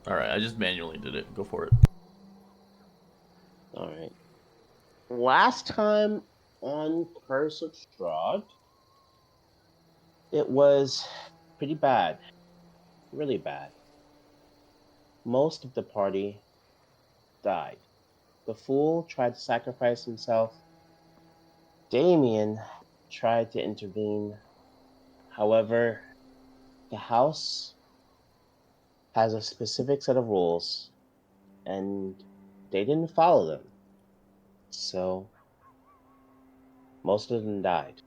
Alright, I just manually did it. Go for it. All right. Last time on Curse of Strahd, it was pretty bad. Really bad. Most of the party died. The fool tried to sacrifice himself. Damien tried to intervene. However, the house has a specific set of rules, and they didn't follow them. So, most of them died.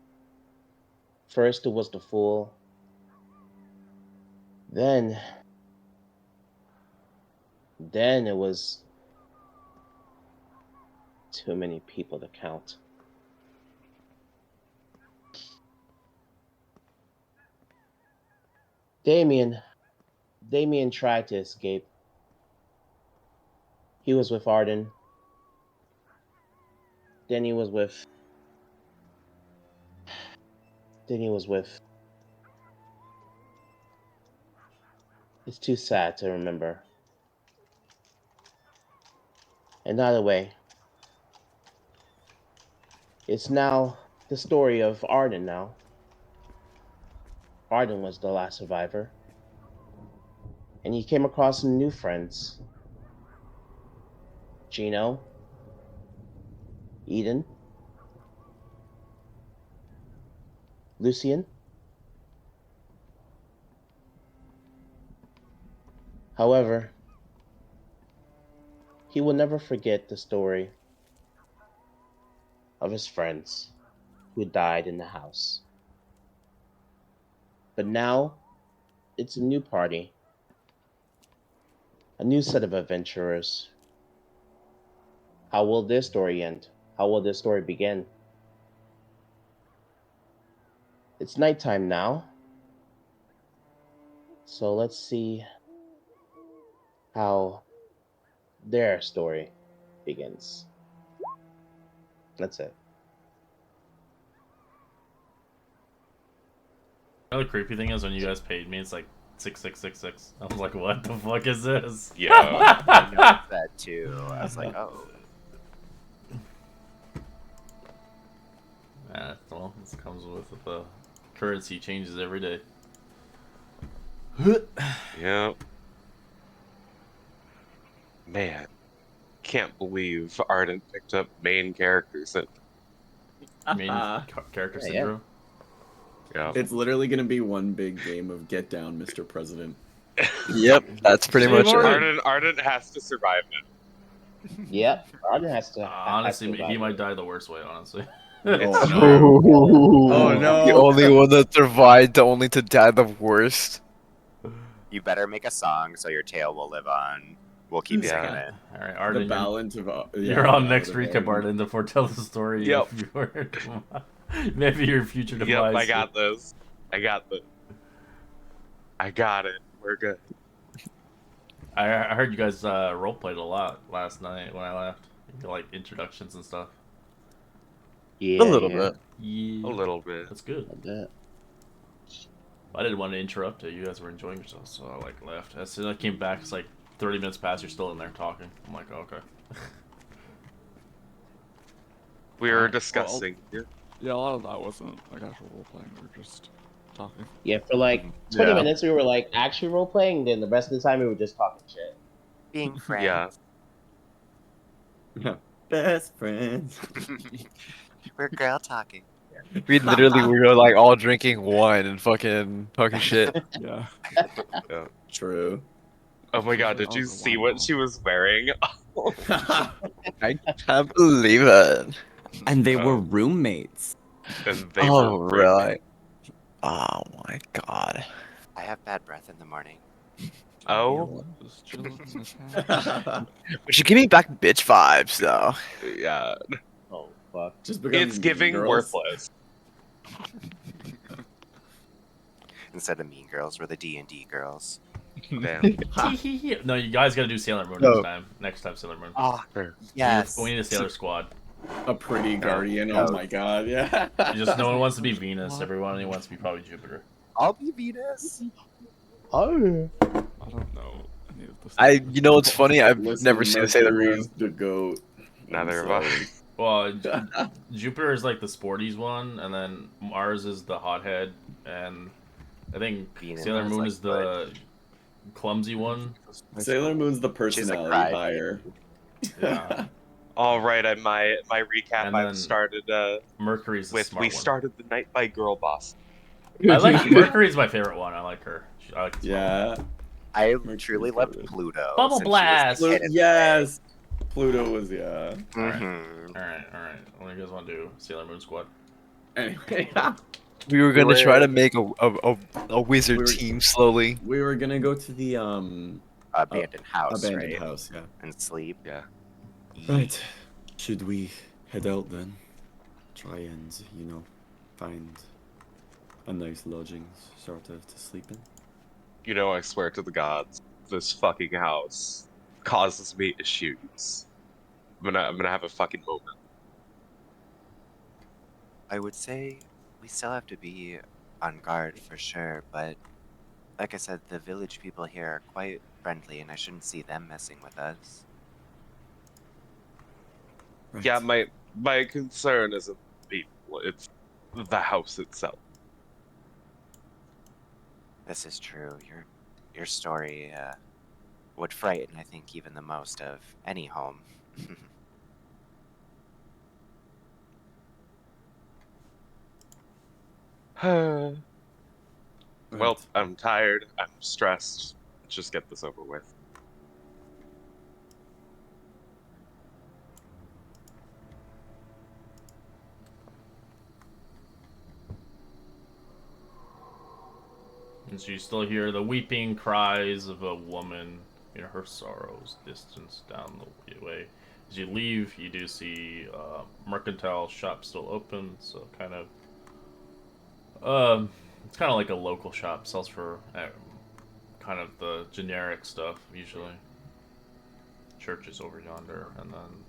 First, it was the fool. Then, then it was too many people to count. Damien, Damien tried to escape. He was with Arden. Then he was with. Then he was with. It's too sad to remember. Another way. It's now the story of Arden now. Arden was the last survivor. And he came across some new friends. Gino, Eden, Lucian. However, he will never forget the story of his friends who died in the house. But now, it's a new party, a new set of adventurers. How will this story end? How will this story begin? It's nighttime now, so let's see how their story begins. That's it. You know the creepy thing is when you guys paid me, it's like 6666. I was like, what the fuck is this? Yeah. I noticed that too. I was like, oh. Well, this comes with the currency changes every day. Yeah. Man, can't believe Arden picked up main characters. Main character Yeah. syndrome. Yeah. It's literally going to be one big game of Get Down, Mr. President. Yep, that's pretty much it. Arden has to survive it. Yep, Arden has to. Honestly, has to he might die the worst way, honestly. Oh, no. Oh, no. The only one that survived, only to die the worst. You better make a song so your tail will live on. We'll keep Yeah. singing it. Alright, The Arden, balance of... you're on next recap, Arden, to foretell the story Yep. of your... maybe your future demise. Yep, I got this. I got this. I got it. We're good. I heard you guys roleplayed a lot last night when I left. Like introductions and stuff. Yeah, A little bit. Yeah. A little bit. That's good. A bit. I didn't want to interrupt it. You guys were enjoying yourselves, so I like left. As soon as I came back, it's like 30 minutes past. You're still in there talking. I'm like, oh, okay. We were discussing. Yeah, a lot of that wasn't like actual role playing. We were just talking. Yeah, for like 20 Yeah. minutes we were like actually role playing. Then the rest of the time we were just talking shit. Being friends. Yeah. Best friends. We're girl talking. We literally were like all drinking wine and fucking talking shit. Yeah. True. Oh my god, did you see what she was wearing? I can't believe it. And they were Oh. roommates. And they Oh, were really? Oh my god. I have bad breath in the morning. Oh, Just chilling in this house. But you give me back bitch vibes though. yeah. Oh fuck. Just because It's giving girls. worthless. Instead of Mean Girls, we're the D&D girls. Damn. No, you guys gotta do Sailor Moon No. next time. Next time, Sailor Moon. Oh, Sure. yes. We need a Sailor Squad. A pretty guardian. No. Oh my god, yeah. Just no one wants to be Venus. Everyone wants to be probably Jupiter. I'll be Venus. Oh. I don't know any of You know what's funny? I've Listen, never seen a Sailor Mercury Moon. is the goat. Neither I'm have I. sorry. Well, Jupiter is like the sporties one, and then Mars is the hothead, and I think Venus Sailor is, Moon like, is the clumsy one. Sailor Moon's the She's a personality crybaby. hire. Yeah. All right, my recap. And I've then started Mercury's the with smart we one. started the night by Girl Boss. I like Mercury's my favorite one. I like her. I like the smart one. Yeah. I Mercury's truly loved goated. Pluto. Bubble since she was Blast! the kid in the Yes. Pluto was Alright. Mhm. All right. What do you guys want to do? Sailor Moon Squad. Anyway, We were gonna try to were- make a wizard We were- team slowly. we were gonna go to the Abandoned house, abandoned right? house. Yeah. And sleep. Yeah. Right. Should we head out then? Try and find a nice lodging, sort of, to sleep in. You know, I swear to the gods, this fucking house causes me issues. I'm gonna have a fucking moment. I would say we still have to be on guard for sure, but like I said, the village people here are quite friendly, and I shouldn't see them messing with us. Right. Yeah, my concern isn't the people; it's the house itself. This is true. Your story would frighten, I think, even the most of any home. Well, Right. I'm tired. I'm stressed. Let's just get this over with. And so you still hear the weeping cries of a woman in her sorrows distance down the way. As you leave, you do see mercantile shop still open, so it's kind of like a local shop. Sells for kind of the generic stuff usually. Church is over yonder, and then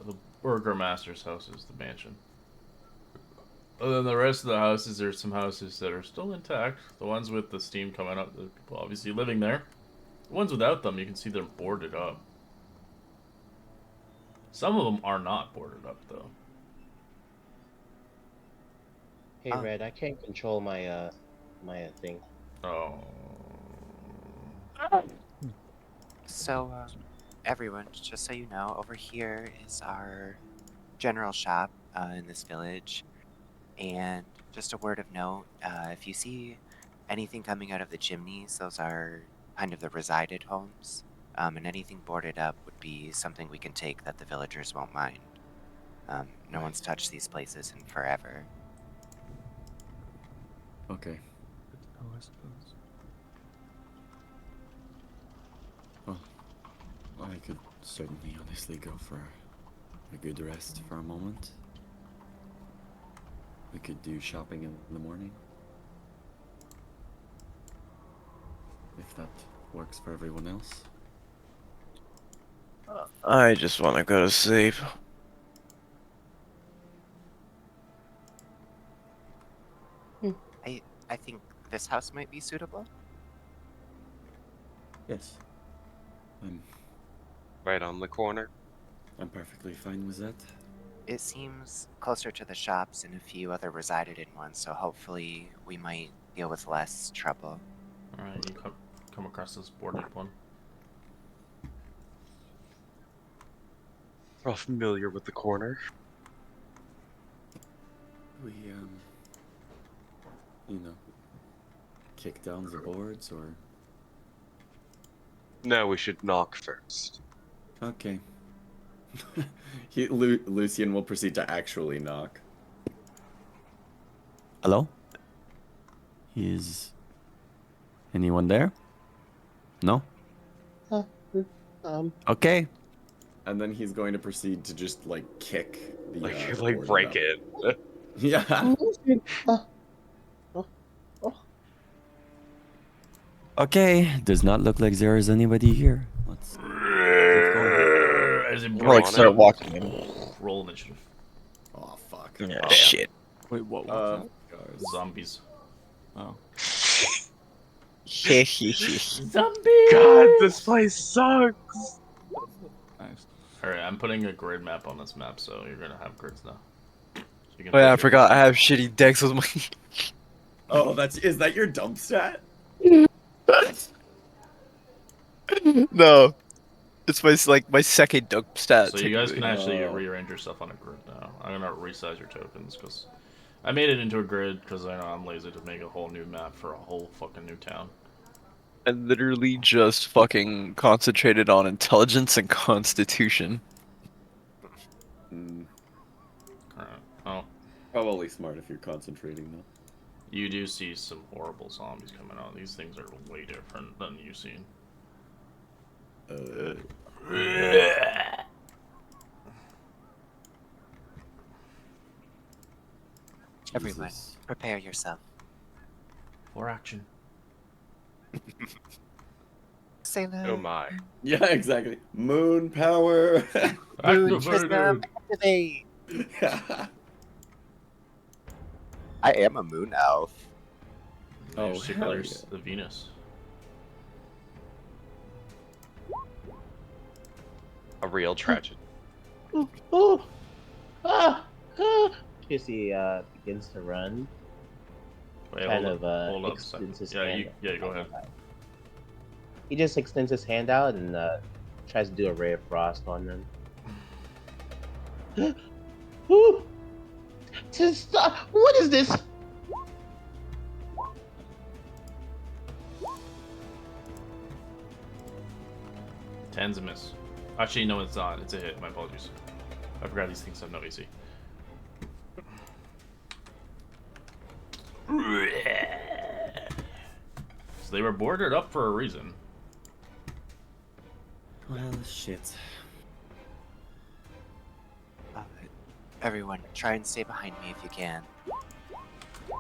the burgomaster's house is the mansion. Other than the rest of the houses, there's some houses that are still intact. The ones with the steam coming up, the people obviously living there. The ones without them, you can see they're boarded up. Some of them are not boarded up, though. Hey, Red, I can't control my thing. Oh. So, everyone, just so you know, over here is our general shop in this village. And just a word of note, if you see anything coming out of the chimneys, those are kind of the resided homes. And anything boarded up would be something we can take that the villagers won't mind. No one's touched these places in forever. Okay. Oh, I suppose. Well, I could certainly honestly go for a good rest for a moment. We could do shopping in the morning. If that works for everyone else. I just want to go to sleep. I think this house might be suitable. Yes. I'm Right on the corner. perfectly fine with that. It seems closer to the shops and a few other resided in ones, so hopefully we might deal with less trouble. Alright, you come across this boarded one. We're all familiar with the corner. We kick down the boards or No, we should knock first. okay. Lucian will proceed to actually knock. Hello? Is anyone there? No? Okay. And then he's going to proceed to just kick the Like board break up. it. Yeah. Okay, does not look like there is anybody here. Let's keep going. As it We're like on start it. walking in. roll initiative. Oh fuck. Yeah, Oh. shit. Wait, what? Uh, What's Zombies. that? Oh. Zombie! God, this place sucks. Nice. Alright, I'm putting a grid map on this map, so you're gonna have grids now. So you can Oh yeah, I put your forgot. I location. have shitty decks with my. Oh, is that your dump stat? No, it's my second dunk stat. So you guys technically. can actually Oh. rearrange your stuff on a grid now. I'm gonna resize your tokens, because I made it into a grid, because I know I'm lazy to make a whole new map for a whole fucking new town. I literally just fucking concentrated on intelligence and constitution. Mm, Alright. Oh, probably smart if you're concentrating though. you do see some horrible zombies coming out. These things are way different than you've seen. Everyone, Jesus. prepare yourself. For action. Sailor. Oh my. Yeah, exactly. Moon power. Moon Activated! prism, activate. I am a moon elf. Oh, Your secret hell is the Venus. A real tragedy. Ooh. Ah. Kissy begins to run. Wait, Kind hold of up, hold up a second. extends his Yeah, hand. go ahead. He just extends his hand out and tries to do a ray of frost on them. Ooh. Just stop. What is this? Ten's a miss. Actually, no, it's not. It's a hit. My apologies. I forgot these things have no AC. So they were boarded up for a reason. Well, shit. Everyone, try and stay behind me if you can.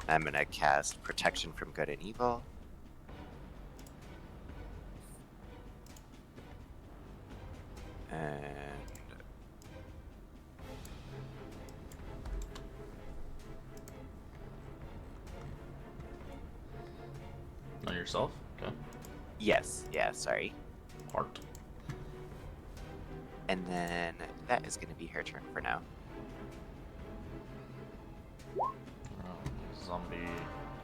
I'm gonna cast Protection from Good and Evil. And On yourself? Okay. yes, yeah, sorry. Heart. And then that is gonna be her turn for now. Zombie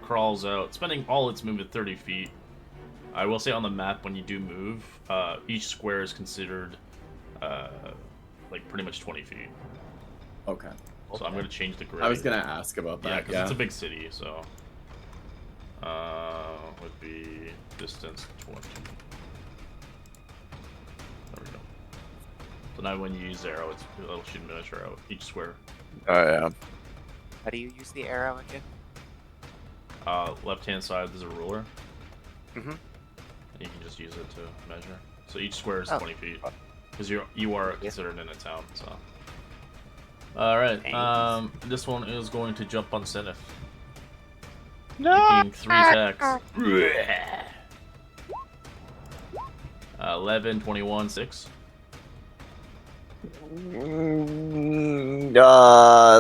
crawls out, spending all its movement 30 feet. I will say on the map, when you do move, each square is considered like pretty much 20 feet. Okay. So I'm going to change the grid. I was gonna ask about Yeah, that. because it's a big city, so would be distance 20. There we go. So now when you use the arrow, it'll shoot a miniature arrow each square. Oh yeah. How do you use the arrow again? Left hand side there's a ruler. Mhm. And you can just use it to measure. So each square is Oh. 20 feet. Because you are Yeah. considered in a town, so. Alright, Thanks. this one is going to jump on Zenith. No. Taking 3 attacks. 11, 21, 6.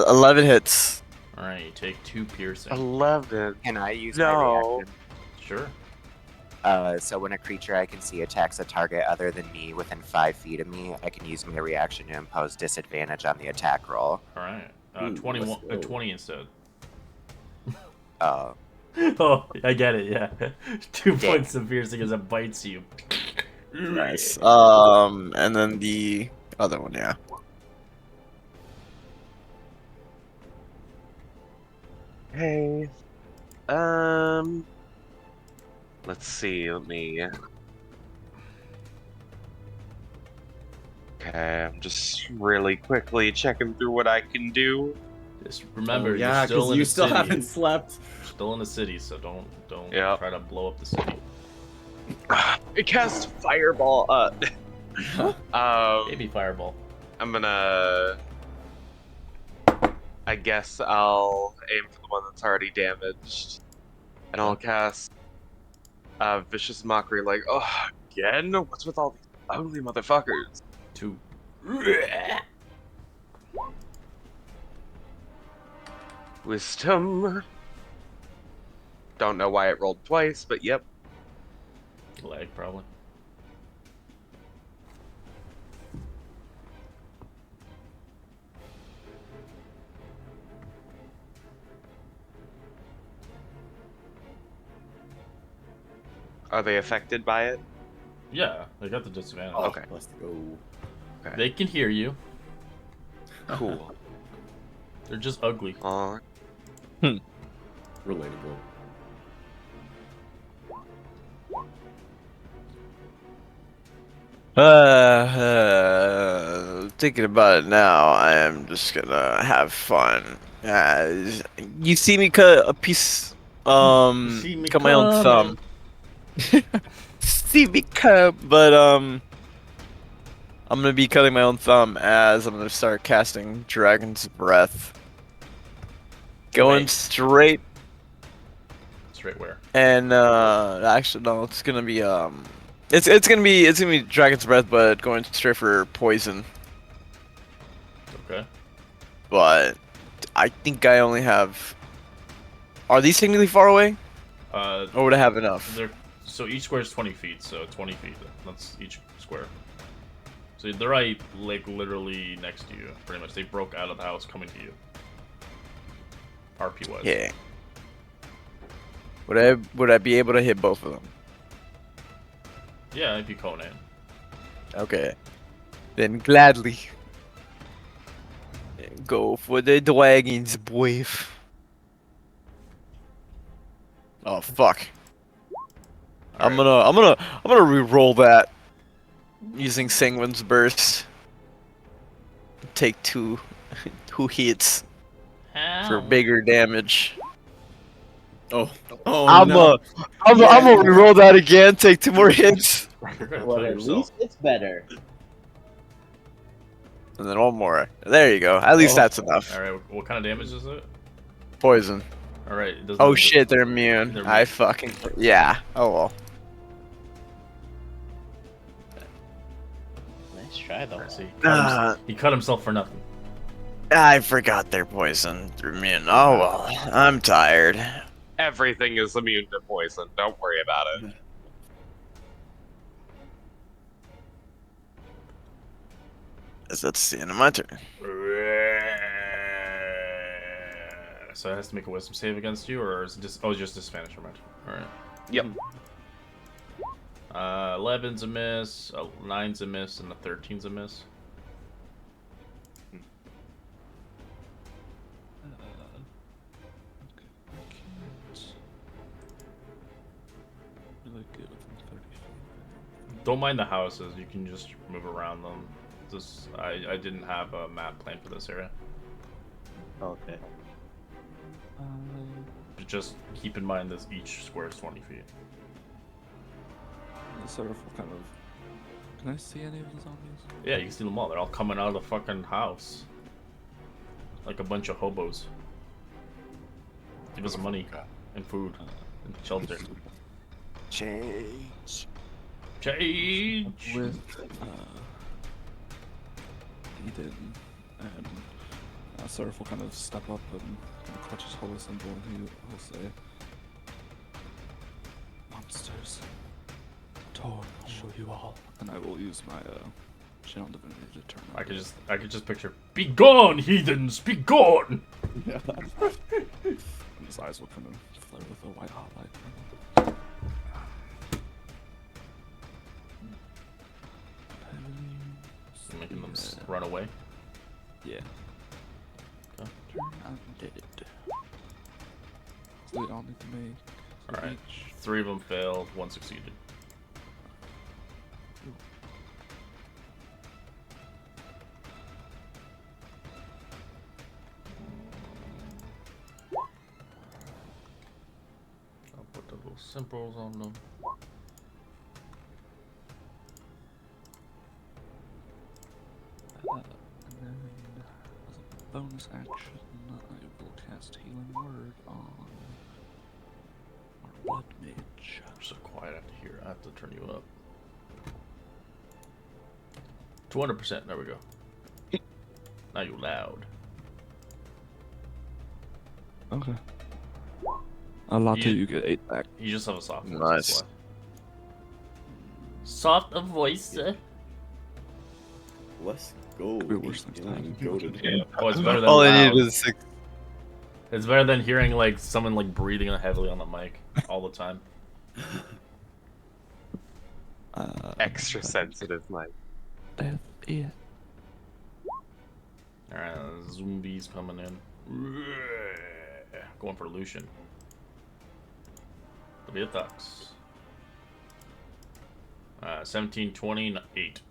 11 hits. Alright, you take 2 piercing. 11. Can I use No. my reaction? Sure. So when a creature I can see attacks a target other than me within 5 feet of me, I can use my reaction to impose disadvantage on the attack roll. Alright. Ooh, 21, let's go. 20 instead. Oh, Oh, I get it, yeah. 2 Damn. points of piercing as it bites you. Nice. And then the other one, yeah. Hey. Let's see. Let me. Okay, I'm just really quickly checking through what I can do. Just remember, yeah, you're still because in you the still city. haven't slept. You're still in the city, so don't Yeah. try to blow up the city. I cast fireball. Maybe fireball. I'm gonna. I guess I'll aim for the one that's already damaged, and I'll cast vicious mockery. Like, oh, again? What's with all these ugly motherfuckers? 2. Wisdom. Don't know why it rolled twice, but yep. Lag, probably. Are they affected by it? Yeah, they got the disadvantage. Oh, Okay. let's go. They can hear you. Cool. They're just ugly. Relatable. Thinking about it now, I am just gonna have fun. You see me cut a piece, See me cut my own coming. thumb. See me cut, but I'm gonna be cutting my own thumb as I'm gonna start casting Dragon's Breath. Going Wait. straight Straight where? and actually no, it's gonna be it's gonna be Dragon's Breath, but going straight for poison. Okay. But I think I only have. Are these technically far away, or would I have enough? So each square is 20 feet, so 20 feet. That's each square. So they're right, like literally next to you, pretty much. They broke out of the house coming to you. RP wise. Yeah. Would I be able to hit both of them? Yeah, if you Conan. Okay. Then gladly. Go for the dragons, boy. Oh fuck. I'm gonna re-roll that using Sanguine's Burst. Take two hits for bigger damage. Oh. Oh I'm no. gonna re-roll that again. Take 2 more hits, You're gonna Well, kill at yourself. least it's better. and then 1 more. There you go. At least Oh. that's enough. Alright, what kind of damage is it? Poison. Alright, it doesn't Oh have to- shit, they're immune. They're I immune. fucking yeah. Oh well. Nice try, though. See, Uh, he cut himself for nothing. I forgot they're poison. They're immune. Oh well. I'm tired. Everything is immune to poison. Don't worry about it. That's the end of my turn. So it has to make a wisdom save against you, or is it just just disadvantage from it? Alright. Yep. 11's a miss, 9's a miss, and the 13's a miss. Really good within 30 feet. Don't mind the houses, you can just move around them. I didn't have a map planned for this area. Okay. But just keep in mind that each square is 20 feet. Sort of kind of. Can I see any of the zombies? Yeah, you can see them all. They're all coming out of the fucking house. Like a bunch of hobos. Give us money and food and shelter. Change. Change! With Eden and Seraph will kind of step up and kind of clutch his holy symbol and he'll say, "Monsters, Torn, I'll show you all." And I will use my channel divinity to turn. I could just picture, be gone, heathens, be gone! And his eyes will kind of flare with a white hot light. Making them run away. Yeah. Okay. Turn undead. So they all need to make. Alright. each- 3 of them failed, 1 succeeded. I'll put the little symbols on them. And then, as a bonus action, I will cast Healing Word on our Blood Mage. I'm so quiet after here. I have to turn you up. 200%. There we go. Now you loud. Okay. A latte, You- you get 8 back. You just have a soft voice. Nice. that's why. Soft a voice. Let's go. Could be worse next 89, time. goated. Oh, it's better than All I loud. needed is 6. It's better than hearing like someone like breathing heavily on the mic all the time. Extra sensitive, Mike. Death, yeah. Alright, zombies coming in. Going for Lucian. The attacks. 17, 20, 8.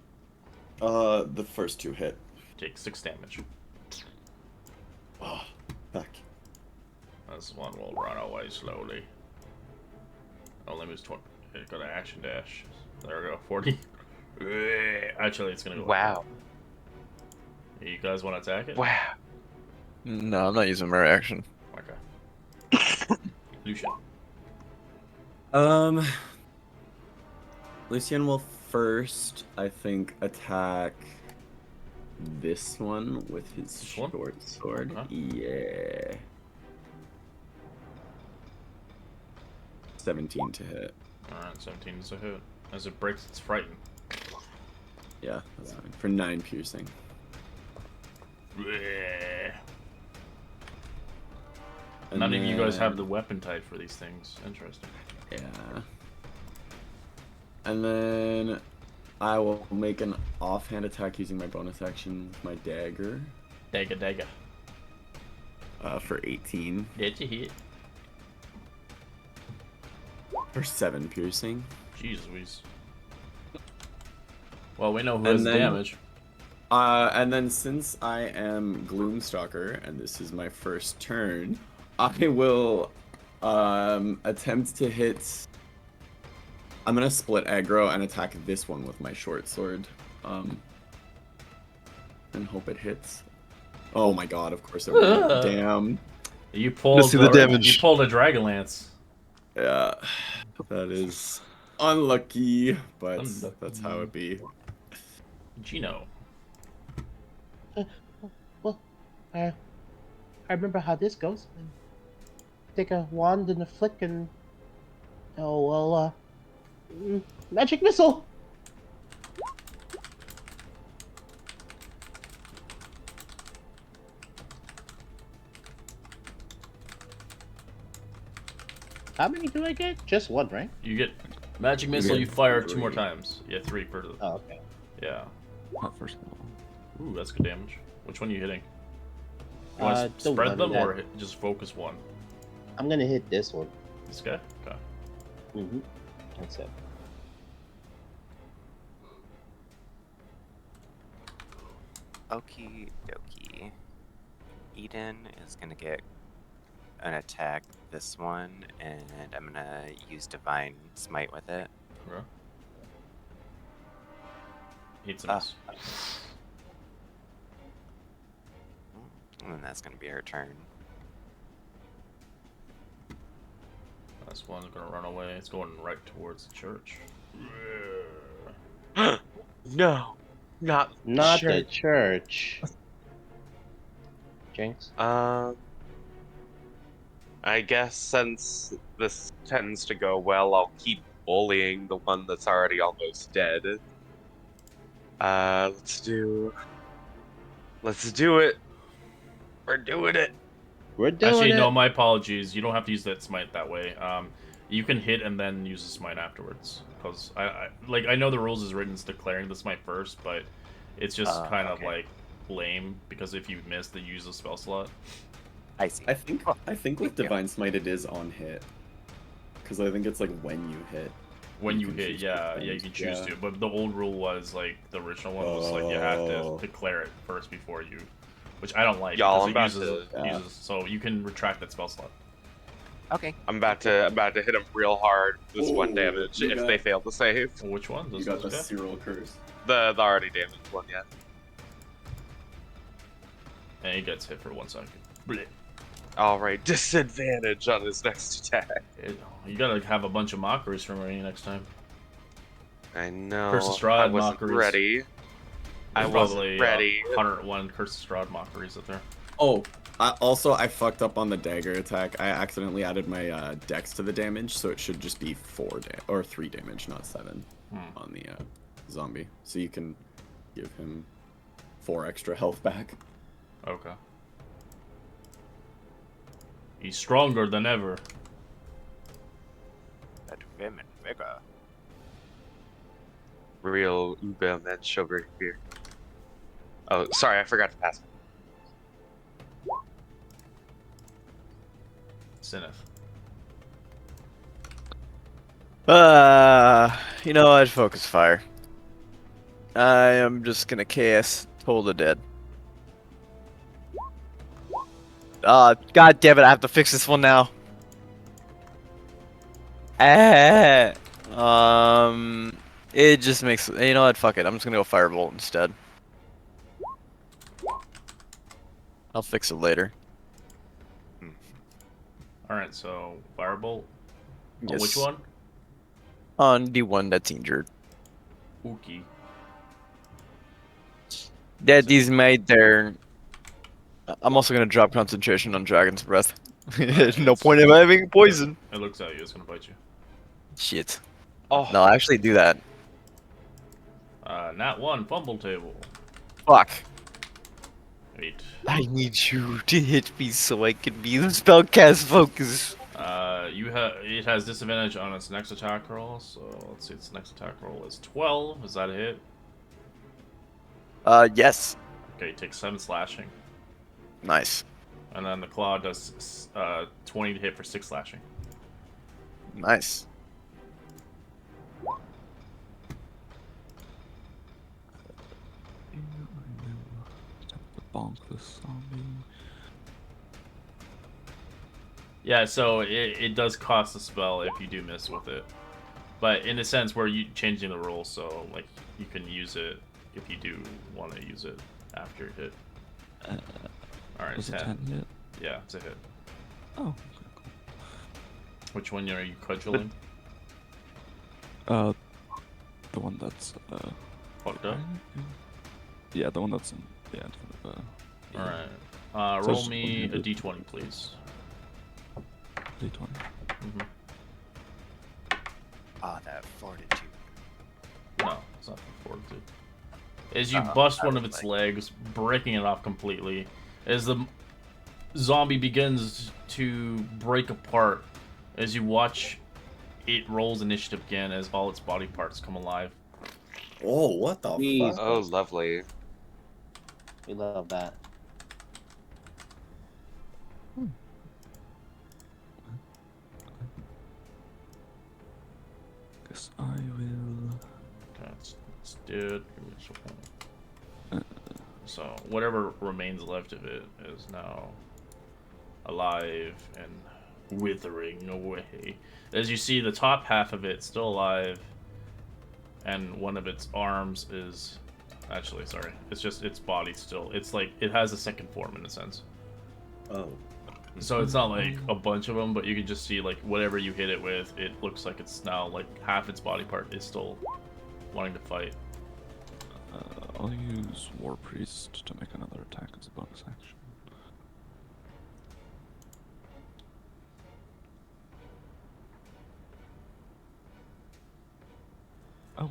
The first 2 hit. Take 6 damage. Oh, back. This one will run away slowly. Only moves 20. It got an action dash. There we go. 40. Actually, it's gonna go. Wow. You guys want to attack it? Wow. No, I'm not using my reaction. Okay. Lucian. Lucian will first, I think, attack this one with his This one? short sword. Okay. Yeah. 17 to hit. Alright, 17 is a hit. As it breaks, it's frightened. Yeah, that's fine. For 9 piercing. And None of you guys have the then- weapon type for these things. Interesting. Yeah. And then I will make an offhand attack using my bonus action with my dagger. Dagger. For 18. Did you hit? For 7 piercing. Jeez Louise. Well, we know who And has the then- damage. And then since I am Gloomstalker, and this is my first turn, I will attempt to hit. I'm gonna split aggro and attack this one with my short sword. And hope it hits. Oh my god, of course it will. Damn. You pulled see the damage. You pulled a Dragonlance. Yeah. That is unlucky, but Unlucky. that's how it be. Gino. Well, I remember how this goes. Take a wand and a flick and... Oh, well, magic missile! How many do I get? Just one, right? You get magic missile. get You fire 2 more 3. times. Yeah, 3 per. Oh, okay. Yeah. Not first of all. Ooh, that's good damage. Which one are you hitting? You want to The spread one them that- or just focus one? I'm gonna hit this one. This guy. Okay. Mm-hmm. That's it. Okie dokie. Eden is gonna get an attack this one, and I'm gonna use Divine Smite with it. Okay. Hits him. Ah. And then that's gonna be her turn. This one's gonna run away. It's going right towards the church. No, not Not sure. the church. Jinx? I guess since this tends to go well, I'll keep bullying the one that's already almost dead. Let's do it. We're doing it. We're doing Actually, it. no, my apologies. You don't have to use that smite that way. You can hit and then use the smite afterwards. Because I know the rules is written as declaring the smite first, but it's just kind of okay. like lame because if you miss, then you use a spell slot. I see. I think with Yeah. Divine Smite it is on hit. Because I think it's like when you hit. When you can hit, choose yeah, to you can choose yeah. to. But the old rule was like the original one was like you had to Oh. declare it first before you, which I don't like. Y'all, because I'm it about uses, uses so you can retract that spell slot. Okay. I'm about to hit him real hard with this one Ooh, damage you if got- they fail to save. Which one? You Does got the this guy? Cyril curse. The already damaged one, yeah. And he gets hit for 1 second. Blech. Alright, disadvantage on his next attack. You gotta have a bunch of mockeries from me next time. I know. Curse of Strahd I wasn't mockeries. ready. I There's wasn't probably, ready. 101 Curse of Strahd mockeries up there. Oh, I fucked up on the dagger attack. I accidentally added my dex to the damage, so it should just be 3 damage, not 7 on the zombie, so you can give him 4 extra health back. Okay. He's stronger than ever. That vim and vigor. Real Ubermensch over here. Oh, sorry, I forgot to pass. Sineth. You know, I'd focus fire. I am just gonna cast Toll the Dead. God damn it, I have to fix this one now. It just makes, you know what, fuck it, I'm just gonna go Firebolt instead. I'll fix it later. Alright, so Firebolt. Yes. On which one? On the one that's injured. Ookie. That is my turn. I'm also gonna drop concentration on Dragon's Breath. No point in having poison. It looks at you, it's gonna bite you. Shit. Oh, No, actually do that. Nat 1, fumble table. Fuck. 8. I need you to hit me so I can be the spellcast focus. It has disadvantage on its next attack roll, so let's see, its next attack roll is 12. Is that a hit? Yes. Okay, take 7 slashing. Nice. And then the claw does 20 to hit for 6 slashing. Nice. Bonk this zombie. Yeah, so it does cost a spell if you do miss with it. But in a sense where you changing the rules, so like you can use it if you do want to use it after you hit. Alright, Was it 10. 10 hit? Yeah, it's a hit. Oh, okay, cool. Which one are you cudgeling? The one that's Fucked up? yeah, the one that's in the end of Alright. So Roll it's me a only the- d20, please. D20. Mm-hmm. Ah, that fortitude. No, it's not for fortitude. As you bust one of its legs, breaking it off completely, as the zombie begins to break apart, as you watch it rolls initiative again as all its body parts come alive. Oh, what the Jeez. fuck? oh, lovely. We love that. Guess I will. Okay, let's do it. Give me just one. So whatever remains left of it is now alive and withering away. As you see, the top half of it still alive, and one of its arms is actually sorry. It's just its body still. It's like it has a second form in a sense. Oh. So it's not like a bunch of them, but you can just see like whatever you hit it with, it looks like it's now like half its body part is still wanting to fight. I'll use War Priest to make another attack as a bonus action. Oh.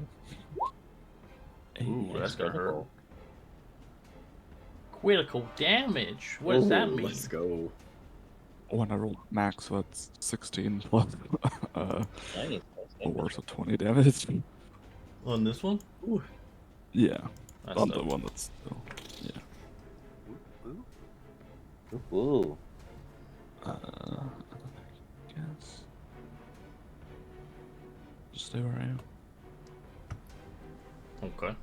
Ooh, that's gonna hurt. Critical. Critical damage. What does that Ooh, mean? Let's go. When I rolled max, so that's 16 plus Nice. or so 20 damage. On this one? Ooh. Yeah, That's on the dope. one that's still. Yeah. Ooh. I guess. Just stay where I am. Okay.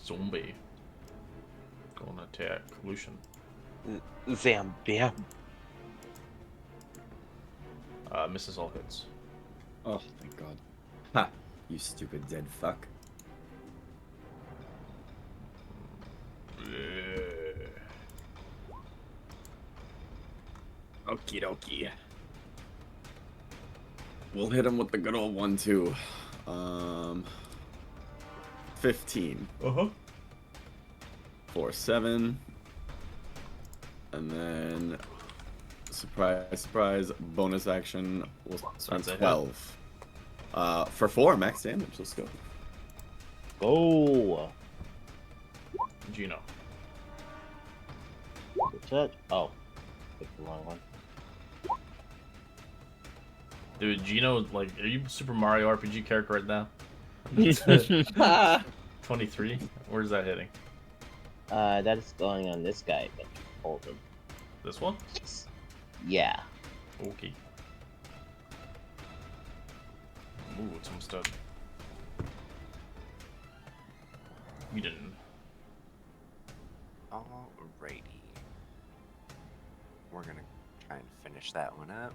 Zombie. Going to attack. Lucian. Zambia. Misses all hits. Oh, thank God. Ha! You stupid dead fuck. Okie dokie. We'll hit him with the good old 1-2. 15 Uh-huh. for 7. And then surprise, surprise, bonus action will spend That's a hit. 12. For 4 max damage. Let's go. go. Gino. Touch. Oh, picked the wrong one. Dude, Gino, like, are you Super Mario RPG character right now? 23? Where's that hitting? That is going on this guy. But hold him. This one? Yeah. Okay. Ooh, it's almost dead. You didn't. Alrighty. We're gonna try and finish that one up.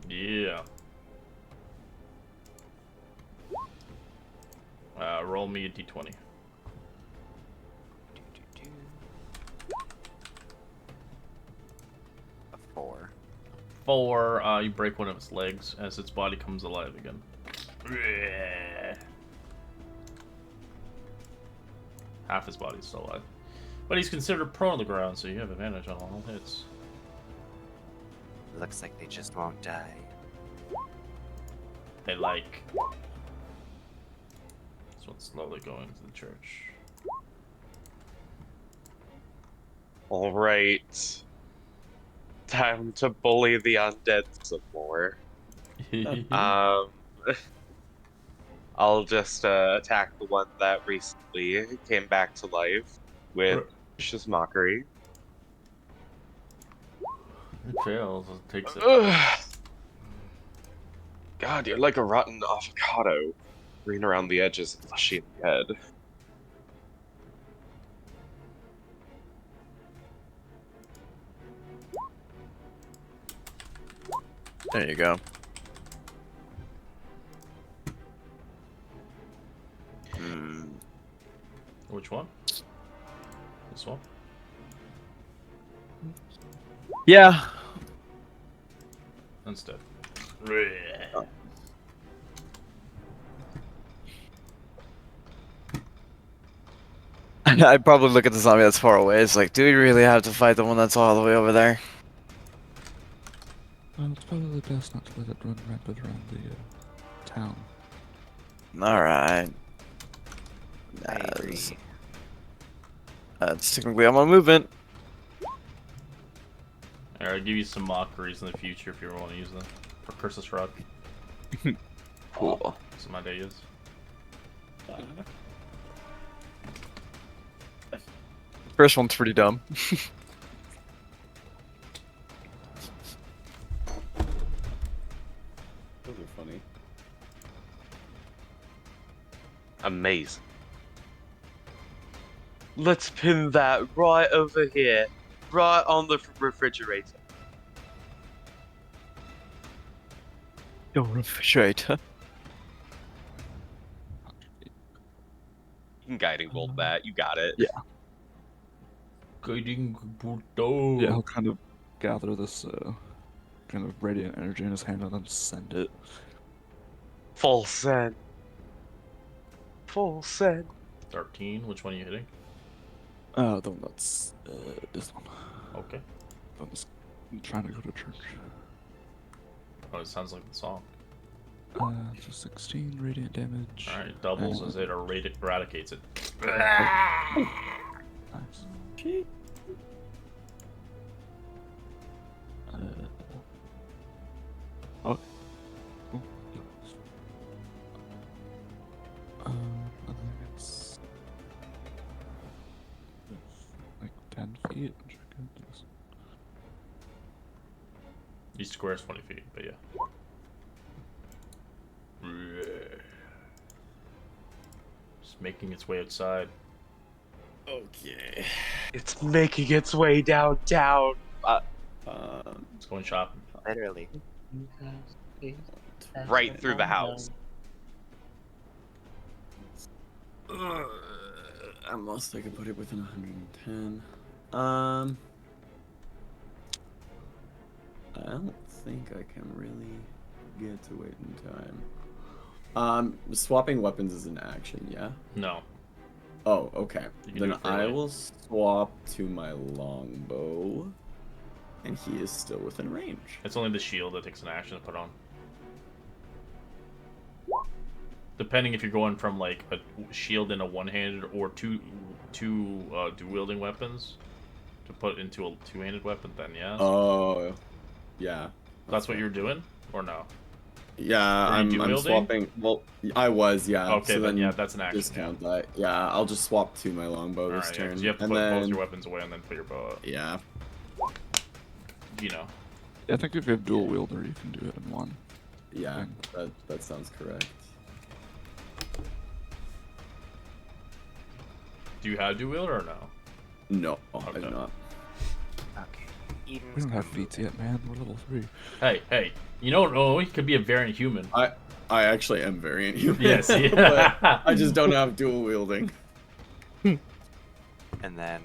Yeah. Roll me a d20. Do, do, do. A 4. 4, you break one of its legs as its body comes alive again. Half his body's still alive. But he's considered prone on the ground, so you have advantage on all hits. Looks like they just won't die. They like. This one's slowly going to the church. Alright. Time to bully the undead some more. I'll just attack the one that recently came back to life with vicious mockery. It fails. It takes it. Ugh. God, you're like a rotten avocado. Green around the edges and fleshy in the head. There you go. Which one? This one? Yeah. Instead. I'd probably look at the zombie that's far away. It's like, do we really have to fight the one that's all the way over there? Well, it's probably best not to let it run rampant around the town. Alright. I agree. That's technically on my movement. I'll give you some mockeries in the future if you ever want to use them. Or Curse's Rod. Cool. That's what my day is. First one's pretty dumb. Those are funny. Amazing. Let's pin that right over here. Right on the refrigerator. Your refrigerator. You can guiding bolt that. You got it. Yeah. Guiding bolt. Yeah, he'll kind of gather this kind of radiant energy in his hand and then send it. Full send. Full send. 13. Which one are you hitting? The one that's this one. Okay. The one that's trying to go to church. Oh, it sounds like the song. So 16 radiant damage. Alright, doubles as it eradicates it. Nice. Oh. Cool. I think it's like 10 feet. Check it. Each square is 20 feet, but yeah. Just making its way outside. Okay. It's making its way downtown. It's going shopping. Literally. Right through the house. At most I could put it within 110. I don't think I can really get to it in time. Swapping weapons is an action, yeah? No. Oh, okay. You can do Then it for I away. will swap to my longbow, and he is still within range. It's only the shield that takes an action to put on. depending if you're going from like a shield and a one-handed or two dual-wielding weapons to put into a two-handed weapon, then yes. Oh, yeah. That's what you're doing, or no? Yeah, Are you I'm dual-wielding? swapping. Well, I was, yeah. Okay, so then yeah, that's an action. Discount that. Yeah, I'll just swap to my longbow this Alright, yeah, turn. 'cause you have to and put then, both your weapons away and then put your bow up. Yeah. You know. Yeah, I think if you have dual wielder, you can do it in one. Yeah, that sounds correct. Do you have dual wielder or no? No, Okay. I'm not. Okay. We Eden's don't have gonna feats move yet, man. We're level 3. Hey, you don't know, he could be a variant human. I actually am variant human. Yes, yeah. But I just don't have dual wielding. And then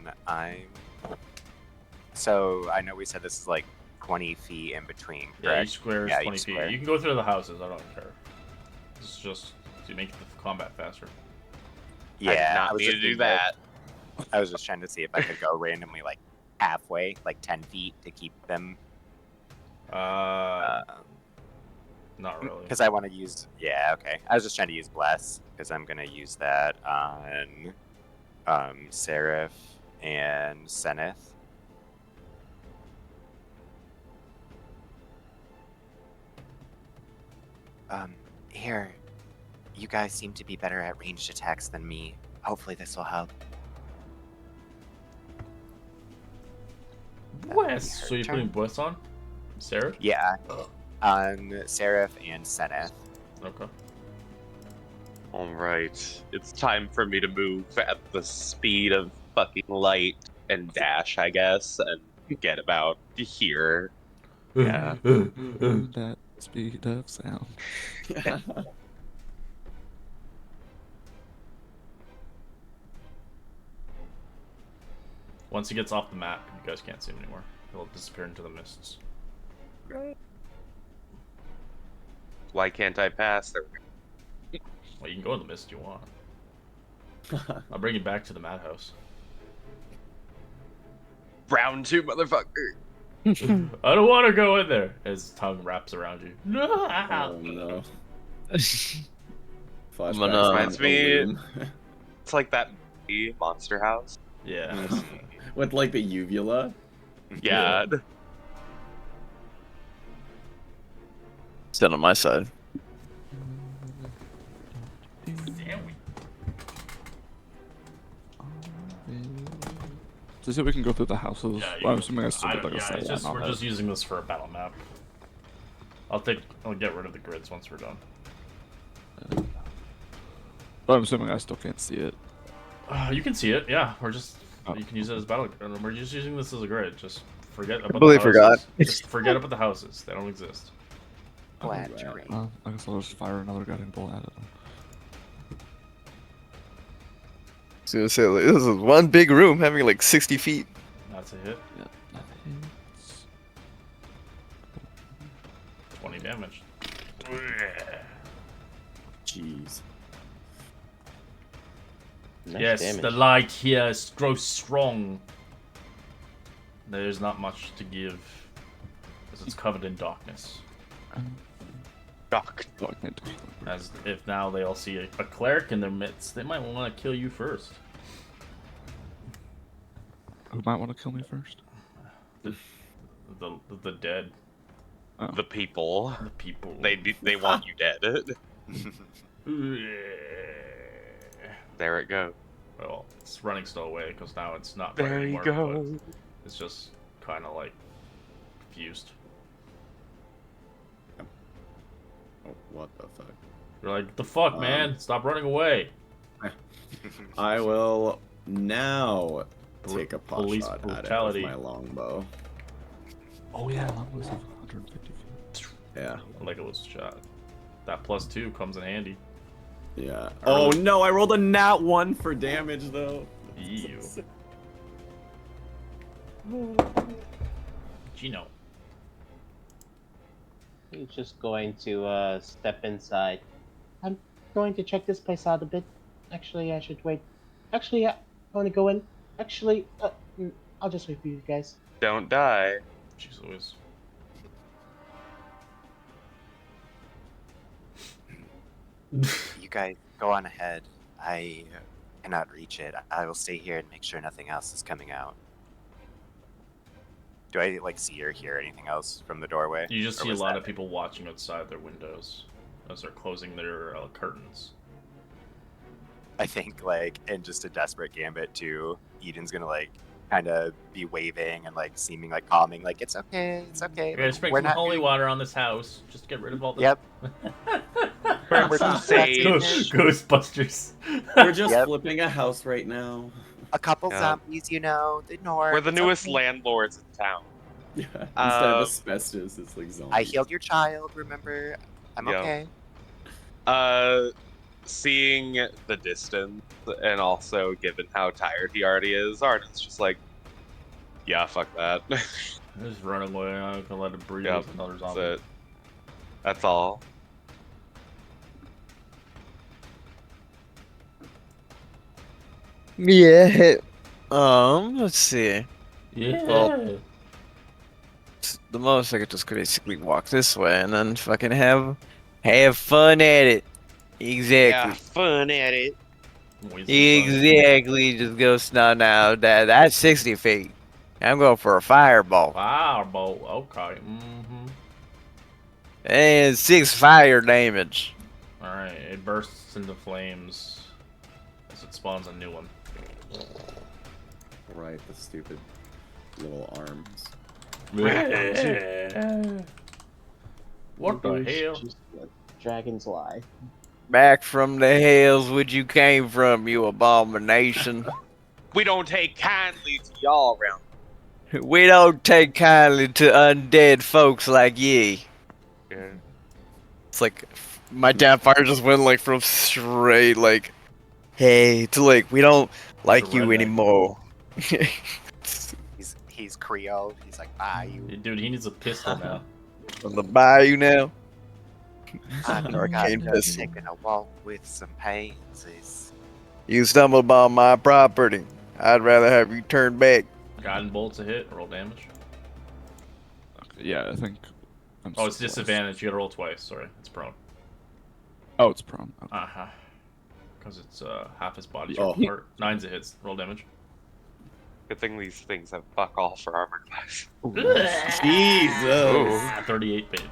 So I know we said this is like 20 feet in between, correct? Yeah, each square is Yeah, 20 each feet. square. You can go through the houses, I don't care. It's just to make the combat faster. Yeah, not I was need to just do being that. I was just trying to see if I could go randomly like halfway, like 10 feet to keep them. Not really. Because I want to use. Yeah, okay. I was just trying to use Bless because I'm gonna use that on Seraph and Zenith. Here, you guys seem to be better at ranged attacks than me. Hopefully this will help. Wes. So you're putting Wes on? Sarah? Yeah, on Seraph and Zenith. Okay. Alright. It's time for me to move at the speed of fucking light and dash, I guess, and get about here. Yeah. That speed of sound. Once he gets off the map, you guys can't see him anymore. He'll disappear into the mists. Why can't I pass? There we go. Well, you can go in the mist if you want. I'll bring you back to the madhouse. Round 2, motherfucker! I don't want to go in there. His tongue wraps around you. No. Oh no. Flashback. Reminds me- It's like that movie, Monster House. Yeah. With like the uvula. Yeah. Stand on my side. Damn we. So see if we can go through the houses. Yeah, Well, I'm assuming I still I get don't- like a yeah, sight it's line just, on we're it. just using this for a battle map. I'll get rid of the grids once we're done. But I'm assuming I still can't see it. You can see it, yeah. We're just Oh. you can use it as battle. We're just using this as a grid. Just forget about completely the houses. forgot. Just forget about the houses. They don't exist. Glad Alright. to read. Well, I guess I'll just fire another guiding bolt at it. Then. I was gonna say, like, this is one big room having like 60 feet. That's a hit. Yeah, that hits. 20 damage. Jeez. Nice Yes, damage. the light here grows strong. There's not much to give, because it's covered in darkness. Doc. Oh, I can't do that. As if now they all see a cleric in their midst, they might want to kill you first. Who might want to kill me first? The dead, The people. the people. They want you dead. There it goes. Well, it's running still away because now it's not There running you anymore. go. But it's just kind of like confused. Oh, what the fuck? You're like, the fuck, man! Stop running away! I will now Bru- take a pot police shot brutality. at it with my longbow. Oh yeah, longbows of 150 feet. Yeah. Like it was shot. That +2 comes in handy. Yeah. I Oh really- no, I rolled a nat 1 for damage though. Ew. Gino. He's just going to step inside. I'm going to check this place out a bit. Actually, I should wait. Actually, I want to go in. Actually, I'll just wait for you guys. Don't die. Jeez Louise. You guys go on ahead. I cannot reach it. I will stay here and make sure nothing else is coming out. Do I like see or hear anything else from the doorway? You just Or see a was lot that of people watching outside their windows as they're closing their curtains. I think like in just a desperate gambit too, Eden's gonna like kind of be waving and like seeming like calming, like it's okay, Okay, like, sprinkle we're some not. holy water on this house. Just get rid of all the. Yep. Burn We're some just protecting sage. it. Ghostbusters. We're just Yep. flipping a house right now. A couple Yeah. zombies, you know, the norm. We're the it's newest okay. landlords in town. Yeah. Instead of Um, asbestos, it's like zombies. I healed your child. Remember, I'm Yeah. okay. Seeing the distance and also given how tired he already is, Arden's just like, yeah, fuck that. Just run away. I can let it breathe Yep, with another that's zombie. it. That's all. Yeah. Let's see. Yeah. Well, the most I could just basically walk this way and then fucking have fun at it. Exactly. Fun at it. Waste some time. Exactly. Just go now. That's 60 feet. I'm going for a fireball. Firebolt. Okay. Mm-hmm. And 6 fire damage. Alright, it bursts into flames as it spawns a new one. Right, the stupid little arms. What the Maybe we should hell? just let dragons lie. Back from the hells which you came from, you abomination. We don't take kindly to y'all around. We don't take kindly to undead folks like ye. Yeah. It's like my fire just went like from straight like, hey, to like we don't like you redneck. anymore. He's Creole. He's like, bye you. Dude, he needs a pistol now. From the bayou now. I'm Arcane just pistol. taking a walk with some pansies. You stumbled upon my property. I'd rather have you turn back. Guiding bolt's a hit. Roll damage. Yeah, I think. Oh, it's disadvantage. You gotta roll twice. Sorry, it's prone. Oh, it's prone. Okay. Uh-huh. Because it's half his body Oh. part. 9's a hit. Roll damage. Good thing these things have fuck all for armor class. Jesus. 38 bit.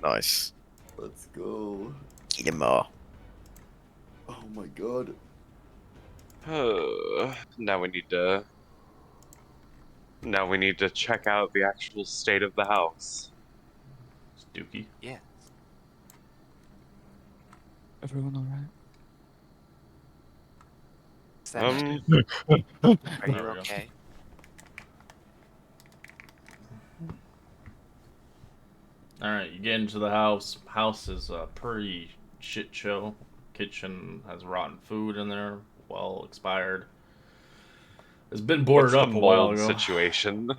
Nice. Let's go. Get him all. Oh my god. Now we need to check out the actual state of the house. It's Dookie. Yeah. Everyone alright? Are There you we go. okay? Alright, you get into the house. House is a pretty shit show. Kitchen has rotten food in there, well expired. It's been boarded What's up the a while mold ago. situation?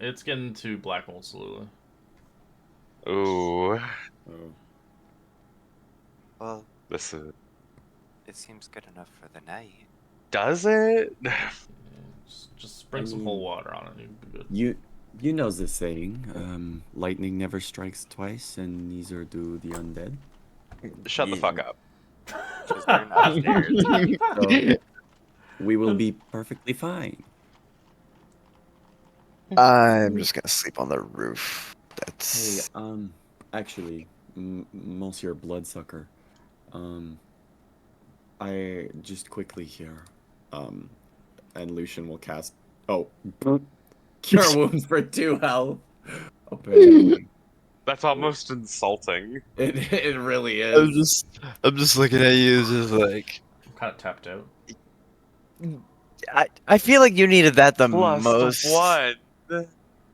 It's getting to black mold slowly. Ooh, Oh. Well, this is. it seems good enough for the night. Does it? Yeah, just sprinkle some whole water on it. You'll be good. You know the saying, lightning never strikes twice, and neither do the undead. Shut the fuck up. She's learned upstairs. So we will be perfectly fine. I'm just gonna sleep on the roof. Hey, That's actually, Monsieur Bloodsucker, I just quickly here, and Lucian will cast. Oh, cure wounds for 2 health. Apparently, That's almost insulting. it really is. I'm just looking at you, just like I'm kind of tapped out. I feel like you needed that the Plus most. one.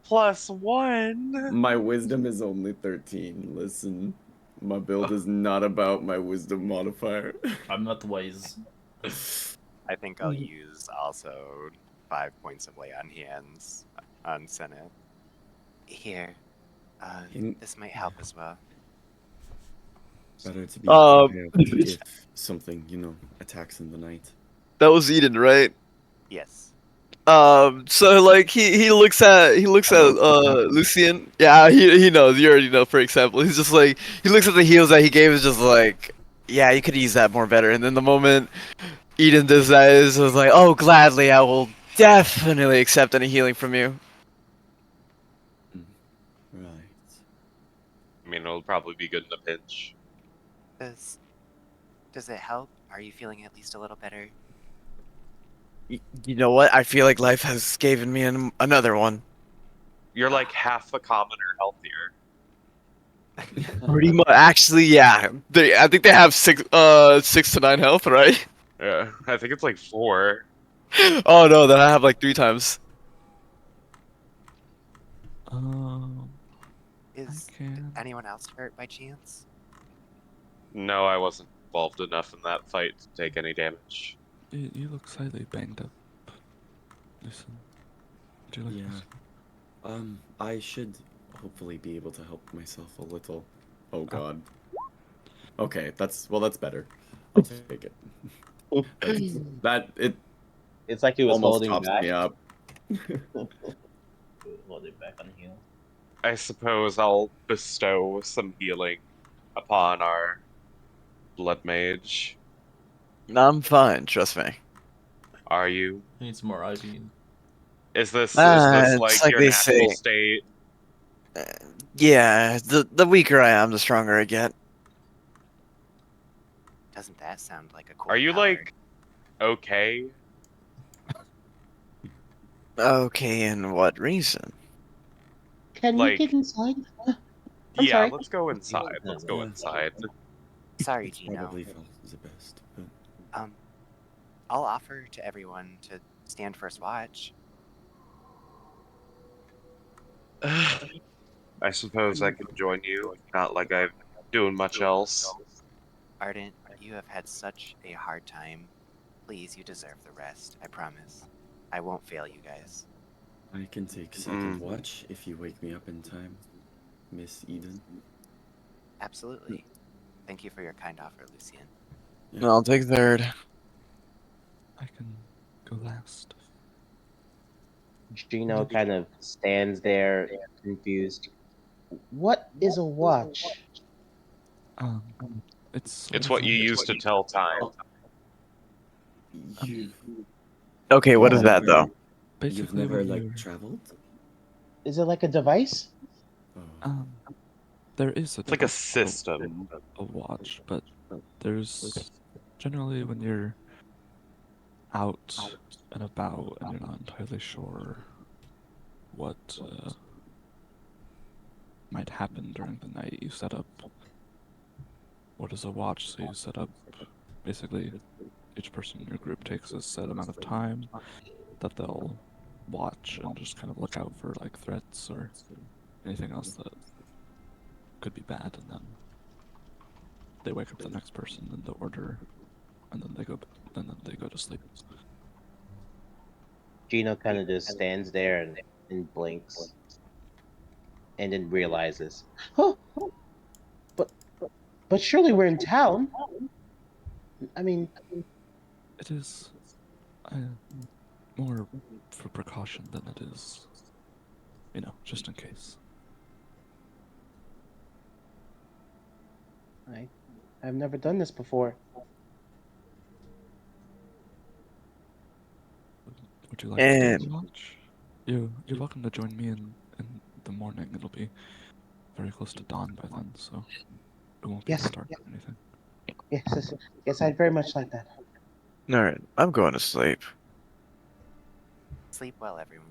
Plus one. My wisdom is only 13. Listen, my build is not about my wisdom modifier. I'm not wise. I think I'll use also 5 points of lay on hands on Senate. Here. This might help as well. Better to be Um, prepared if something, attacks in the night. That was Eden, right? Yes. So like he looks at Lucian. Yeah, he knows. You already know. For example, he's just like he looks at the heals that he gave. Is just like, yeah, you could use that more better. And then the moment Eden does that, is was like, oh, gladly, I will definitely accept any healing from you. Right. I mean, it'll probably be good in a pinch. Does does it help? Are you feeling at least a little better? You know what? I feel like life has given me another one. You're like half a commoner healthier. Pretty much, actually, yeah. I think they have 6 to 9 health, right? Yeah, I think it's like 4. Oh no, then I have like 3 times. I Is can. anyone else hurt by chance? No, I wasn't involved enough in that fight to take any damage. You look slightly banged up. Listen, would you like Yeah. this? I should hopefully be able to help myself a little. Oh Oh. God. Okay, that's better. I'll take it. That it It's like he was almost holding tops back. me up. Holding back on heal. I suppose I'll bestow some healing upon our blood mage. I'm fine, trust me. Are you? I need some more IV. Is this It's like like your they natural say. state? Uh, yeah, the weaker I am, the stronger I get. Doesn't that sound like a cool Are you power? like okay? Okay, and what reason? Can we Like, get inside? I'm yeah, sorry. let's go inside. Let's go Yeah. inside. Sorry, It's Gino. probably felt the best, but I'll offer to everyone to stand first watch. I suppose I can join you. Not like I'm doing much else. Ardent, you have had such a hard time. Please, you deserve the rest. I promise. I won't fail you guys. I can take second watch if you wake me up in time, Miss Eden. Absolutely. Thank you for your kind offer, Lucian. Yeah. I'll take third. I can go last. Gino kind of stands there, confused. What is a watch? Um, it's sort It's of what you like use to tell time. You Okay, what is Yeah. that though? you've basically never when like you're traveled? Is it like a device? Oh. um, there is a It's like a device, system. a watch, but there's generally when you're out and about and you're not entirely sure what might happen during the night, you set up what is a watch. So you set up basically each person in your group takes a set amount of time that they'll watch and just kind of look out for like threats or anything else that could be bad, and then they wake up the next person in the order, and then they go to sleep. Gino kind of just stands there and blinks, and then realizes, "Oh, but but surely we're in town. I mean, It is more for precaution than it is, just in case. I've never done this before. Would you like to take the And watch? You're welcome to join me in the morning. It'll be very close to dawn by then, so it won't be Yes, that dark or anything. yes, I'd very much like that. alright, I'm going to sleep. Sleep well, everyone.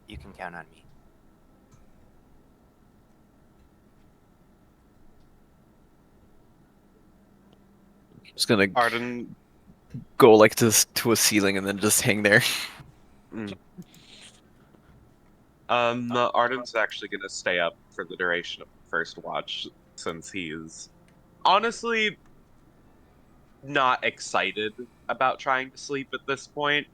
You can count on me. Just gonna Arden, go like to a ceiling and then just hang there. Arden's actually gonna stay up for the duration of the first watch since he's honestly not excited about trying to sleep at this point.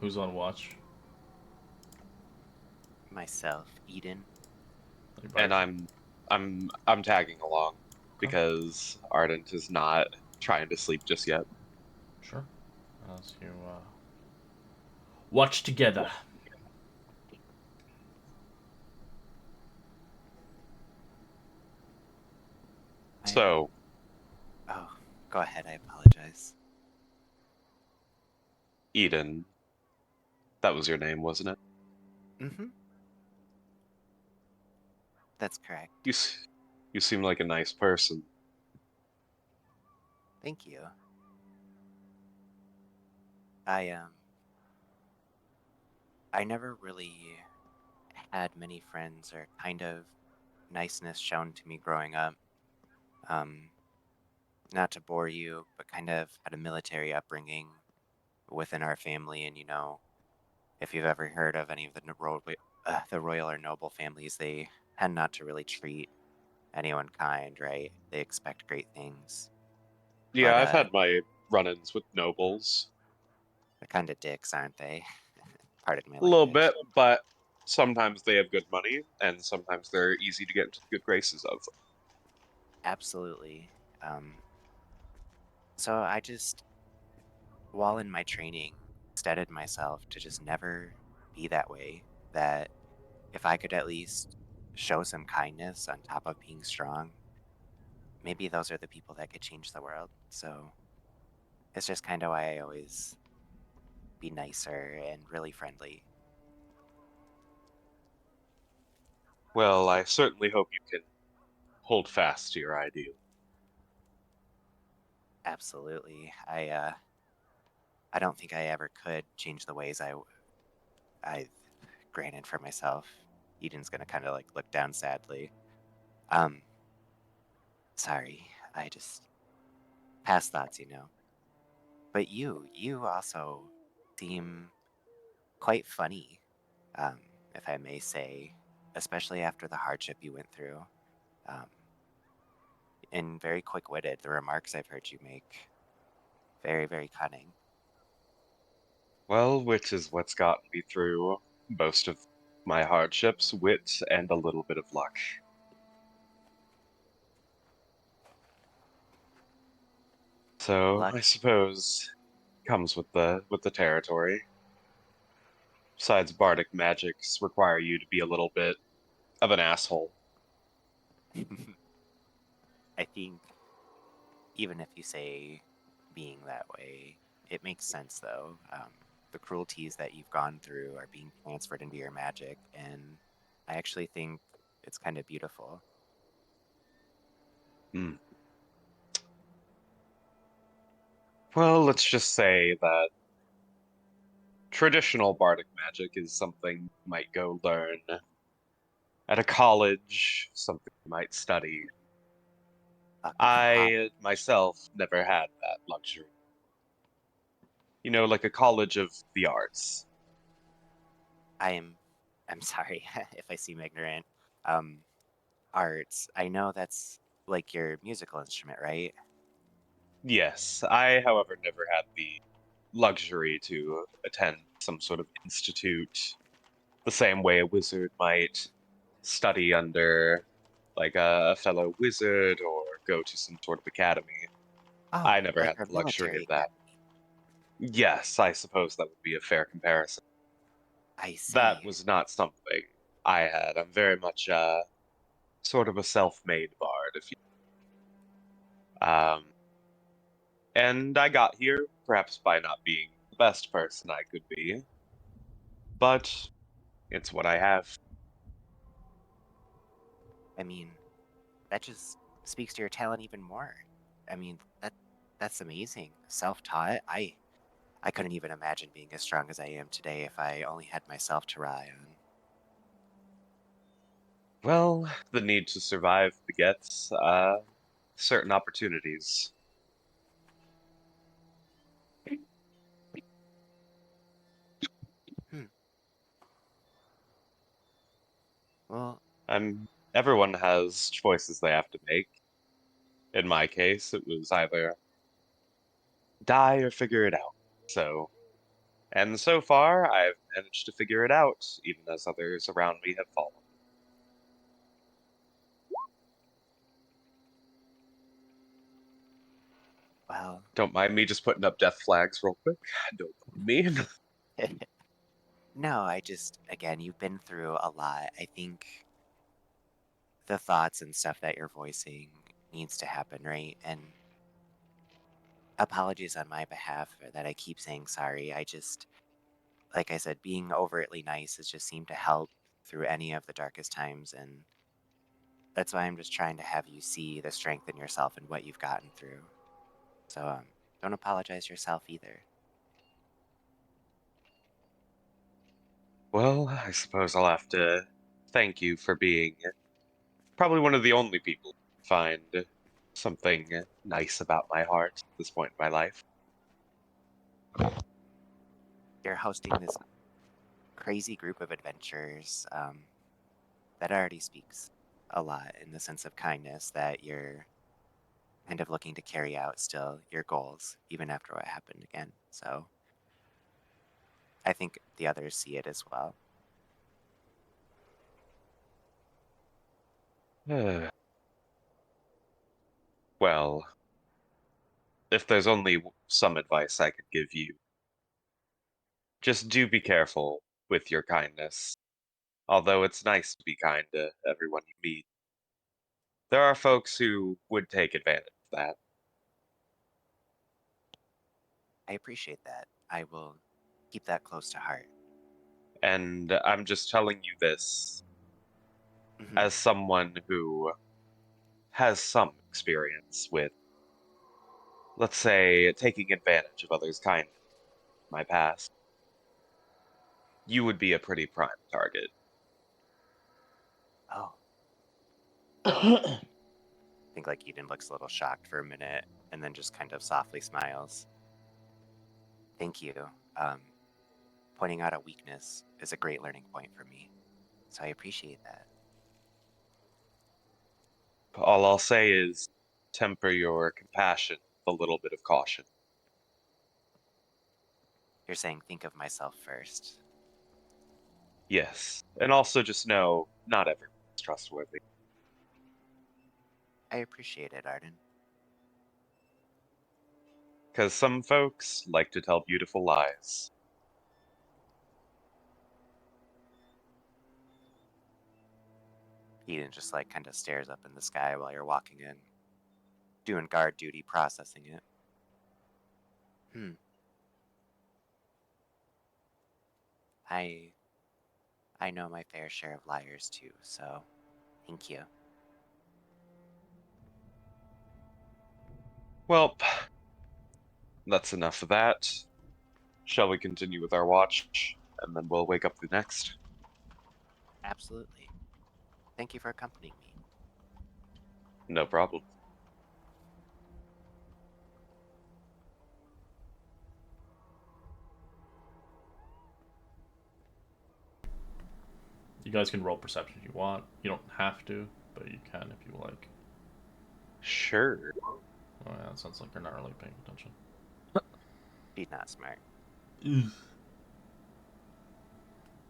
Who's on watch? Myself, Eden. And I'm tagging along Okay. because Ardent is not trying to sleep just yet. Sure. As you watch together. So, Oh, go ahead. I apologize. Eden, that was your name, wasn't it? Mm-hmm. That's correct. You seem like a nice person. Thank you. I I never really had many friends or kind of niceness shown to me growing up. Um, Not to bore you, but kind of had a military upbringing within our family, and if you've ever heard of any of the royal or noble families, they tend not to really treat anyone kind, right? They expect great things, Yeah, but I've had my run-ins with nobles. they're kind of dicks, aren't they? Pardon my A little language. bit, but sometimes they have good money, and sometimes they're easy to get into the good graces of. Absolutely. Um, so I just, while in my training, steadied myself to just never be that way. That if I could at least show some kindness on top of being strong, maybe those are the people that could change the world. So it's just kind of why I always be nicer and really friendly. Well, I certainly hope you can hold fast to your ideal. Absolutely. I don't think I ever could change the ways I granted for myself. Eden's gonna kind of like look down sadly. Um, Sorry. I just past thoughts. But you also seem quite funny, um, if I may say, especially after the hardship you went through. Um, and very quick-witted. The remarks I've heard you make, very, very cunning. Well, wit is what's gotten me through most of my hardships, wit and a little bit of luck. So Luck. I suppose comes with the territory. Besides, bardic magics require you to be a little bit of an asshole. I think even if you say being that way, it makes sense though. The cruelties that you've gone through are being transferred into your magic, and I actually think it's kind of beautiful. Hmm. Well, let's just say that traditional bardic magic is something you might go learn at a college, something you might study. Uh, I myself never had that luxury. You know, like a college of the arts. I am, I'm sorry if I seem ignorant. Um, Arts. I know that's like your musical instrument, right? Yes, I, however, never had the luxury to attend some sort of institute the same way a wizard might study under like a fellow wizard or go to some sort of academy. Oh, I never like had our the luxury military of that. academy. Yes, I suppose that would be a fair comparison. I That see. was not something I had. I'm very much sort of a self-made bard, if you. And I got here perhaps by not being the best person I could be, but it's what I have. I mean, that just speaks to your talent even more. I mean, that's amazing. Self-taught. I couldn't even imagine being as strong as I am today if I only had myself to rely on. Well, the need to survive begets certain opportunities. Hmm. Well, Everyone has choices they have to make. In my case, it was either die or figure it out. So And so far, I've managed to figure it out, even as others around me have fallen. Well, Don't mind me just putting up death flags real quick. Don't mind me. no, again, you've been through a lot. I think the thoughts and stuff that you're voicing needs to happen, right? And apologies on my behalf that I keep saying sorry. Like I said, being overtly nice has just seemed to help through any of the darkest times. And that's why I'm just trying to have you see the strength in yourself and what you've gotten through. So, don't apologize yourself either. Well, I suppose I'll have to thank you for being probably one of the only people who find something nice about my heart at this point in my life. You're hosting this crazy group of adventurers that already speaks a lot in the sense of kindness that you're kind of looking to carry out still your goals, even after what happened again. So I think the others see it as well. Well, if there's only some advice I could give you, just do be careful with your kindness. Although it's nice to be kind to everyone you meet, there are folks who would take advantage of that. I appreciate that. I will keep that close to heart. And I'm just telling you this Mhm. as someone who has some experience with, let's say, taking advantage of others' kindness in my past. You would be a pretty prime target. Oh, I think like Eden looks a little shocked for a minute and then just kind of softly smiles. Thank you. Um, Pointing out a weakness is a great learning point for me. So I appreciate that. All I'll say is temper your compassion with a little bit of caution. You're saying think of myself first. Yes, and also just know not everyone is trustworthy. I appreciate it, Arden. Because some folks like to tell beautiful lies. Eden just like kind of stares up in the sky while you're walking in, doing guard duty, processing it. I I know my fair share of liars too, so thank you. Well, that's enough of that. Shall we continue with our watch, and then we'll wake up the next? Absolutely. Thank you for accompanying me. No problem. You guys can roll perception if you want. You don't have to, but you can if you like. Sure. Oh yeah, it sounds like you're not really paying attention. Be not smart.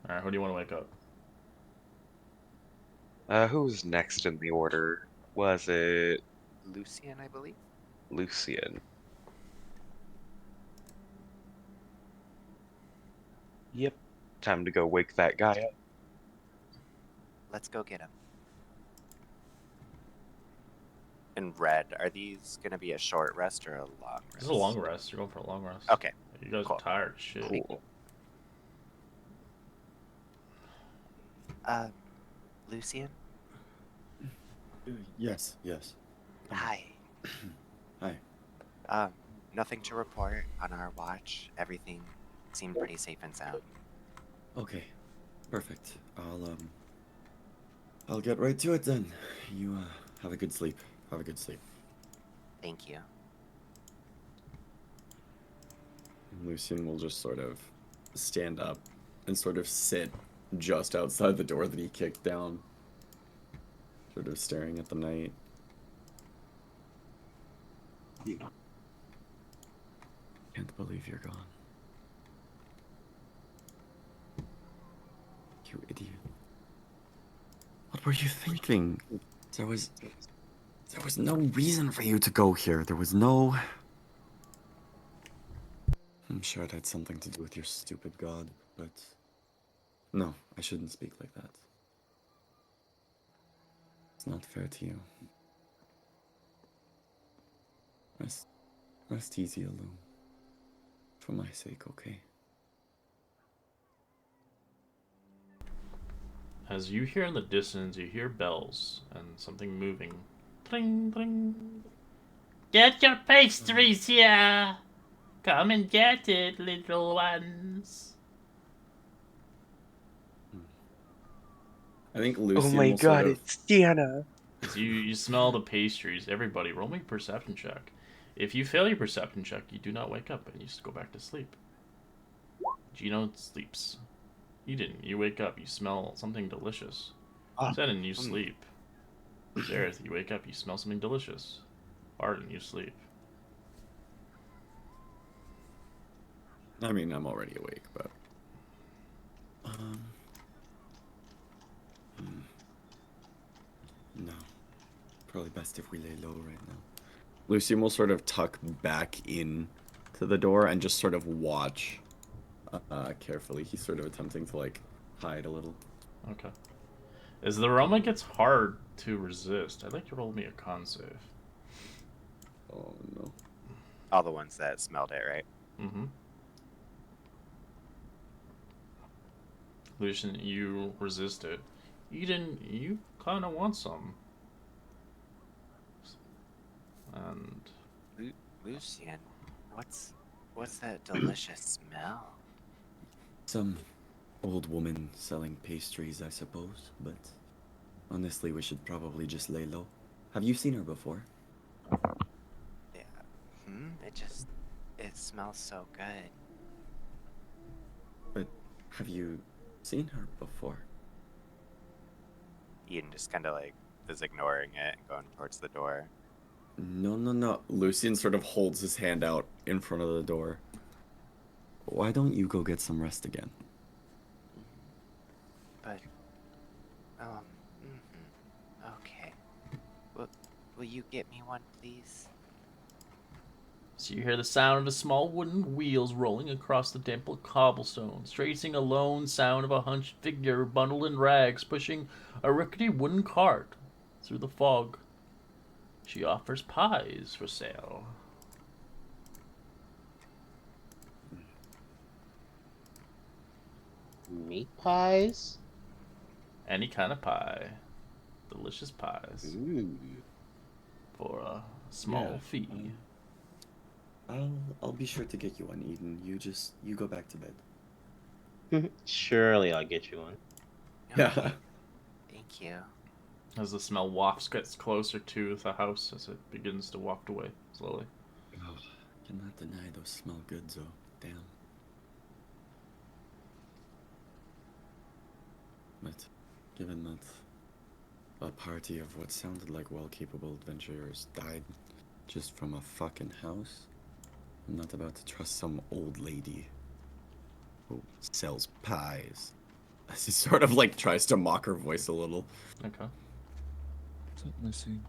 Alright, who do you want to wake up? Who's next in the order? Was it Lucian, I believe? Lucian? Yep. Time to go wake that guy up. Let's go get him. In red, are these gonna be a short rest or a long rest? This is a long rest. You're going for a long rest. Okay. You guys Cool. are tired. Shit. Cool. Lucian? Yes. Hi. Hi. Nothing to report on our watch. Everything seemed pretty safe and sound. Okay. Perfect. I'll get right to it then. You have a good sleep. Have a good sleep. Thank you. Lucian will just sort of stand up and sort of sit just outside the door that he kicked down, sort of staring at the night. Can't believe you're gone. You idiot. What were you thinking? There was no reason for you to go here. There was no... I'm sure it had something to do with your stupid god, but... No, I shouldn't speak like that. It's not fair to you. Rest easy alone. For my sake, okay? As you hear in the distance, you hear bells and something moving. Tring, tring. Get your pastries here! Come and get it, little ones. I think Oh Lucian my will sort god, of... it's Sienna! As you smell the pastries, everybody roll me a perception check. If you fail your perception check, you do not wake up and you just go back to sleep. Gino sleeps. You didn't. You wake up, you smell something delicious. Zen, you sleep. Zareth, you wake up, you smell something delicious. Arden, you sleep. I mean, I'm already awake, but... No. Probably best if we lay low right now. Lucian will sort of tuck back in to the door and just sort of watch carefully. He's sort of attempting to, like, hide a little. Okay. As the aroma gets hard to resist, I'd like you to roll me a con save. Oh, no. All the ones that smelled it, right? Mm-hmm. Lucian, you resist it. Eden, you kind of want some. And Lucian, what's that delicious smell? Some old woman selling pastries, I suppose, but honestly, we should probably just lay low. Have you seen her before? Yeah. It smells so good. But have you seen her before? Ian just kind of like is ignoring it and going towards the door. No. Lucian sort of holds his hand out in front of the door. Why don't you go get some rest again? But, okay. Will you get me one, please? so you hear the sound of small wooden wheels rolling across the damp cobblestones, tracing a lone sound of a hunched figure bundled in rags pushing a rickety wooden cart through the fog. She offers pies for sale. Meat pies? Any kind of pie. Delicious pies. Ooh. For a small fee. I'll be sure to get you one, Eden. You go back to bed. Surely I'll get you one. Yeah. Thank you. As the smell wafts gets closer to the house as it begins to waft away slowly. Oh, cannot deny those smell good, though. Damn. But given that a party of what sounded like well-capable adventurers died just from a fucking house, I'm not about to trust some old lady who sells pies. As he sort of like tries to mock her voice a little. Okay. Certainly seems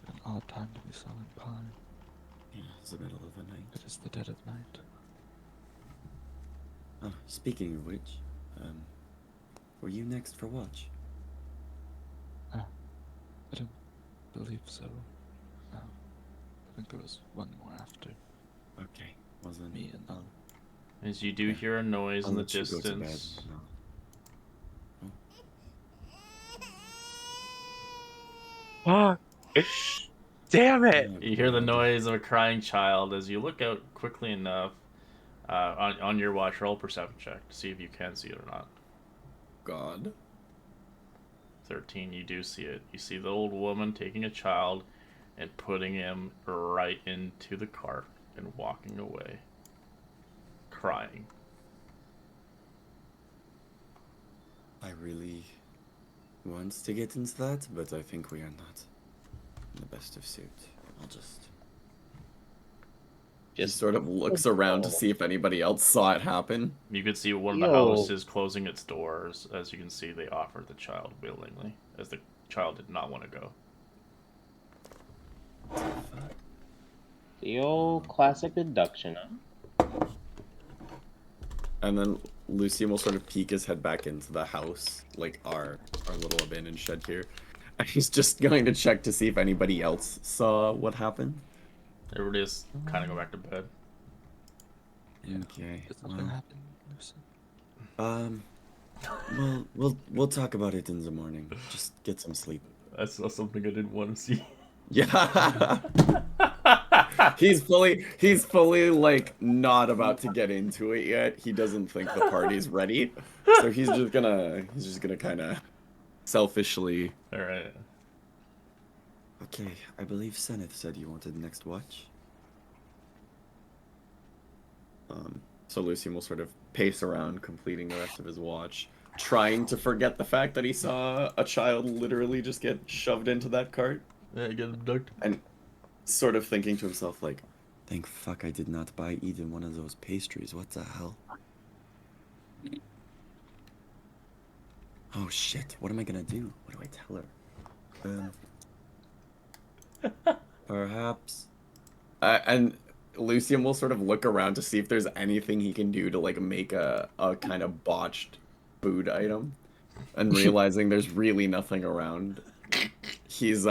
an odd time to be selling pie. Yeah, it's the middle of the night. It is the dead of night. Oh, speaking of which, were you next for watch? I don't believe so. No. I think there was one more after Okay, wasn't me and I'll As you do hear a noise in the let you go to bed. distance. No. Fuck! Damn it! You hear the noise of a crying child as you look out quickly enough on your watch. Roll perception check to see if you can see it or not. God. 13, you do see it. You see the old woman taking a child and putting him right into the cart and walking away, crying. I really want to get into that, but I think we are not in the best of suit. He Just sort of looks around to see if anybody else saw it happen. You could see one of the Yo. houses closing its doors. As you can see, they offered the child willingly, as the child did not want to go. the old classic deduction, huh? And then Lucian will sort of peek his head back into the house, like our little abandoned shed here. And he's just going to check to see if anybody else saw what happened. Everybody just kind of go back to bed. Yeah. Okay. Is that what happened, Lucy? We'll talk about it in the morning. Just get some sleep. I saw something I didn't want to see. Yeah. he's fully like not about to get into it yet. He doesn't think the party's ready. So he's just gonna kind of selfishly. All right. Okay, I believe Seneth said you wanted next watch. So Lucian will sort of pace around, completing the rest of his watch, trying to forget the fact that he saw a child literally just get shoved into that cart. Yeah, get abducted. And sort of thinking to himself, like, thank fuck I did not buy Eden one of those pastries. What the hell? Oh shit, what am I gonna do? What do I tell her? Perhaps. And Lucian will sort of look around to see if there's anything he can do to like make a kind of botched food item. And realizing there's really nothing around, he's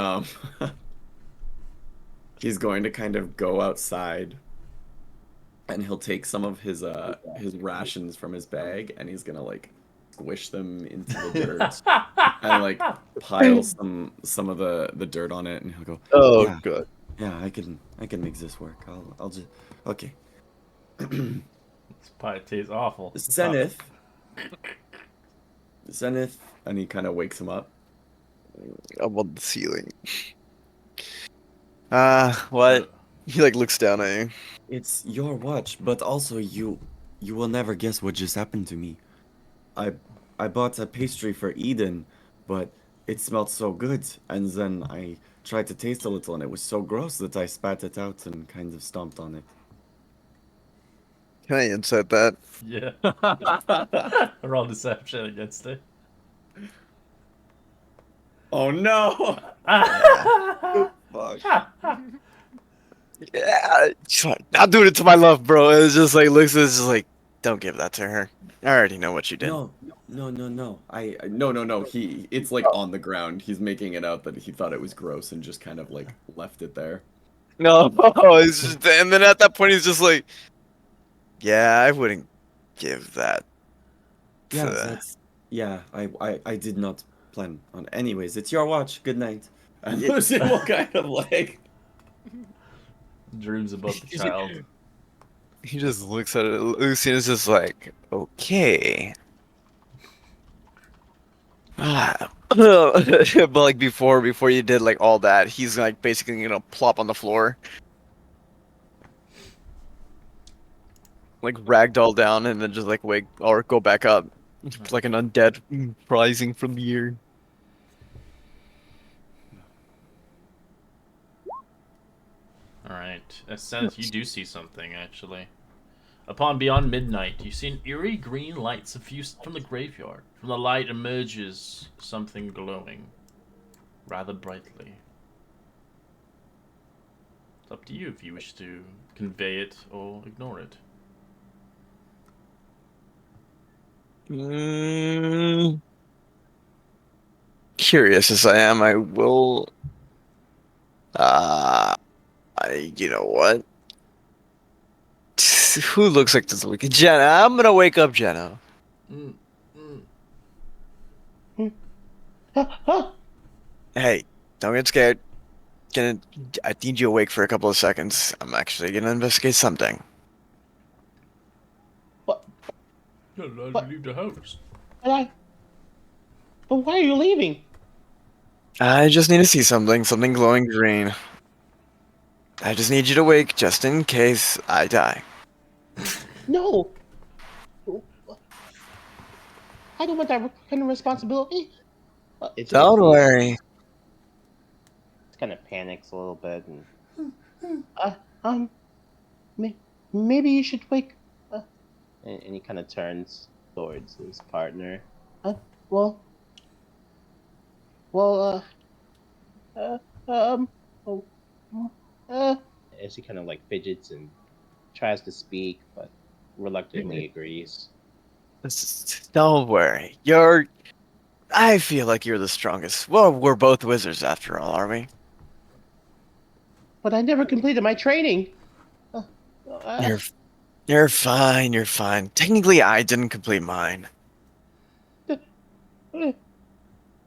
he's going to kind of go outside and he'll take some of his rations from his bag and he's gonna like squish them into the dirt and like pile some of the dirt on it and he'll go, Oh, yeah, good. yeah, I can make this work. I'll just okay. This pie tastes awful. Zenith, and he kind of wakes him up. I'm on the ceiling. What? He like looks down at you. It's your watch, but also you will never guess what just happened to me. I bought a pastry for Eden, but it smelled so good, and then I tried to taste a little, and it was so gross that I spat it out and kind of stomped on it. Can I insert that? Yeah. Roll deception against it. Oh no! Fuck. Yeah, not doing it to my love, bro. It's just like looks. It's just like, don't give that to her. I already know what you did. No. No. It's like on the ground. He's making it out that he thought it was gross and just kind of like left it there. No, it's just, and then at that point he's just like, yeah, I wouldn't give that. Yeah, to- yeah. I did not plan on. Anyways, it's your watch. Good night. And Lucian will kind of like. Dreams about the child. He just looks at it. Lucian is just like, okay. But like before you did like all that, he's like basically gonna plop on the floor, like ragdoll down, and then just like wake or go back up, like an undead rising from the air. Alright. Sense, you do see something, actually. Upon beyond midnight, you see an eerie green light suffused from the graveyard. From the light emerges something glowing, rather brightly. It's up to you if you wish to convey it or ignore it. Curious as I am, I will. You know what? Who looks like this week? Jenna. I'm gonna wake up Jenna. Hey, don't get scared. I need you awake for a couple of seconds. I'm actually gonna investigate something. You're not allowed to leave the house. But why are you leaving? I just need to see something glowing green. I just need you to wake just in case I die. No. I don't want that kind of responsibility. Don't worry. It kind of panics a little bit and Maybe you should wake. And he kind of turns towards his partner. Well, well, uh, um, oh, as he kind of like fidgets and tries to speak, but reluctantly agrees. Don't worry. I feel like you're the strongest. Well, we're both wizards after all, are we? But I never completed my training. Uh, You're fine. You're fine. Technically, I didn't complete mine.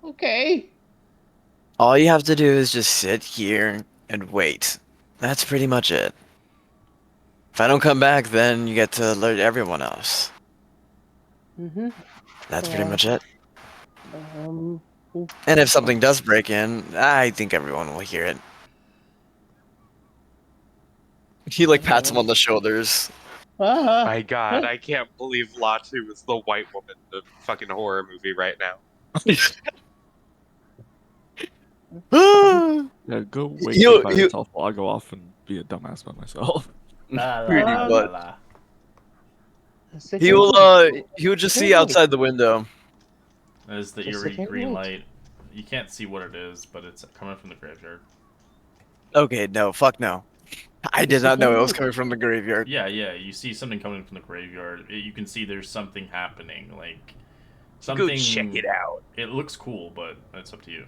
okay. All you have to do is just sit here and wait. That's pretty much it. If I don't come back, then you get to alert everyone else. Mm-hmm. That's pretty much it. Um. And if something does break in, I think everyone will hear it. He like pats him on the shoulders. My God, I can't believe Latu is the white woman in the fucking horror movie right now. Yeah, go wake He'll- up by he'll- yourself while I go off and be a dumbass by myself. Pretty much. La. He will just see outside the window. There's the Just eerie sit here and green wait. light. You can't see what it is, but it's coming from the graveyard. Okay, no, fuck no. I did not know it was coming from the graveyard. Yeah, you see something coming from the graveyard. You can see there's something happening. Like something. Go check it out. It looks cool, but it's up to you.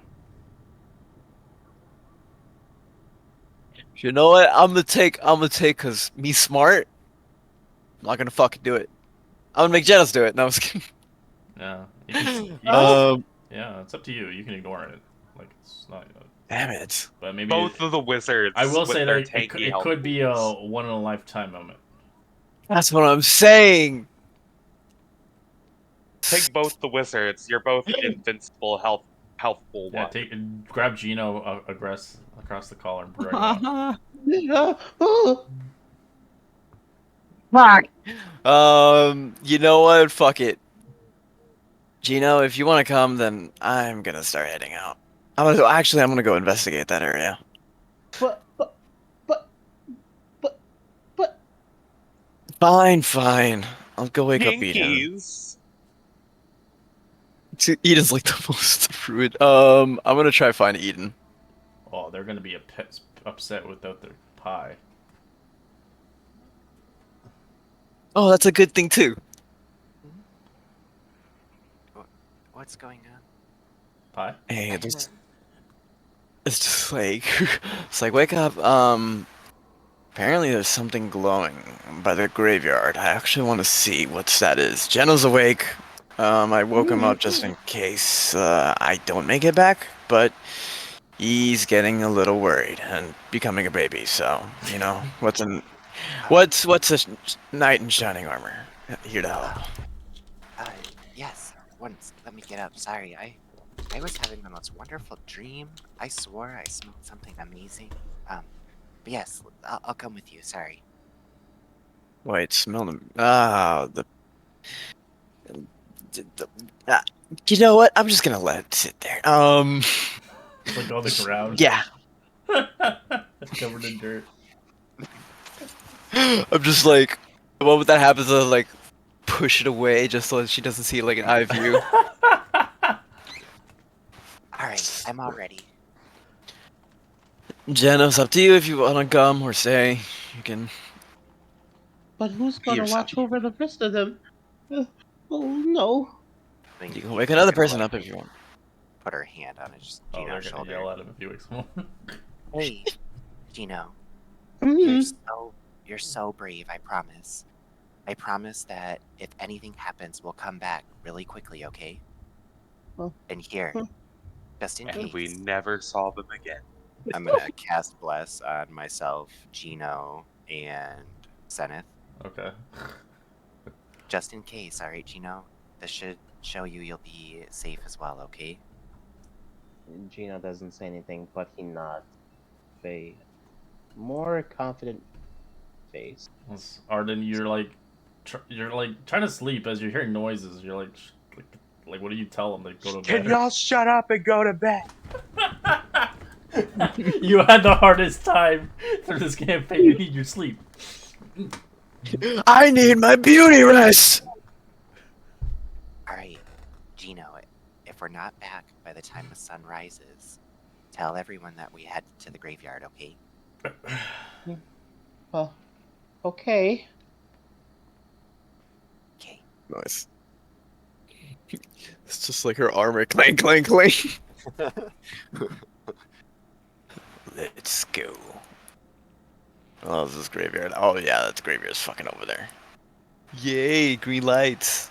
You know what? I'm gonna take cause me smart. I'm not gonna fucking do it. I'm gonna make Jenos do it. No, I was kidding. Yeah, you can, you yeah, it's up to you. You can ignore it. Like it's not. Damn it. But maybe Both of the wizards. I will with say their that tanky it could be a helmets. one in a lifetime moment. That's what I'm saying. Take both the wizards. You're both invincible, healthful Yeah, ones. grab Gino across the collar and bring him out. Fuck. You know what? Fuck it. Gino, if you want to come, then I'm gonna start heading out. I'm gonna go investigate that area. But. Fine. I'll go wake up Eden. Pinkies. Eden's like the most rude. I'm gonna try find Eden. Oh, they're gonna be upset without their pie. Oh, that's a good thing too. What's going on? Pie? Hey, it's just like it's like wake up. Apparently there's something glowing by the graveyard. I actually want to see what that is. Jenna's awake. I woke him up just in case I don't make it back, but he's getting a little worried and becoming a baby. So you know what's a knight in shining armor here to help. Yes. Once, let me get up. Sorry, I was having the most wonderful dream. I swore I smelled something amazing. But yes, I'll come with you. Sorry. Wait, smell them. You know what? I'm just gonna let it sit there. It's like on the ground. Yeah. Covered in dirt. I'm just like, the moment that happens, I like push it away just so that she doesn't see like an eye view. Alright, I'm all ready. Jen, it's up to you if you want to come or stay. You can. But who's gonna yourself. watch over the rest of them? Oh no. You can wake another person up if you want. Put her hand on his Oh, they're Gino's gonna shoulder. yell at him if he wakes him up. Hey, Gino. Mhm. You're so brave, I promise. I promise that if anything happens, we'll come back really quickly, okay? Oh. And here, just in And case, we never saw them again. I'm gonna cast Bless on myself, Gino, and Zenith. Okay. Just in case, alright, Gino? This should show you'll be safe as well, okay? Gino doesn't say anything, but he nods. A more confident face. Arden, you're like trying to sleep as you're hearing noises. You're like what do you tell them? They go to Can bed. y'all shut up and go to bed? You had the hardest time through this campaign. You need your sleep. I need my beauty rest. All right, Gino, if we're not back by the time the sun rises, tell everyone that we head to the graveyard, okay? Well, okay. Okay. Nice. It's just like her armor clank, clank, clank. Let's go. Oh, this is graveyard. Oh yeah, that's graveyard's fucking over there. Yay, green lights.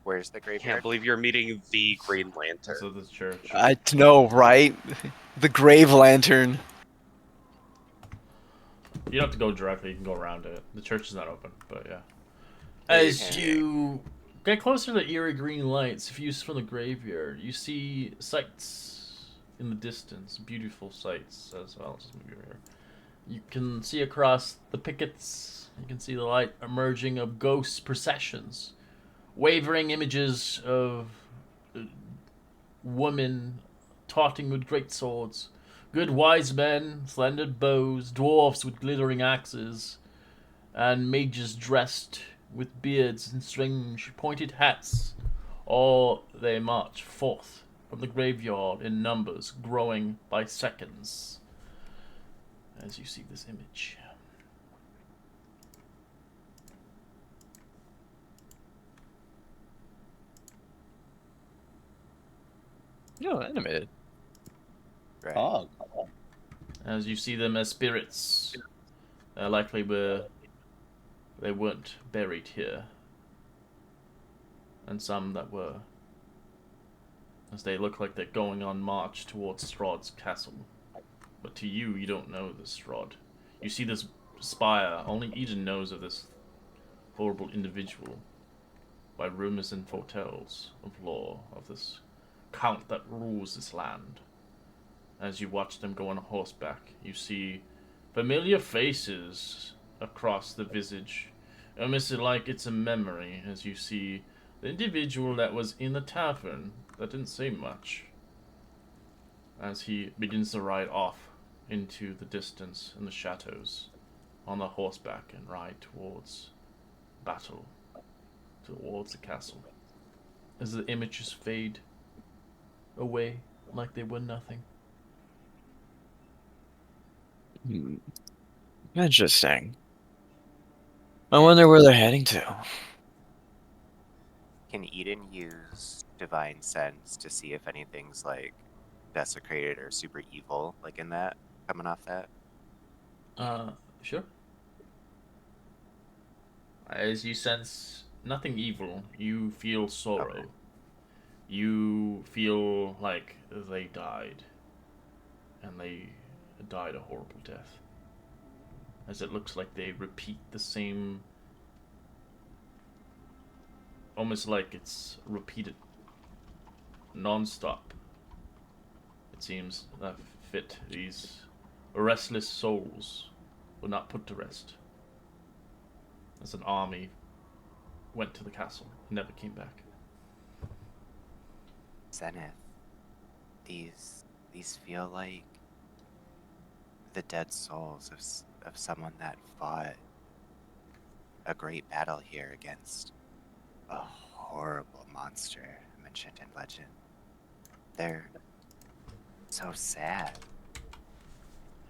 Where's the Can't graveyard? believe you're meeting the Green This Lantern. is the church. I know, right? The grave lantern. You don't have to go directly. You can go around it. The church is not open, but yeah. Okay. As you get closer to the eerie green lights, views from the graveyard, you see sights in the distance, beautiful sights as well. Just move over here. You can see across the pickets. You can see the light emerging of ghost processions, wavering images of women taunting with great swords, good wise men, slender bows, dwarfs with glittering axes, and mages dressed with beards and strange pointed hats. All they march forth from the graveyard in numbers growing by seconds. As you see this image. No, animated. Right. Oh, As you see them as spirits, likely where they weren't buried here. And some that were, as they look like they're going on march towards Strahd's castle. But to you, you don't know this Strahd. You see this spire, only Eden knows of this horrible individual by rumors and foretells of lore of this count that rules this land. As you watch them go on horseback, you see familiar faces across the visage, almost like it's a memory as you see the individual that was in the tavern that didn't say much as he begins to ride off into the distance in the shadows on the horseback and ride towards battle, towards the castle. As the images fade away like they were nothing. Interesting. I wonder where they're heading to. Can Eden use divine sense to see if anything's like desecrated or super evil, like in that coming off that? Sure. As you sense nothing evil, you feel sorrow. Okay. You feel like they died. And they died a horrible death. As it looks like they repeat the same. Almost like it's repeated non stop. It seems that fit these restless souls were not put to rest. As an army went to the castle and never came back. Zenith, these feel like the dead souls of someone that fought a great battle here against a horrible monster mentioned in legend. They're so sad.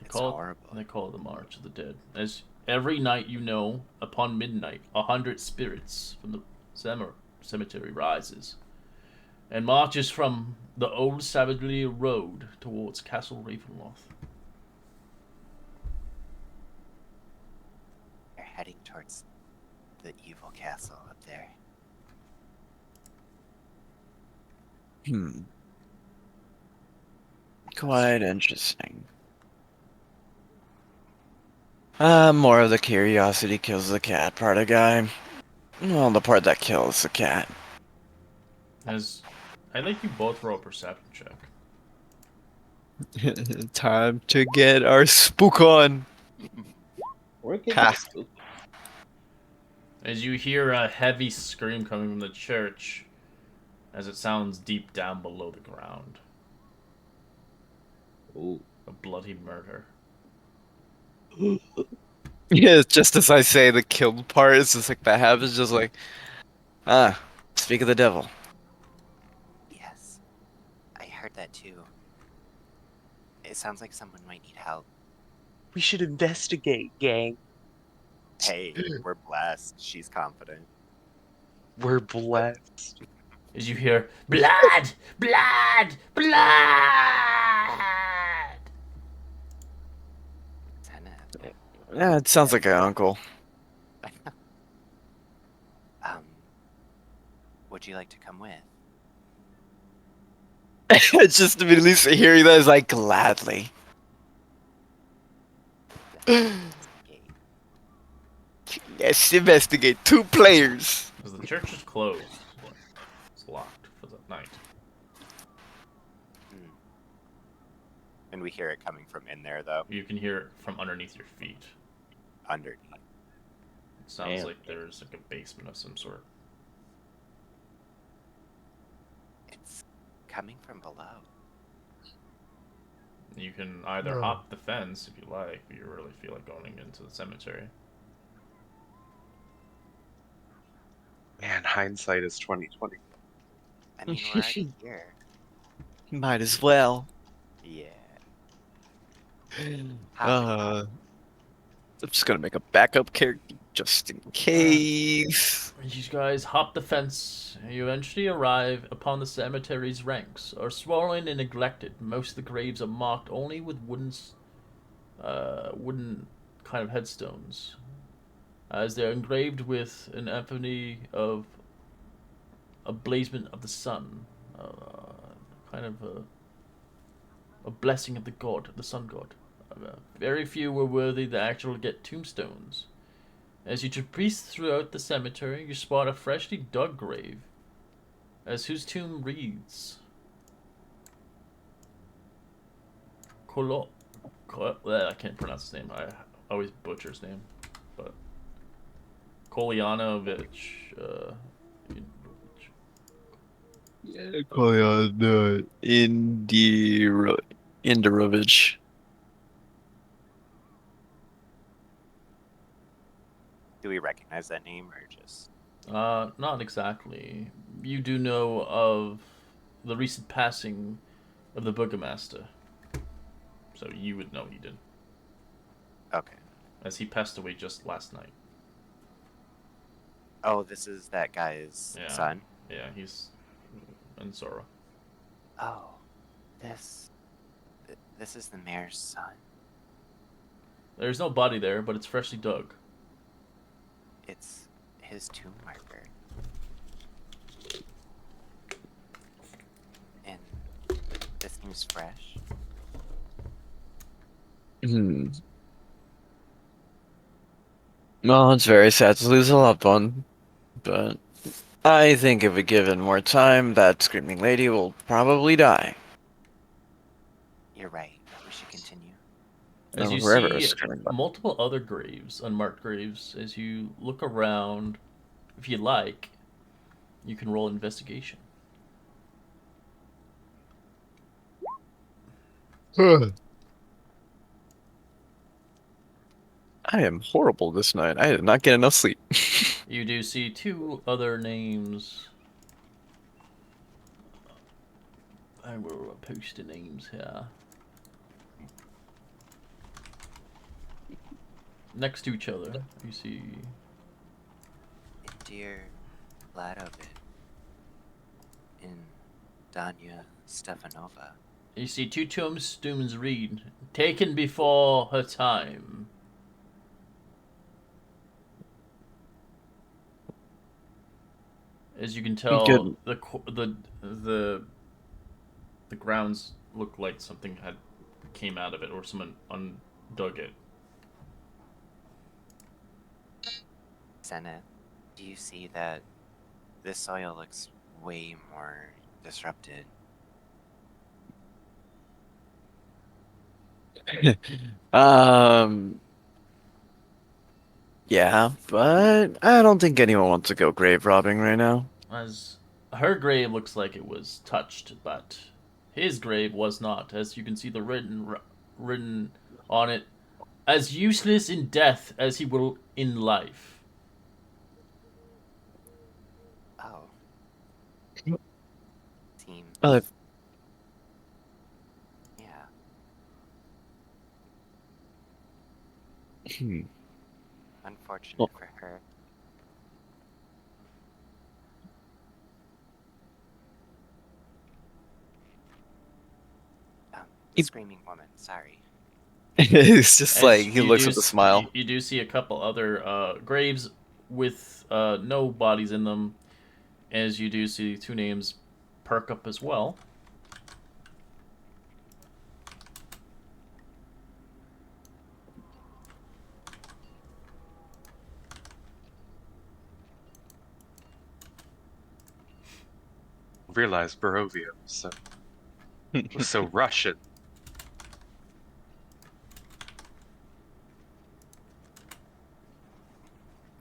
It's horrible. They call it the March of the Dead. As every night you know, upon midnight, 100 spirits from the cemetery rises and marches from the old Savagely road towards Castle Ravenloft. They're heading towards the evil castle up there. Quite interesting. More of the curiosity kills the cat part of guy. Well, the part that kills the cat. As I think you both roll a perception check. Time to get our spook on. we're getting Ha. spooked. As you hear a heavy scream coming from the church, as it sounds deep down below the ground. Ooh. A bloody murder. Yeah, just as I say the killed part, it's just like that happens, just like, speak of the devil. Yes, I heard that too. It sounds like someone might need help. We should investigate, gang. Hey, we're blessed. She's confident. We're blessed. As you hear, blood, blood, blood. Zenith. Yeah, it sounds like an uncle. Would you like to come with? It's just immediately hearing that is like gladly. Investigate. Yes, investigate 2 players. Because the church is closed. It's locked for the night. And we hear it coming from in there, though. You can hear it from underneath your feet. Underneath. It sounds Damn. like there's like a basement of some sort. It's coming from below. You can either hop the fence if you like, but you really feel like going into the cemetery. Man, hindsight is 2020. I mean, we're already here. Might as well. Yeah. I'm just gonna make a backup character just in case. You guys hop the fence. You eventually arrive upon the cemetery's ranks are swollen and neglected. Most of the graves are marked only with wooden kind of headstones, as they're engraved with an effigy of a blazement of the sun, kind of a blessing of the god, the sun god. Very few were worthy to actually get tombstones. As you traverse throughout the cemetery, you spot a freshly dug grave, as whose tomb reads, I can't pronounce his name. I always butcher his name, but Kolyanovich. Yeah, Indirovich. Do we recognize that name or just? Not exactly. You do know of the recent passing of the Burgomaster, so you would know he did, Okay. as he passed away just last night. Oh, this is that guy's Yeah. son? Yeah, he's in sorrow. Oh, this is the mayor's son. There's no body there, but it's freshly dug. It's his tomb marker. And this seems fresh. Well, it's very sad to lose a loved one, but I think if we given more time, that screaming lady will probably die. You're right. We should continue. As you Wherever see it's screaming about. multiple other graves, unmarked graves, as you look around, if you like, you can roll investigation. I am horrible this night. I did not get enough sleep. You do see 2 other names. I will post the names here. Next to each other, you see Indir Vladovich and Danya Stefanova. 2 tombstones read, taken before her time. As you can tell, Good. the grounds look like something had came out of it, or someone undug it. Zenith, do you see that this soil looks way more disrupted? Yeah, but I don't think anyone wants to go grave robbing right now. As her grave looks like it was touched, but his grave was not. As you can see, the written on it, as useless in death as he will in life. Oh. Seems. Uh, Yeah. hmm. Unfortunate for her. The It- screaming woman. Sorry. It's just like As he looks at the smile. you do see a couple other graves with no bodies in them, as you do see two names perk up as well. Realized Barovia was so Russian.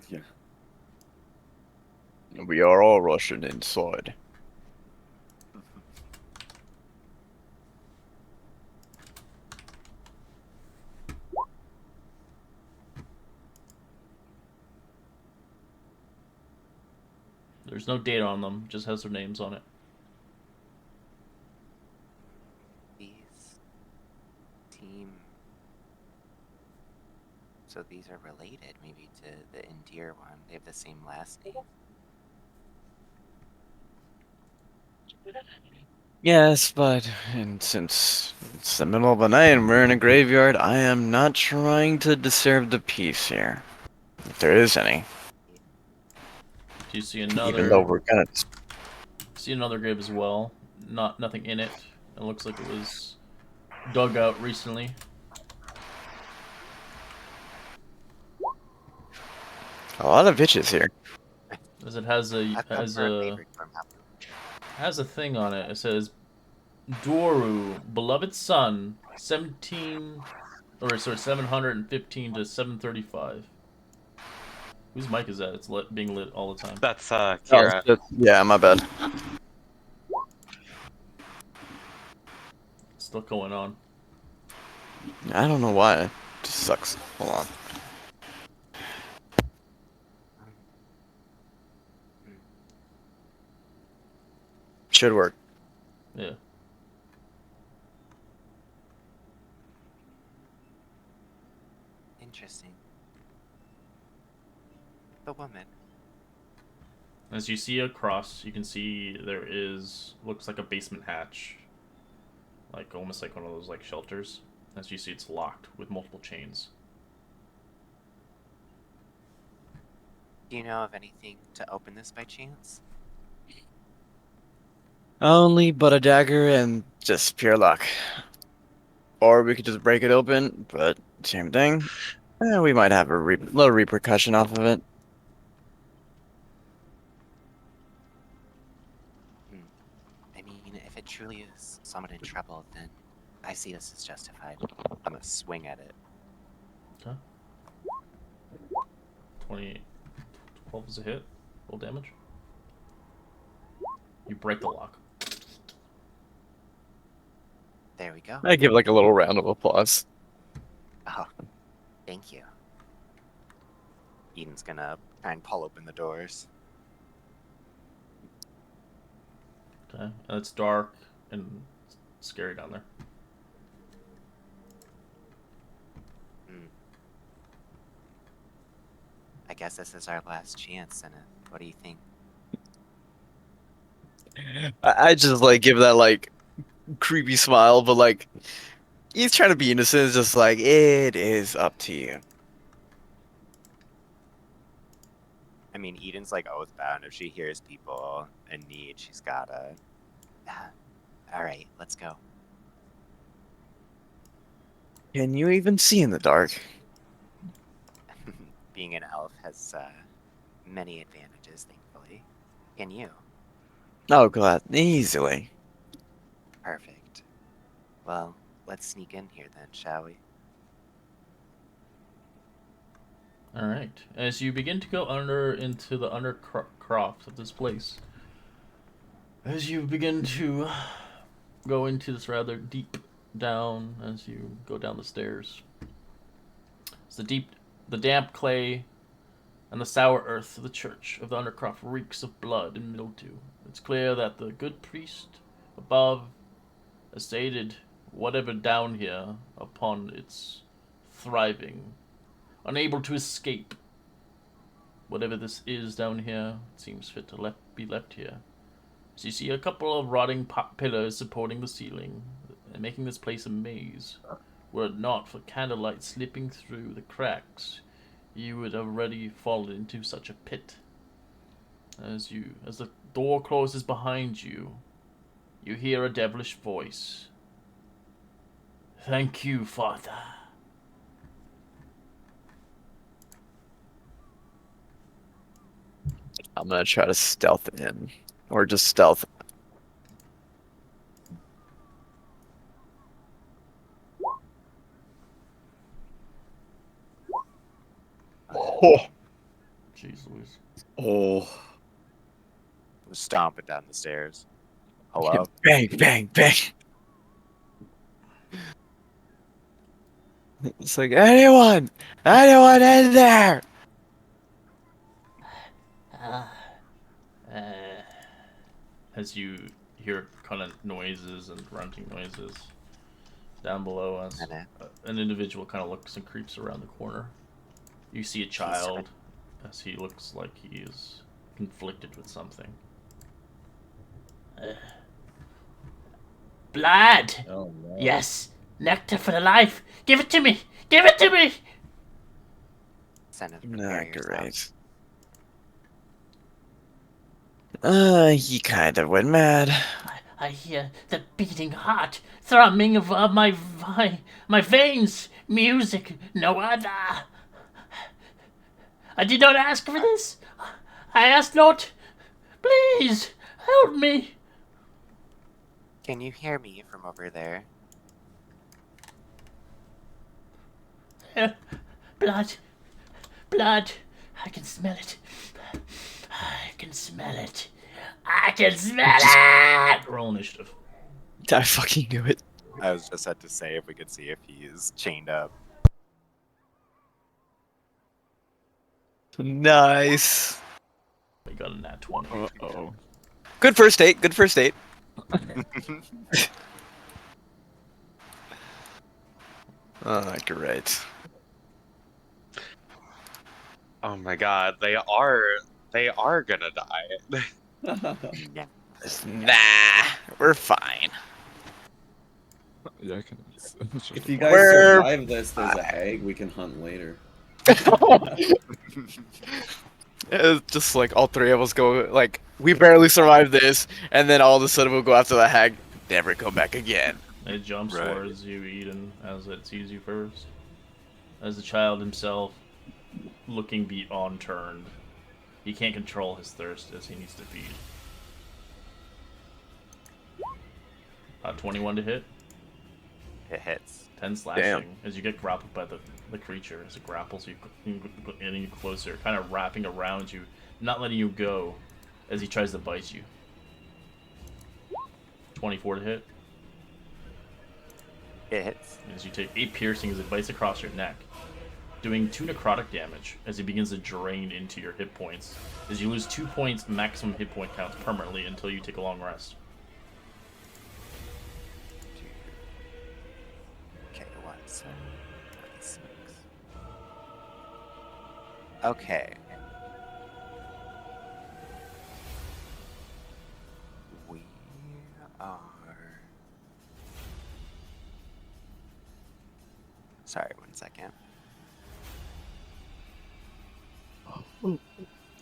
Yeah. We are all Russian inside. There's no date on them, just has their names on it. These team. So these are related, maybe, to the Endear one. They have the same last name. Yes, but and since it's the middle of the night and we're in a graveyard, I am not trying to disturb the peace here, if there is any. You see Even though another we're gonna. grave as well. Nothing in it. It looks like it was dug out recently. A lot of bitches here. As it has a I've come for a favor from thing on it. It says Doru, beloved son, 715 to 735. Whose mic is that? It's being lit all the time. That's Oh, Kira. shit. Yeah, my bad. It's still going on. I don't know why. It just sucks. Hold on. Should work. Yeah. Interesting. The woman. As you see across, you can see there looks like a basement hatch. Like almost like one of those like shelters. As you see, it's locked with multiple chains. Do you know of anything to open this by chance? Only but a dagger and just pure luck. Or we could just break it open, but same thing. We might have a little repercussion off of it. I mean, if it truly is someone in trouble, then I see this as justified. I'm gonna swing at it. Okay. 12 is a hit. Roll damage. You break the lock. There we go. I give like a little round of applause. Oh, thank you. Eden's gonna try and pull open the doors. Okay. And it's dark and scary down there. I guess this is our last chance, Senna. What do you think? I just like give that like creepy smile, but like he's trying to be innocent. It's just like it is up to you. I mean, Eden's like oath bound. If she hears people in need, she's gotta. All right, let's go. Can you even see in the dark? Being an elf has many advantages, thankfully. Can you? Oh god, easily. Perfect. Well, let's sneak in here then, shall we? All right. As you begin to go into the undercroft of this place, as you begin to go into this rather deep down, as you go down the stairs, As the damp clay and the sour earth of the church of the Undercroft reeks of blood and mildew, it's clear that the good priest above has stated whatever down here upon its thriving, unable to escape. Whatever this is down here, it seems fit to be left here. So you see a couple of rotting pillars supporting the ceiling and making this place a maze. Were it not for candlelight slipping through the cracks, you would have already fallen into such a pit. As the door closes behind you, you hear a devilish voice. Thank you, Father. I'm gonna try to stealth in, or just stealth. Oh, Jeez Louise. oh! Stomping down the stairs. Hello? Bang, bang, bang! It's like anyone in there? As you hear kind of noises and grunting noises down below, as an individual kind of looks and creeps around the corner. You see a child as he looks like he is conflicted with something. Blood! Oh, no. Yes! Nectar for the life! Give it to me! Give it to me! Send it Not yourself. great. He kind of went mad. I hear the beating heart, thrumming of my veins. Music, no other. I did not ask for this. I asked not. Please, help me. Can you hear me from over there? Blood. Blood. I can smell it. I can smell it. I can smell it! Roll initiative. I fucking knew it. I was just had to say if we could see if he is chained up. Nice. We got a nat 20. Uh-oh. Good first date. Good first date. Great. Oh my god, they are gonna die. Yeah. Nah, we're fine. Yeah, I can. If you guys We're survive this, there's a hag we can hunt later. It's just like all three of us go, like, we barely survived this, and then all of a sudden we'll go after the hag, never come back again. It jumps Right. towards you, Eden, as it sees you first. As the child himself, looking beyond turned, he can't control his thirst as he needs to feed. 21 to hit. It hits. 10 slashing as you get grappled by the creature. As it grapples you, getting closer, kind of wrapping around you, not letting you go as he tries to bite you. 24 to hit. It hits. As you take 8 piercing as it bites across your neck, doing 2 necrotic damage as it begins to drain into your hit points. As you lose 2 points maximum hit point counts permanently until you take a long rest. Okay, 96. Okay. We are. Sorry, 1 second.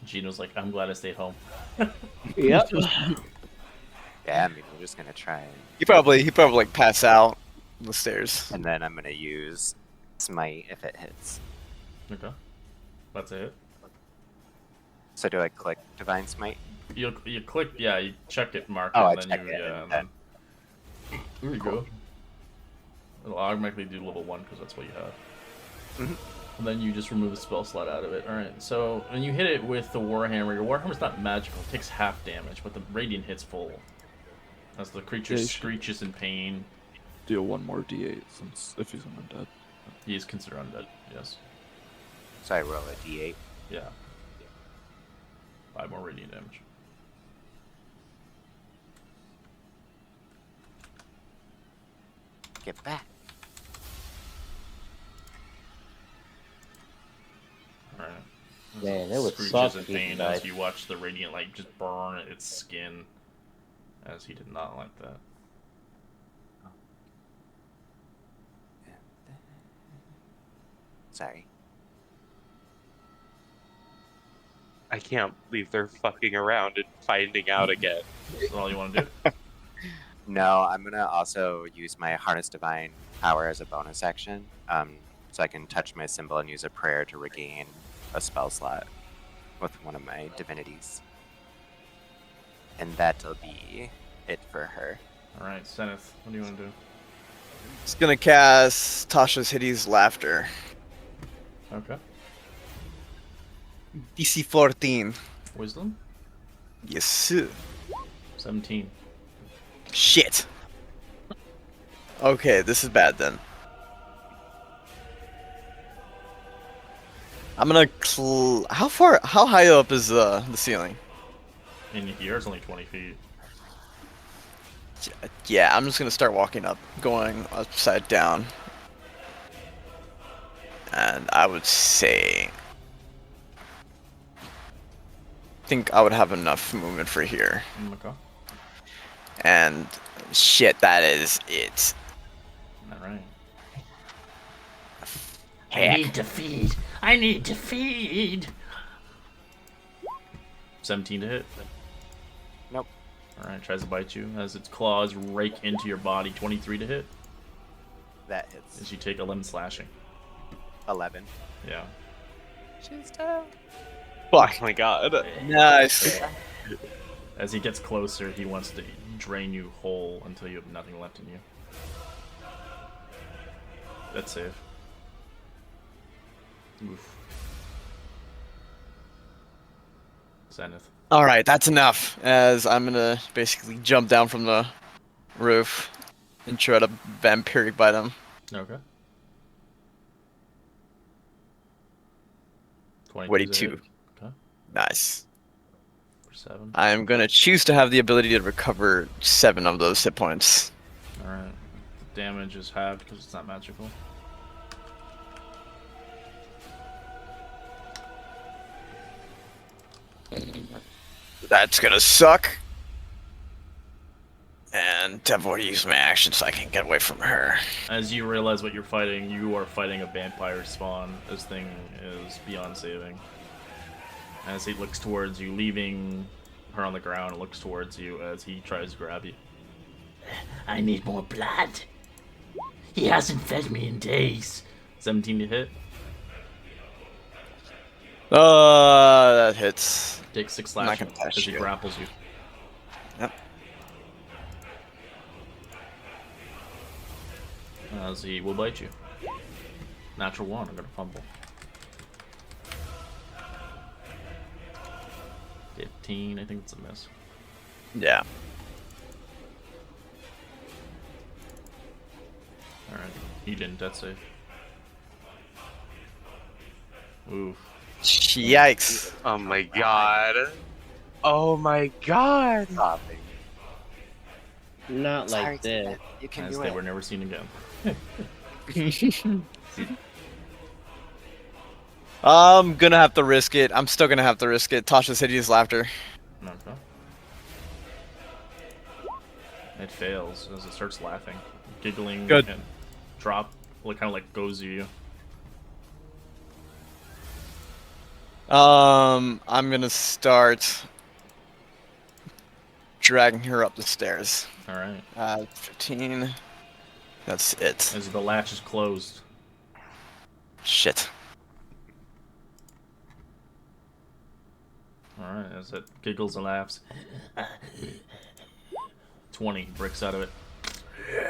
Gino's like, I'm glad I stayed home. Yep. Yeah, I mean, we're just gonna try and. He probably like pass out on the stairs. And then I'm gonna use Smite if it hits. Okay. That's a hit. So do I click Divine Smite? You click, yeah, you check it, mark Oh, I it, and then check you, it, yeah, and and then... There you go. It'll automatically do level 1, because that's what you have. Mhm. And then you just remove the spell slot out of it. Alright, so when you hit it with the Warhammer, your Warhammer's not magical, it takes half damage, but the Radiant hits full. As the creature Yeah, you should- screeches in pain, Deal 1 more d8 since if he's undead. he is considered undead, yes. So I roll a d8. Yeah. 5 more radiant damage. Get back. Alright. Man, it would Screeches suck in if he pain died. as you watch the radiant light just burn its skin, as he did not like that. Sorry. I can't believe they're fucking around and finding out again. Is that all you want to do? No, I'm gonna also use my Harness Divine power as a bonus action, so I can touch my symbol and use a prayer to regain a spell slot with one of my divinities. And that'll be it for her. Alright, Zenith, what do you want to do? Just gonna cast Tasha's Hideous Laughter. Okay. DC 14. Wisdom? Yes, sir. 17. Shit. Okay, this is bad then. I'm gonna how high up is the ceiling? In here, it's only 20 feet. Yeah, I'm just gonna start walking up, going upside down. And I would say, I think I would have enough movement for here. Okay. And shit, that is it. Alright. Heck. to feed. I need to feed. 17 to hit. Nope. Alright, tries to bite you as its claws rake into your body. 23 to hit That hits. as you take 11 slashing. 11. Yeah. She's down. Fuck. Oh my god. Nice. As he gets closer, he wants to drain you whole until you have nothing left in you. That's safe. Oof. Zenith. Alright, that's enough. As I'm gonna basically jump down from the roof and try to vampiric bite him. Okay. 22. Okay. Nice. For 7. I'm gonna choose to have the ability to recover 7 of those hit points. Alright. The damage is halved because it's not magical. That's gonna suck. And definitely use my action so I can get away from her. As you realize what you're fighting, you are fighting a vampire spawn. This thing is beyond saving. As he looks towards you, leaving her on the ground, looks towards you as he tries to grab you. I need more blood. He hasn't fed me in days. 17 to hit. That hits. Take 6 I'm not slashing gonna touch as he you. grapples you. Yep. As he will bite you. Natural 1, I'm gonna fumble. 15, I think it's a miss. Yeah. Alright, you didn't, that's safe. Oof. Yikes. Oh my god. Oh my god. Stopping. Not Sorry, like this. Zenith, you can As do they it. were never seen again. I'm gonna have to risk it. I'm still gonna have to risk it. Tasha's Hideous Laughter. Okay. It fails as it starts laughing, giggling, Good. and drop, like kind of like goes you. I'm gonna start dragging her up the stairs. All right. 15. That's it. As the latch is closed, Shit. all right. As it giggles and laughs, 20 breaks out of it.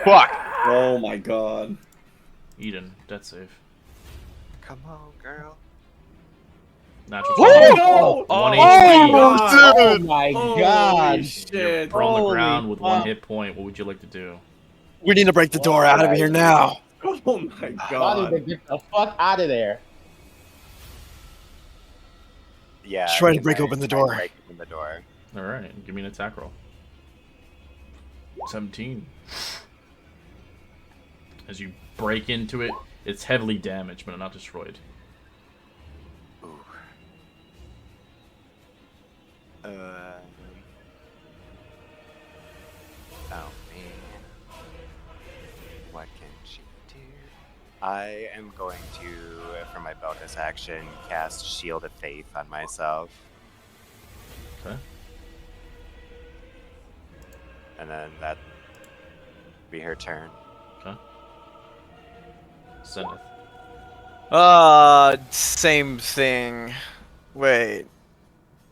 Fuck! Oh my god. Eden, death save. Come on, girl. Natural Oh, 20. no! 1 Oh HP. my Holy god! shit. You're on the Holy ground with 1 fuck. hit point. What would you like to do? We need to break the door out of here now. Oh my Why god. did they get the fuck out of there? Yeah. Try to and break I open the try to door. break open the door. All right, give me an attack roll. 17. As you break into it, it's heavily damaged, but not destroyed. Ooh. Oh man. What can she do? I am going to, for my bonus action, cast Shield of Faith on myself. Okay. And then that be her turn. Okay. Zenith. Same thing. Wait.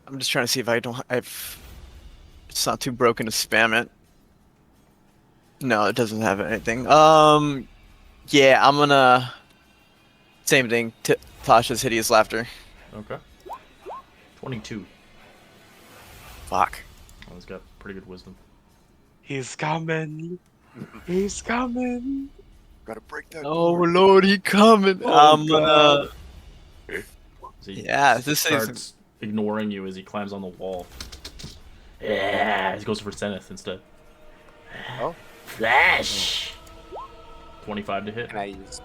I'm just trying to see if it's not too broken to spam it. No, it doesn't have anything. Yeah, I'm gonna... Same thing. Tasha's Hideous Laughter. Okay. 22. Fuck. Oh, he's got pretty good wisdom. He's coming. He's coming. Gotta break that Oh door. lord, he coming. Oh, I'm gonna... So he Yeah, this starts is... ignoring you as he climbs on the wall. Yeah, he goes for Zenith instead. Oh. Flash! 25 to hit. Can I use...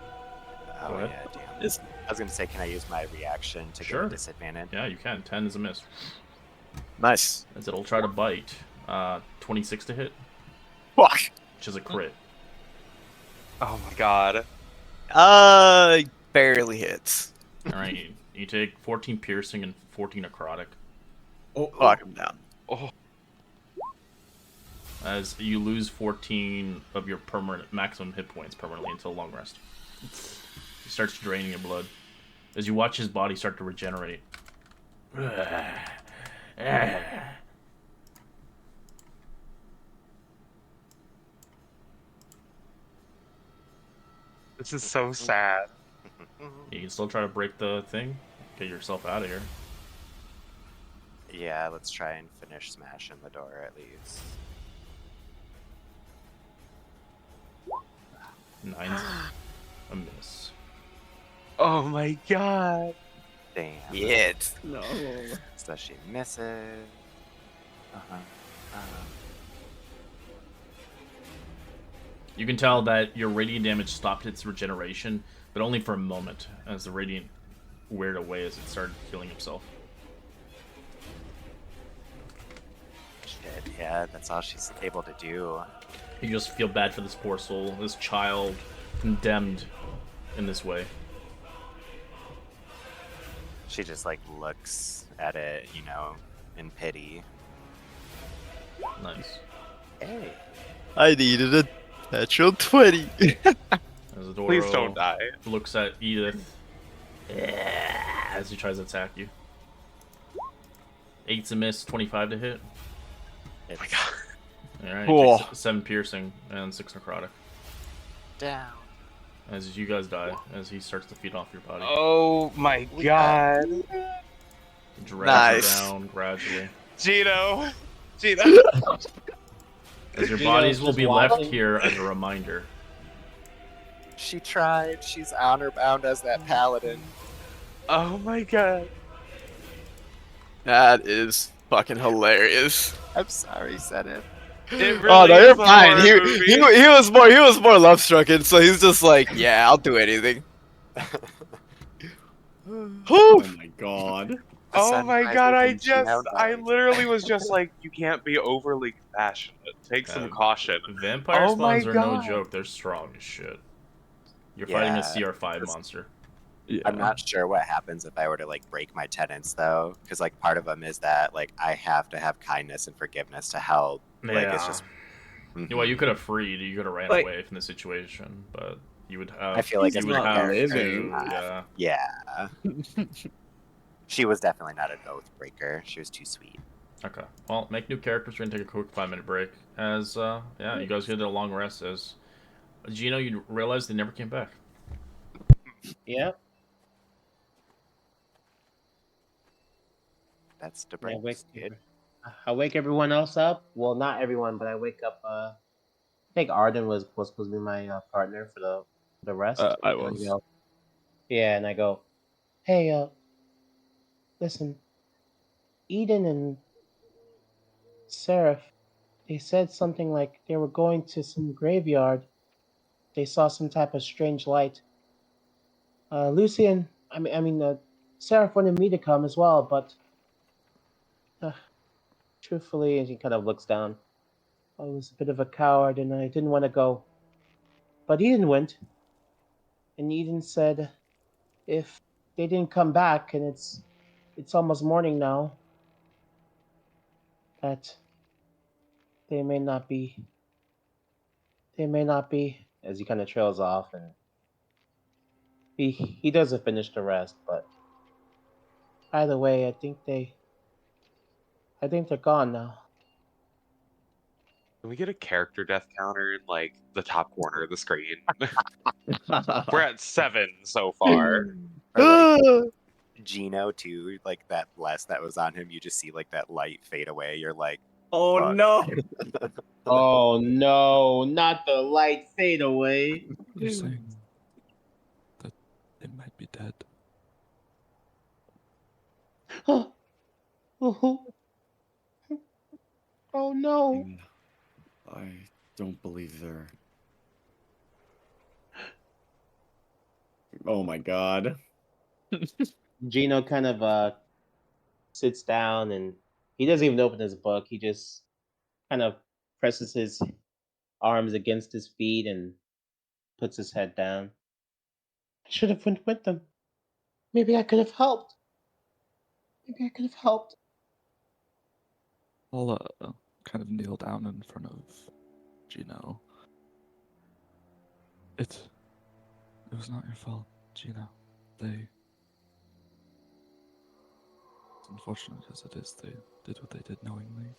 Oh, Go ahead. yeah, damn. I was gonna say, can I use my reaction to Sure. get a disadvantage? Yeah, you can. 10 is a miss. Nice. As it'll try to bite. 26 to hit, Fuck. which is a crit. Oh my god. Barely hits. Alright, you take 14 piercing and 14 necrotic. Oh, Fuck him down. Oh, As you lose 14 of your permanent maximum hit points permanently until long rest. He starts draining your blood. As you watch his body start to regenerate. this is so sad. You can still try to break the thing. Get yourself out of here. Yeah, let's try and finish smashing the door at least. 9's a miss. Oh my god. Damn. Yet. no. So she misses. Uh-huh. You can tell that your radiant damage stopped its regeneration, but only for a moment, as the radiant weared away as it started healing himself. Shit, yeah, that's all she's able to do. You just feel bad for this poor soul, this child condemned in this way. She just, like, looks at it, you know, in pity. Nice. Hey. I needed a natural 20. As Adoro Please don't die. looks at Edith as he tries to attack you. 8's a miss, 25 to hit. It's Alright, Cool. 7 piercing and 6 necrotic. down. As you guys die, as he starts to feed off your body. Oh my god. He drags Nice. you down gradually. Gino. Gino. As your Gino's bodies will just be left watching. here as a reminder. She tried. She's honor bound as that paladin. Oh my god. That is fucking hilarious. I'm sorry, said it. It really Oh no, is you're a fine. horror movie. He was more love strucken, so he's just like, yeah, I'll do anything. Oh my god. Oh my god, I died. literally was just like, you can't be overly compassionate. Take some caution. Vampire Oh my spawns are no God. joke. They're strong as shit. You're fighting a Yeah, CR5 it's- monster. Yeah. I'm not sure what happens if I were to like break my tenants though, because like part of them is that like I have to have kindness and forgiveness to help. Like it's just. Well, you could have freed. You could have ran Like- away from the situation, but you would have. I feel like He's it's you would not have living. to. Yeah. Yeah. She was definitely not an oath breaker. She was too sweet. Okay. Well, make new characters. We're gonna take a quick 5-minute break. As yeah, you guys get a long rest. As Gino, you realize they never came back. Yep. That's the I break. wake, I wake everyone else up. Well, not everyone, but I wake up. I think Arden was supposed to be my partner for the rest. I And I was. go- yeah, and I go, hey, listen, Eden and Seraph, they said something like they were going to some graveyard. They saw some type of strange light. Lucian, Seraph wanted me to come as well, but uh, truthfully, and he kind of looks down. I was a bit of a coward and I didn't want to go. But Eden went, and Eden said if they didn't come back, and it's almost morning now, that they may not be. They may not be. As he kind of trails off, and he doesn't finish the rest. But either way, I think they're gone now. Can we get a character death counter in like the top corner of the screen? We're at 7 so far. Or like Gino too, like that bless that was on him. You just see like that light fade away. You're like, Oh fuck. no! Oh no! Not the light fade away. You're saying that they might be dead. Oh, oh, oh no! I don't believe they're. Oh my god. Gino kind of sits down and he doesn't even open his book. He just kind of presses his arms against his feet and puts his head down. I should have went with them. Maybe I could have helped. Maybe I could have helped. I'll kind of kneel down in front of Gino. It was not your fault, Gino. They, it's unfortunate as it is, they did what they did knowingly.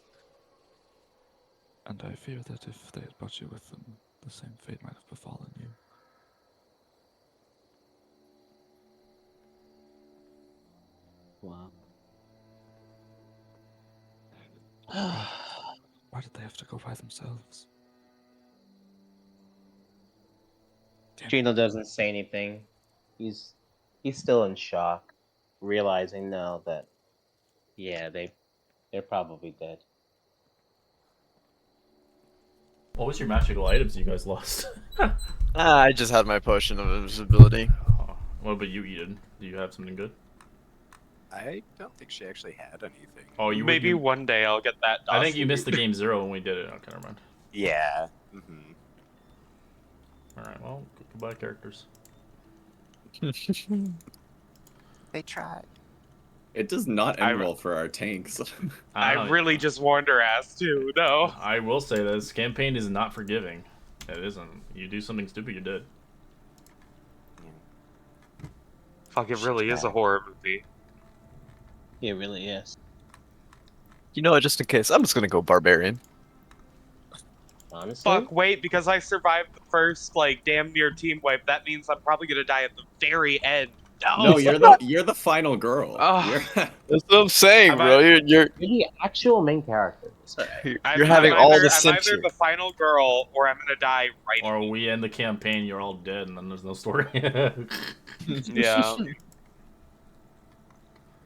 And I fear that if they had brought you with them, the same fate might have befallen you. Wow. Why did they have to go by themselves? Damn Gino it. doesn't say anything. He's still in shock, realizing now that yeah, they're probably dead. What was your magical items you guys lost? I just had my potion of invisibility. Oh, what about you, Eden? Do you have something good? I don't think she actually had anything. Oh, you Maybe you, one day I'll get that. I think you dossier. missed the game 0 when we did it. Okay, never mind. Yeah. All right, well, goodbye, characters. They tried. It does not end I- well for our tanks. I don't know. really just warned her ass too. No. I will say this campaign is not forgiving. It isn't. You do something stupid, you're dead. Fuck, it really is a horror movie. It really is. You know what? Just in case, I'm just gonna go barbarian. Honestly, Fuck, wait, because I survived the first, like, damn near team wipe, that means I'm probably gonna die at the very end. No, you're the final girl. Oh. You're- That's what I'm saying, Am bro. I- You're you're the actual main character. It's alright. you're having all the I'm either censure. the final girl or I'm gonna die right. Or we end the campaign, you're all dead, and then there's no story. Yeah.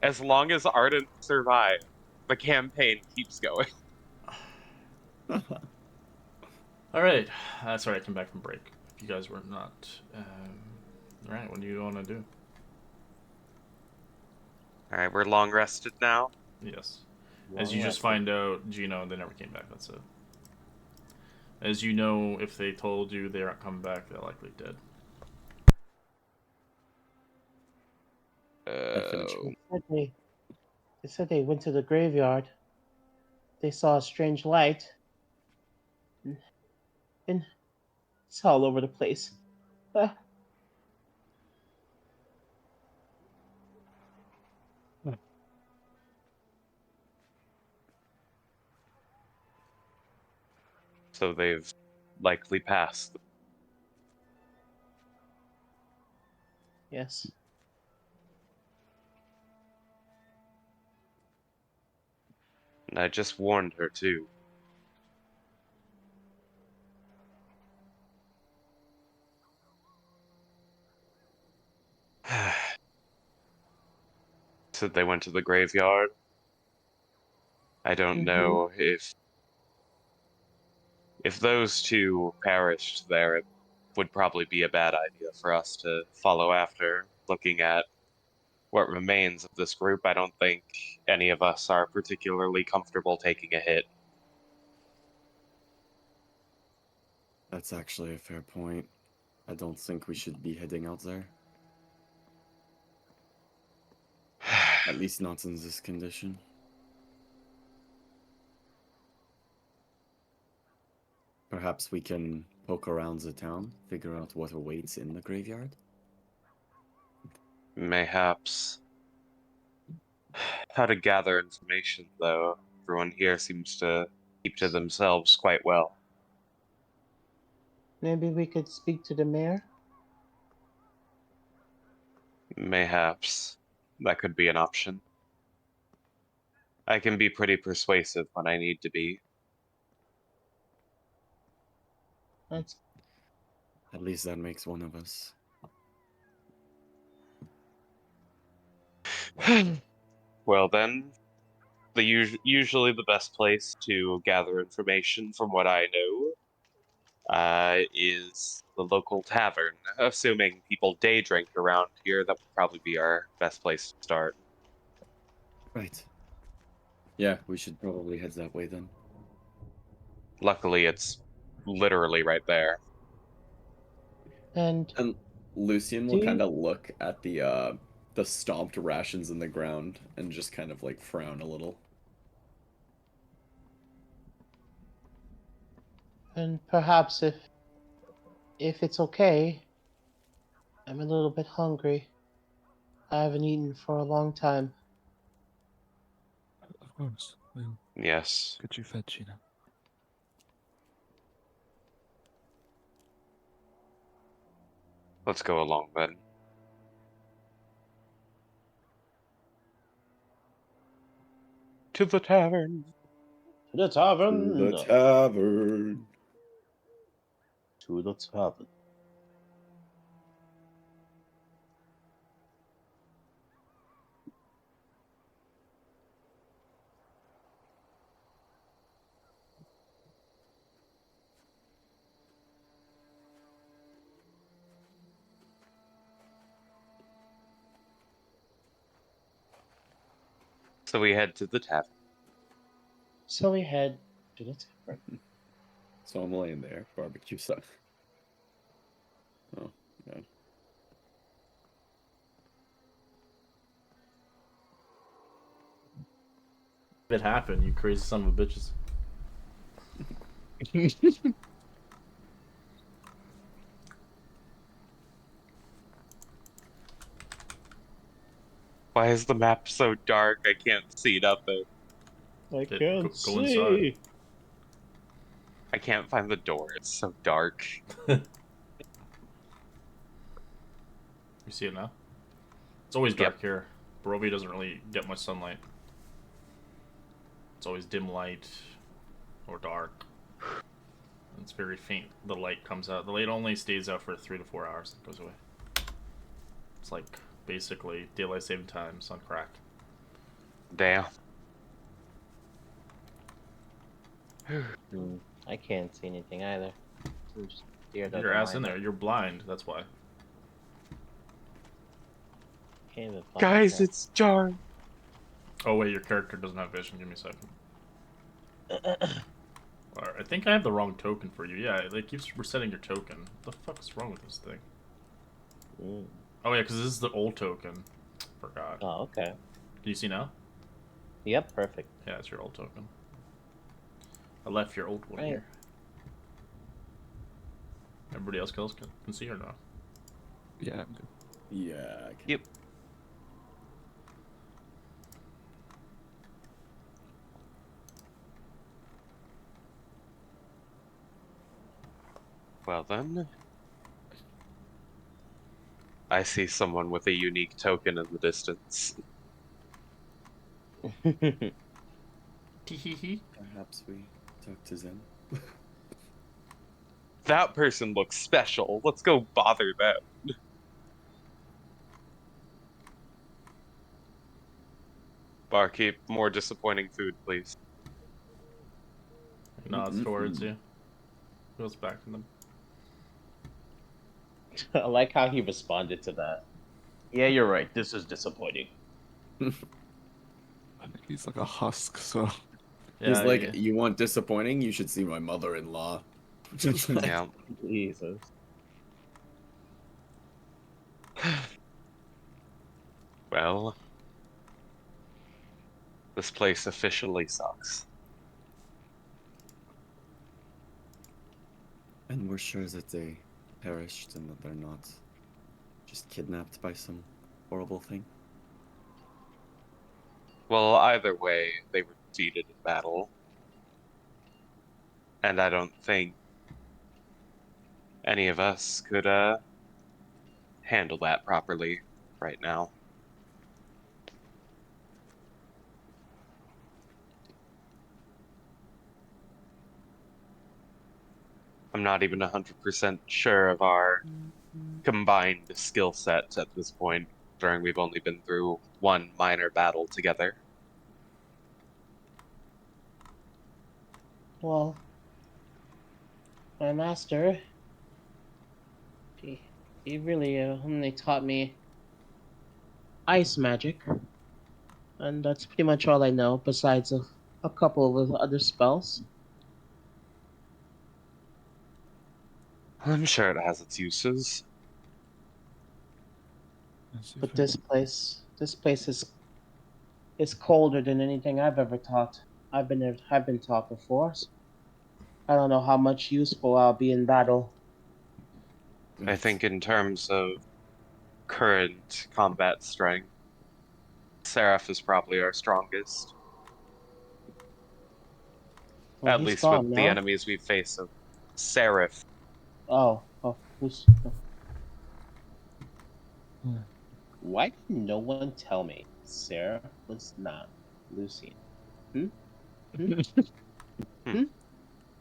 As long as Arden survives, the campaign keeps going. Alright, that's right, I came back from break. If you guys were not. Alright, what do you want to do? Alright, we're long rested now. Yes. As you just find out, Gino, they never came back, that's it. As you know, if they told you they aren't coming back, they're likely dead. They said they went to the graveyard. They saw a strange light. And it's all over the place. So they've likely passed. Yes. And I just warned her too. Said they went to the graveyard. I don't know if those two perished there, it would probably be a bad idea for us to follow after. Looking at what remains of this group, I don't think any of us are particularly comfortable taking a hit. That's actually a fair point. I don't think we should be heading out there. At least not in this condition. Perhaps we can poke around the town, figure out what awaits in the graveyard. Mayhaps. How to gather information, though. Everyone here seems to keep to themselves quite well. Maybe we could speak to the mayor? Mayhaps. That could be an option. I can be pretty persuasive when I need to be. That's At least that makes one of us. Well then, usually the best place to gather information, from what I know, is the local tavern. Assuming people day drink around here, that would probably be our best place to start. Right. Yeah, we should probably head that way then. Luckily, it's literally right there. and And Lucian do will you, kind of look at the stomped rations in the ground and just kind of like frown a little. and perhaps if it's okay, I'm a little bit hungry. I haven't eaten for a long time. Of course. We'll Yes. get you fed, Sheena. Let's go along then. To the tavern. To the To tavern. the tavern. To the tavern. So we head to the tavern. So we head to the tavern. So I'm laying there, barbecue stuff. Oh, yeah. It happened, you crazy son of a bitches. Why is the map so dark? I can't see nothing. I can't go inside. I can't find the door. It's so dark. You see it now? It's always dark here. Barovia doesn't really get much sunlight. It's always dim light or dark. It's very faint. The light comes out. The light only stays out for 3 to 4 hours and goes away. It's like basically daylight saving times on crack. Damn. I can't see anything either. I'm just scared Get your ass in there. You're blind. That's why. Can't even find Guys, it. it's dark. Oh wait, your character doesn't have vision. Give me a second. Alright, I think I have the wrong token for you. Yeah, it keeps resetting your token. What the fuck is wrong with this thing? Oh yeah, because this is the old token. Forgot. Oh, okay. Can you see now? Yep, perfect. Yeah, it's your old token. I left your old one Right. here. Everybody else can see or not? Yeah, I'm good. Yeah. I can... Yep. Well then, I see someone with a unique token in the distance. Teehee. Perhaps we talk to Zen. That person looks special. Let's go bother them. Barkeep, more disappointing food, please. Nods towards you. Goes back to them. I like how he responded to that. Yeah, you're right. This is disappointing. I think he's like a husk, so He's Yeah, like, you want disappointing? You should see my mother-in-law. Yeah. Jesus. Well, this place officially sucks. And we're sure that they perished and that they're not just kidnapped by some horrible thing. Well, either way, they were defeated in battle. And I don't think any of us could handle that properly right now. I'm not even 100% sure of our combined skill sets at this point, considering we've only been through one minor battle together. Well, my master, he really only taught me ice magic, and that's pretty much all I know. Besides a couple of other spells. I'm sure it has its uses. as if But it- this place is colder than anything I've ever taught. I've been taught before. So I don't know how much useful I'll be in battle. I think in terms of current combat strength, Seraph is probably our strongest. Well, At he's least with gone the now. enemies we face of Seraph. Who's? Why did no one tell me Sarah was not Lucian? Hmm? Hmm? Hmm?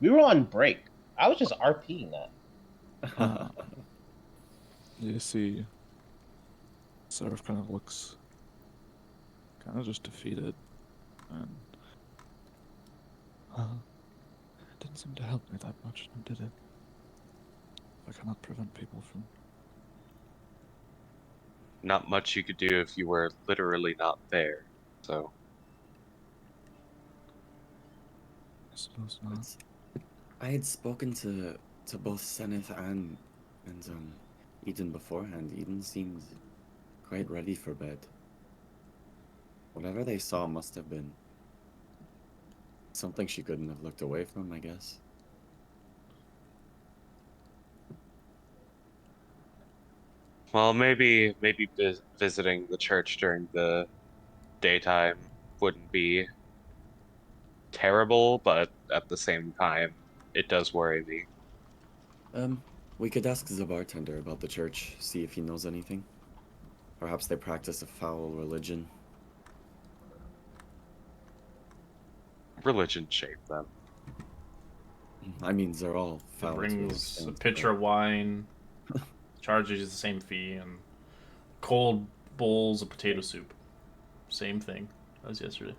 We were on break. I was just RPing that. uh, you see, Seraph kind of looks kind of just defeated, and it didn't seem to help me that much, now did it? I cannot prevent people from. Not much you could do if you were literally not there. So, I suppose not. I had spoken to both Seneth and Eden beforehand. Eden seemed quite ready for bed. Whatever they saw must have been something she couldn't have looked away from, I guess. well, maybe visiting the church during the daytime wouldn't be terrible, but at the same time, it does worry me. We could ask the bartender about the church, see if he knows anything. Perhaps they practice a foul religion. Religion shaped them. I mean, they're all he foul to an brings a extent. pitcher of wine, charges you the same fee, and cold bowls of potato soup. Same thing as yesterday.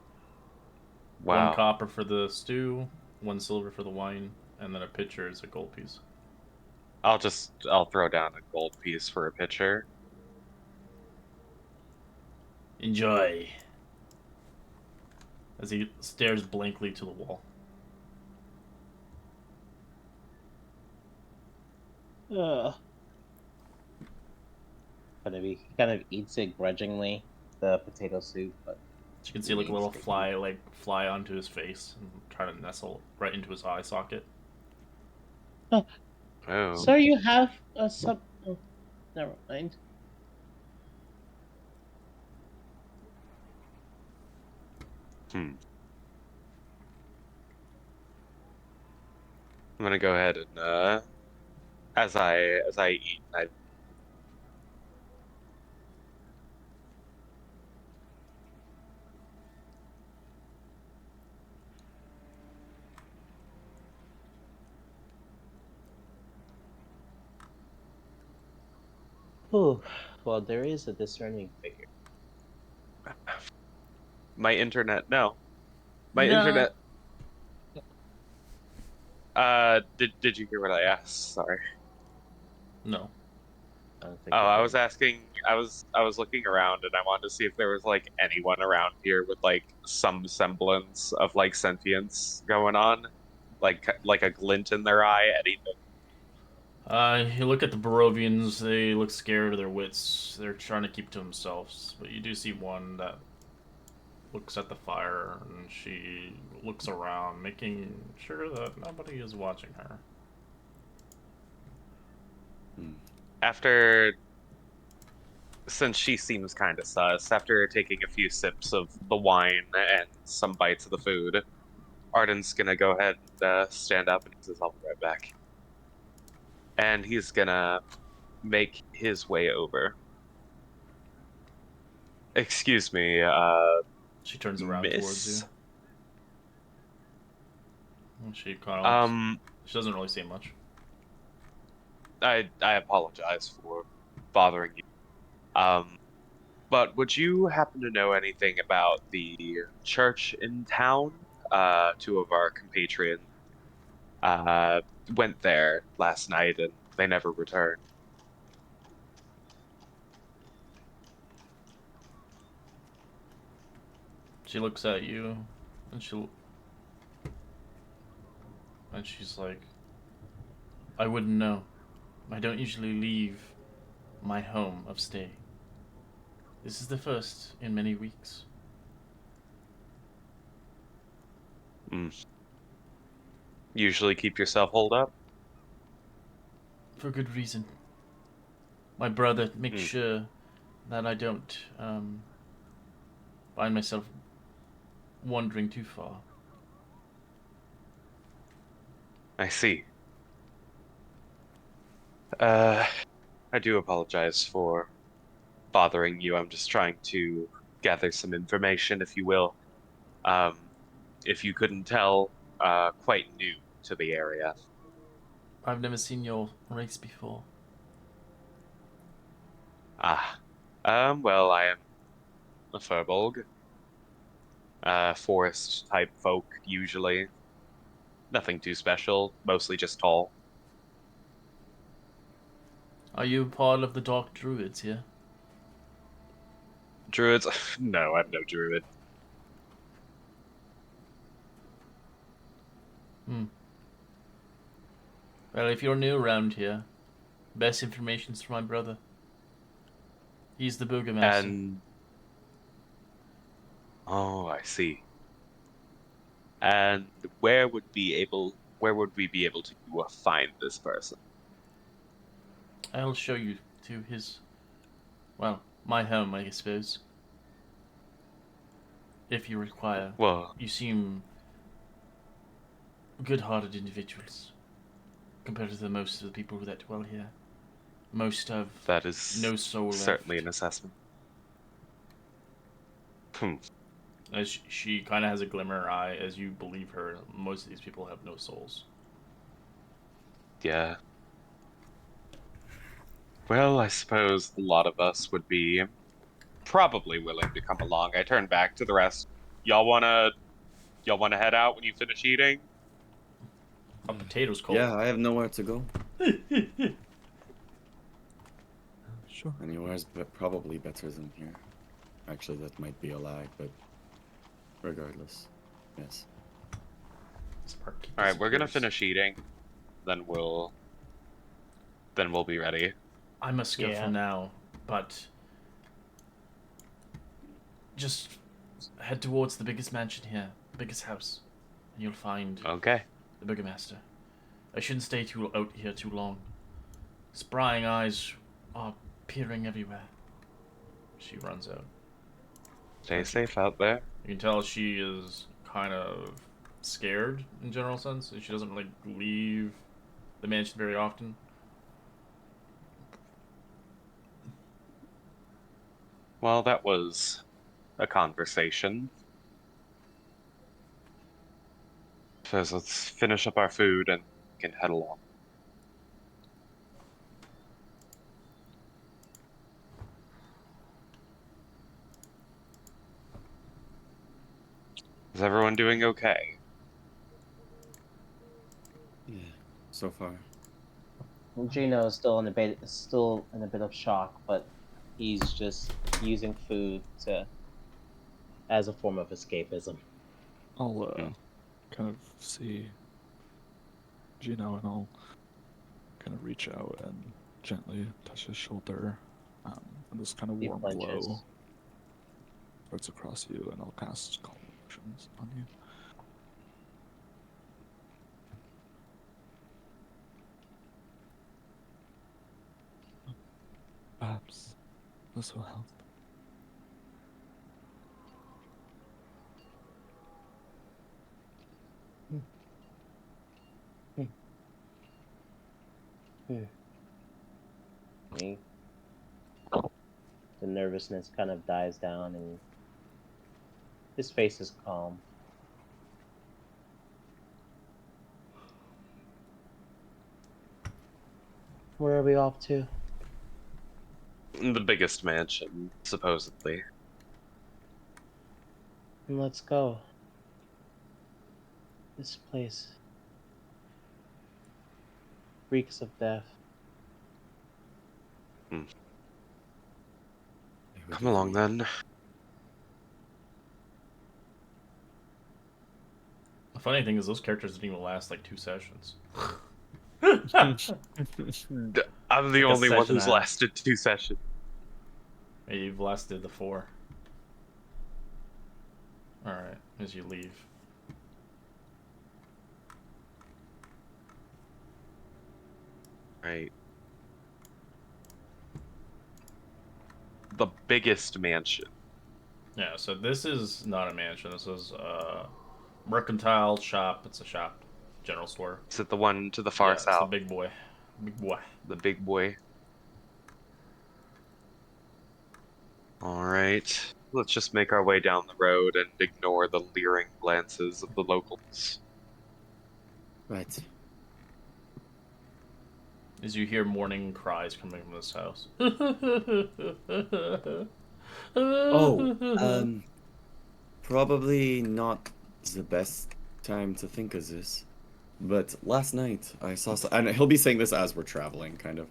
One Wow. copper for the stew, 1 silver for the wine, and then a pitcher is a gold piece. I'll throw down a gold piece for a pitcher. Enjoy. As he stares blankly to the wall. Ugh. He kind of eats it grudgingly, the potato soup, but So you can see like a little fly fly onto his face and try to nestle right into his eye socket. Oh. Sir, you have a sub. Oh, never mind. I'm gonna go ahead and as I eat, I Whew. Well, there is a discerning figure. my internet no. My No. internet Did you hear what I asked? Sorry. No. I don't think Oh, you I did. was asking. I was looking around, and I wanted to see if there was like anyone around here with like some semblance of like sentience going on, like a glint in their eye, anything. You look at the Barovians, they look scared of their wits. They're trying to keep to themselves. But you do see one that looks at the fire, and she looks around, making sure that nobody is watching her. Hmm. After, since she seems kind of sus, after taking a few sips of the wine and some bites of the food, Arden's gonna go ahead and stand up, and he says, "I'll be right back." And he's gonna make his way over. Excuse me, She turns around towards you. miss. And she kind of looks. Um, She doesn't really say much. I apologize for bothering you. But would you happen to know anything about the church in town? Two of our compatriots uh went there last night and they never returned. She looks at you, and she's like, "I wouldn't know. I don't usually leave my home of stay. This is the first in many weeks." Mm. Usually keep yourself holed up? For good reason. My brother makes Mm. sure that I don't find myself wandering too far. I see. Uh, I do apologize for bothering you. I'm just trying to gather some information, if you will. Um, if you couldn't tell, quite new to the area. I've never seen your race before. Ah, well, I am a Furbolg. Forest type folk, usually. Nothing too special, mostly just tall. Are you part of the Dark Druids here? Druids? No, I'm no druid. Hmm. Well, if you're new around here, best information's from my brother. He's the Burgomaster. And oh, I see. And where would we be able to find this person? I'll show you to his, well, my home, I suppose. If you require. Well, You seem good-hearted individuals compared to the most of the people that dwell here. Most have that is no soul certainly left. an assessment. Hmm. As she kind of has a glimmer in her eye, as you believe her, most of these people have no souls. Yeah. Well, I suppose a lot of us would be probably willing to come along. I turn back to the rest. Y'all wanna head out when you finish eating? A potato's cold. Yeah, I have nowhere to go. Sure. Anywhere's probably better than here. Actually, that might be a lie, but regardless, yes. Sparky All right, we're gonna disappears. finish eating, then we'll be ready. I must go Yeah. for now, but just head towards the biggest mansion here, the biggest house, and you'll find Okay. the Burgomaster. I shouldn't stay out here too long. His prying eyes are peering everywhere. She runs out. Stay safe out there. You can tell she is kind of scared in general sense, and she doesn't really leave the mansion very often. Well, that was a conversation. So let's finish up our food and we can head along. Is everyone doing okay? Yeah, so far? Gino is still in a bit of shock, but he's just using food as a form of escapism. I'll Hmm. kind of see Gino, and I'll kind of reach out and gently touch his shoulder, and this kind of He warm flinches. glow spreads across you, and I'll cast Calm Emotions on you. Perhaps this will help. Me. The nervousness kind of dies down, and his face is calm. Where are we off to? The biggest mansion, supposedly. Let's go. This place reeks of death. Hmm. I would Come along agree. then. The funny thing is, those characters didn't even last like 2 sessions. I'm the Like a only one session who's and a half. lasted 2 sessions. Yeah, you've lasted the 4. Alright, as you leave. Right. The biggest mansion. Yeah, so this is not a mansion. This is a mercantile shop. It's a shop. General store. Is it the one to the far Yeah, it's the south? big boy. Big boy. The big boy. Alright. Let's just make our way down the road and ignore the leering glances of the locals. Right. As you hear morning cries coming from this house. Oh, probably not the best time to think of this, but last night I saw, and he'll be saying this as we're traveling, kind of.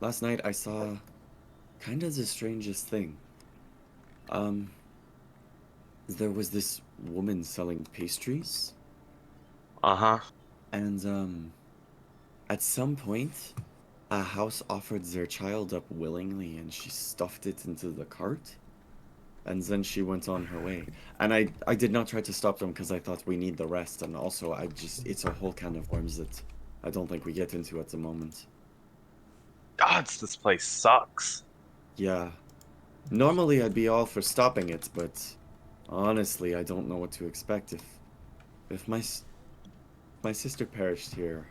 Last night I saw kind of the strangest thing. There was this woman selling pastries, Uh-huh. and at some point, a house offered their child up willingly, and she stuffed it into the cart. And then she went on her way. And I did not try to stop them because I thought we need the rest. And also, it's a whole can of worms that I don't think we get into at the moment. Gods, this place sucks. Yeah. Normally, I'd be all for stopping it, but honestly, I don't know what to expect. If my sister perished here,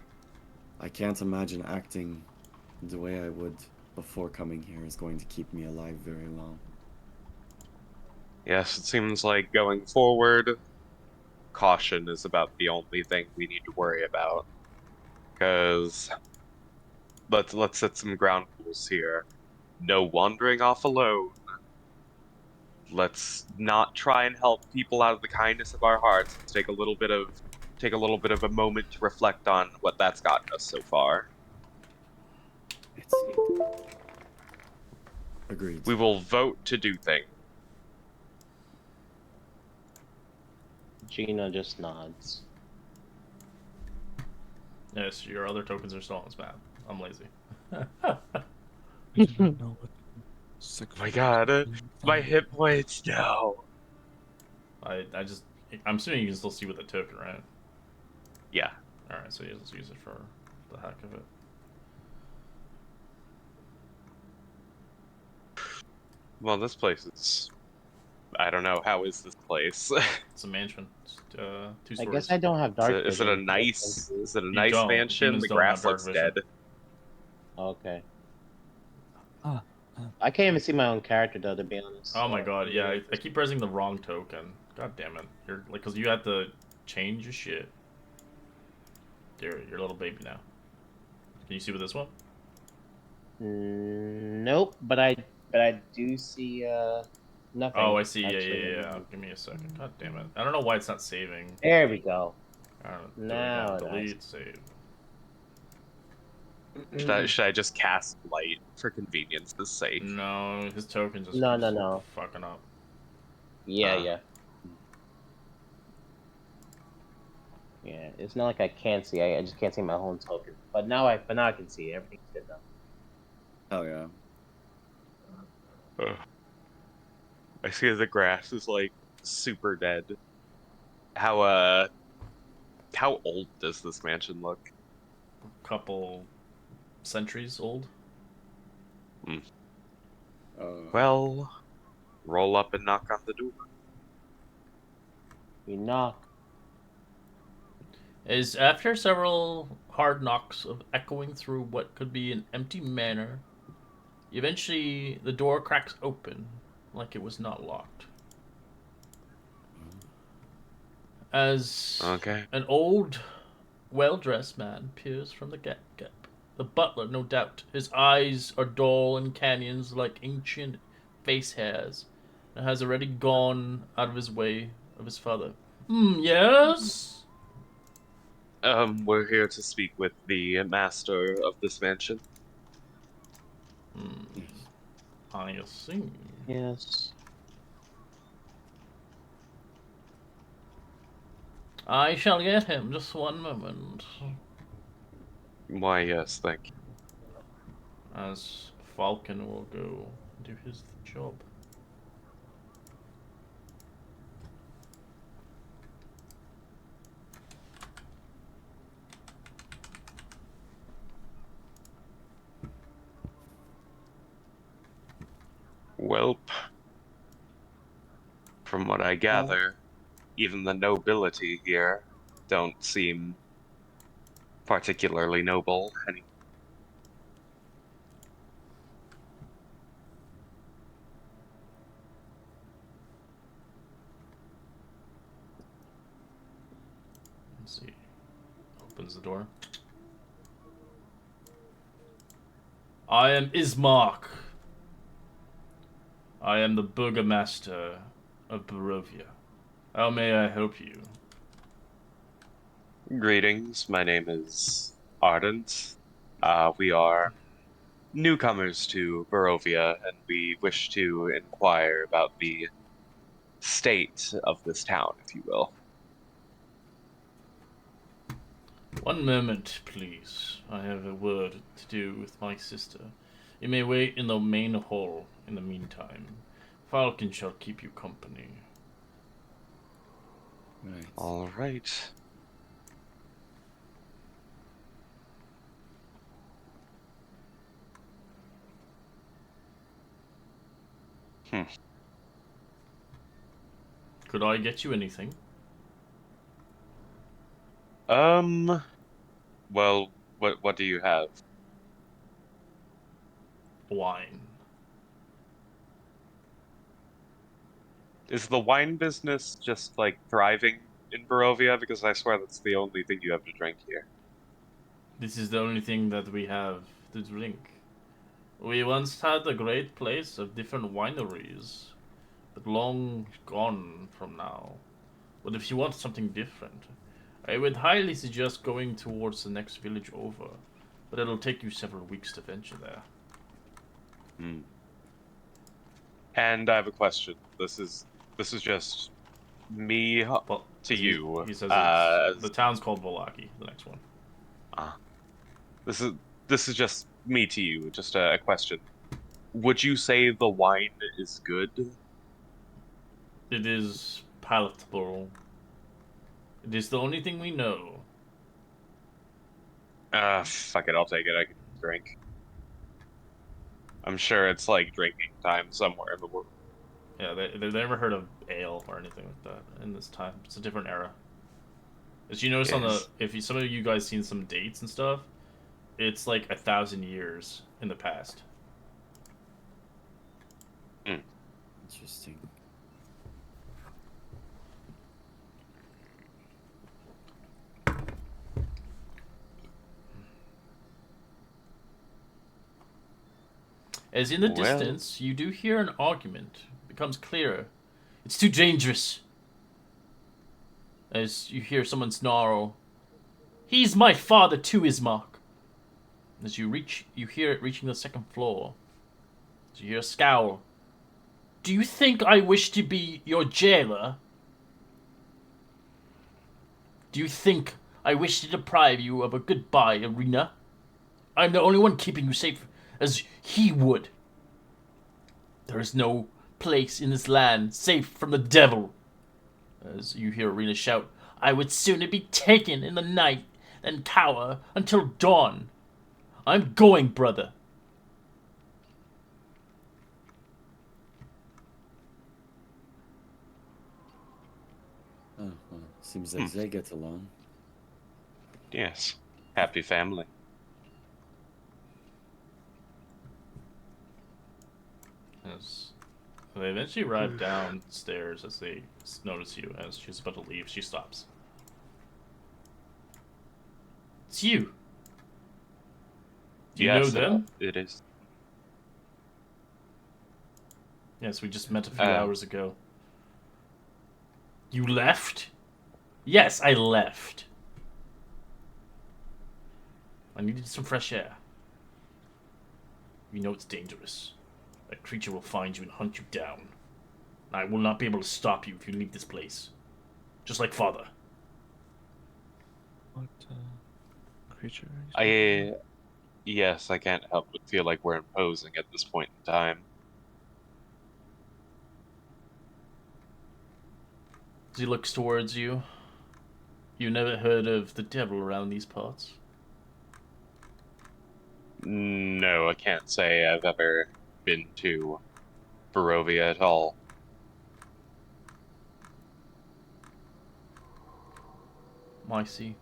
I can't imagine acting the way I would before coming here is going to keep me alive very long. Yes, it seems like going forward, caution is about the only thing we need to worry about. Because let's set some ground rules here. No wandering off alone. Let's not try and help people out of the kindness of our hearts. Let's take a little bit of a moment to reflect on what that's gotten us so far. It's agreed. We will vote to do things. Gino just nods. Yes, your other tokens are still on this map. I'm lazy. I didn't know what sick Oh my food god, was. my hit points, no. I'm assuming you can still see with the token, right? Yeah. Alright, so let's use it for the heck of it. Well, this place is... I don't know, how is this place? It's a mansion. It's, 2 I stories. guess I don't have dark Is vision. it a to look nice... into- Is it a You nice don't. mansion? Demons The don't have grass dark looks vision. dead. Okay. Ah, I can't even see my own character though, to be honest. Oh my so- god, yeah, I keep pressing the wrong token. God damn it. You're like, cause you have to change your shit. You're a little baby now. Can you see with this one? Nope, but I do see nothing. Oh, I see. actually, Yeah. Give me a second. God damn it. I don't know why it's not saving. There we go. I don't know. Now Delete, nice. save. Should I just cast light for convenience' sake? No, his token just No, keeps no, no. fucking up. Yeah, Uh. yeah. Yeah, it's not like I can't see. I just can't see my own token. But now I can see. Everything's good now. Hell yeah. Ugh. I see the grass is like super dead. How old does this mansion look? Couple centuries old. Well, roll up and knock on the door. We knock. Is after several hard knocks of echoing through what could be an empty manor, eventually the door cracks open like it was not locked. As Okay. an old, well-dressed man peers from the gap. The butler, no doubt. His eyes are dull and canyons like ancient face hairs, and has already gone out of his way of his father. Yes? We're here to speak with the master of this mansion. I see. Yes. I shall get him. Just one moment. Why, yes, thank you. As Falcon will go do his job. Welp, from what I gather, even the nobility here don't seem particularly noble anymore. Let's see. Opens the door. I am Ismark. I am the Burgomaster of Barovia. How may I help you? Greetings, my name is Ardent. We are newcomers to Barovia, and we wish to inquire about the state of this town, if you will. One moment, please. I have a word to do with my sister. You may wait in the main hall in the meantime. Falcon shall keep you company. Right. All right. Could I get you anything? Well, what do you have? Wine. Is the wine business just like thriving in Barovia? Because I swear that's the only thing you have to drink here. This is the only thing that we have to drink. We once had a great place of different wineries, but long gone from now. But if you want something different, I would highly suggest going towards the next village over, but it'll take you several weeks to venture there. Hmm. And I have a question. This is just me Well, to you. he says as the town's called Volaki, the next one. This is just me to you. Just a question. Would you say the wine is good? It is palatable. It is the only thing we know. Fuck it. I'll take it. I can drink. I'm sure it's like drinking time somewhere in the world. Yeah, they never heard of ale or anything like that in this time. It's a different era. As you notice on the, Yes. if you, some of you guys seen some dates and stuff, it's like 1,000 years in the past. Interesting. As in the Well. distance, you do hear an argument. Becomes clearer. It's too dangerous. As you hear someone snarl, "He's my father too, Ismark." As you hear it reaching the second floor. As you hear a scowl. Do you think I wish to be your jailer? Do you think I wish to deprive you of a goodbye, Arena? I'm the only one keeping you safe as he would. There is no place in this land safe from the devil. As you hear Arena shout, I would sooner be taken in the night than cower until dawn. I'm going, brother. Oh, well, seems like they get along. Yes. Happy family. As they eventually arrive downstairs as they notice you. As she's about to leave, she stops. It's you. Do you know Yes, them? it is. Yes, we just met a few hours ago. You left? Yes, I left. I needed some fresh air. You know it's dangerous. That creature will find you and hunt you down. I will not be able to stop you if you leave this place. Just like father. What creature? Are you speaking Yes, I can't help but feel like we're imposing at this point in time. As he looks towards you, you never heard of the devil around these parts? No, I can't say I've ever been to Barovia at all. I see.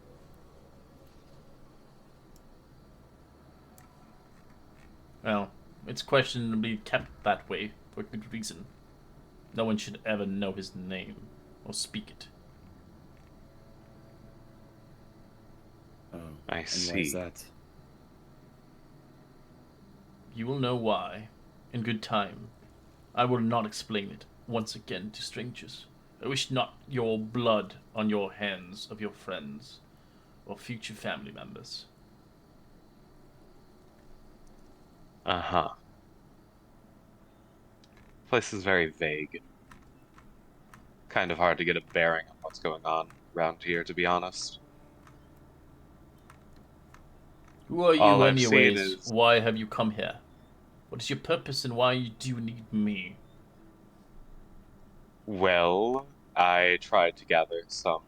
Well, it's questionably kept that way for good reason. No one should ever know his name or speak it. Oh, I and why see. is that? You will know why, in good time. I will not explain it once again to strangers. I wish not your blood on your hands of your friends or future family members. Uh-huh. Place is very vague. Kind of hard to get a bearing on what's going on around here, to be honest. Who are All you I've seen anyways? is, Why have you come here? What is your purpose and why do you need me? well, I tried to gather some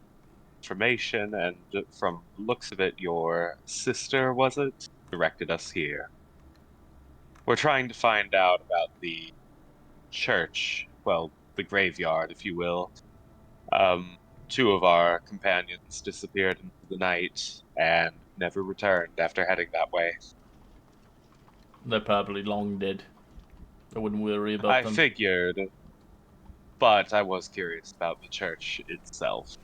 information, and from the looks of it, your sister, was it, directed us here. We're trying to find out about the church, well, the graveyard, if you will. Um, two of our companions disappeared into the night and never returned after heading that way. They're probably long dead. I wouldn't worry about I them. figured, but I was curious about the church itself.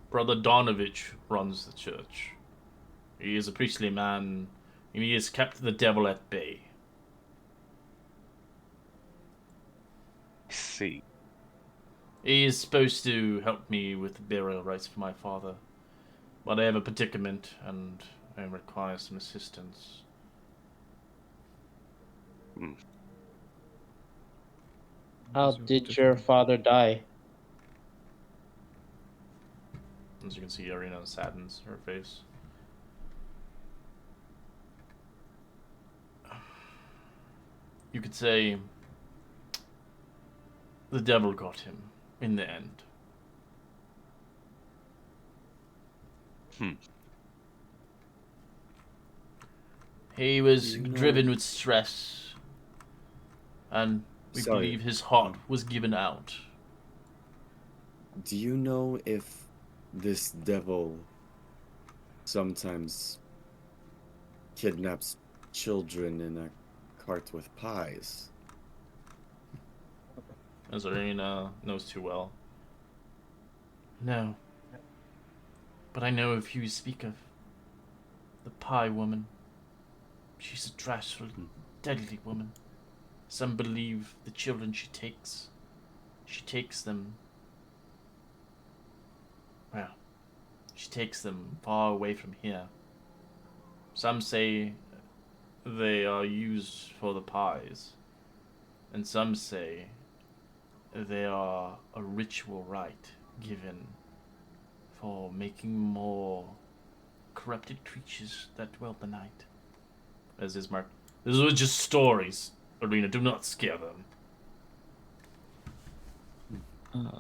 Brother Donovich runs the church. He is a priestly man, and he has kept the devil at bay. I see. He is supposed to help me with the burial rites for my father, but I have a predicament, and I require some assistance. Hmm. How did your father die? As you can see, Arena saddens her face. You could say the devil got him in the end. Hmm. He was You know- driven with stress, and we Sorry. believe his heart was given out. Do you know if this devil sometimes kidnaps children in a cart with pies? As Arena knows too well. No. But I know if you speak of the pie woman, she's a dreadful, deadly woman. Some believe the children she takes them. Well, She takes them far away from here. Some say they are used for the pies, and some say they are a ritual rite given for making more corrupted creatures that dwell the night. As Ismark, these are just stories, Arena. Do not scare them.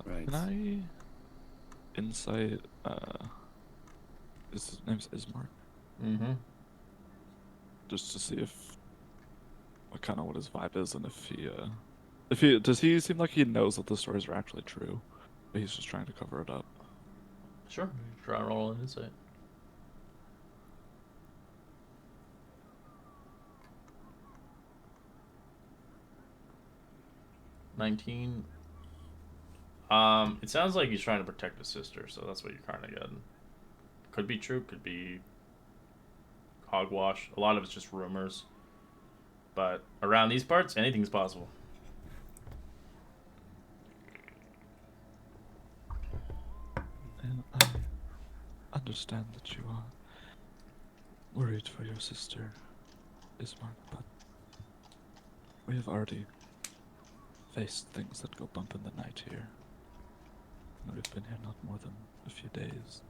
Right. Can I insight? His name's Ismark. Mm-hmm. Just to see if what kind of what his vibe is, and if he does he seem like he knows that the stories are actually true, but he's just trying to cover it up. Sure. Try and roll an insight. $19. It sounds like he's trying to protect his sister, so that's what you're kind of getting. Could be true, could be hogwash. A lot of it's just rumors. But around these parts, anything's possible. And I understand that you are worried for your sister, Ismark, but we have already faced things that go bump in the night here. And we've been here not more than a few days.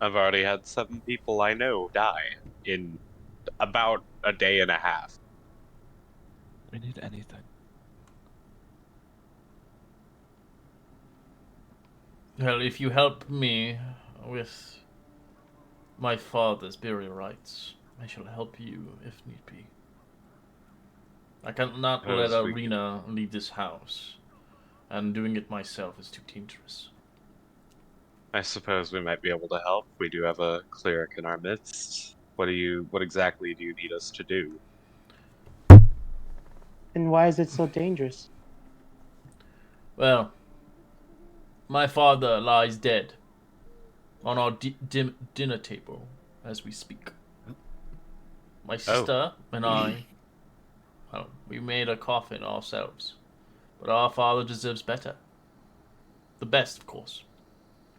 I've already had 7 people I know die in about a day and a half. We need anything. Well, if you help me with my father's burial rites, I shall help you if need be. I cannot let Suppose we could- Arena leave this house, and doing it myself is too dangerous. I suppose we might be able to help. We do have a cleric in our midst. What exactly do you need us to do? And why is it so dangerous? Well, my father lies dead on our dinner table as we speak. My sister and I, well, we made a coffin ourselves. But our father deserves better. The best, of course.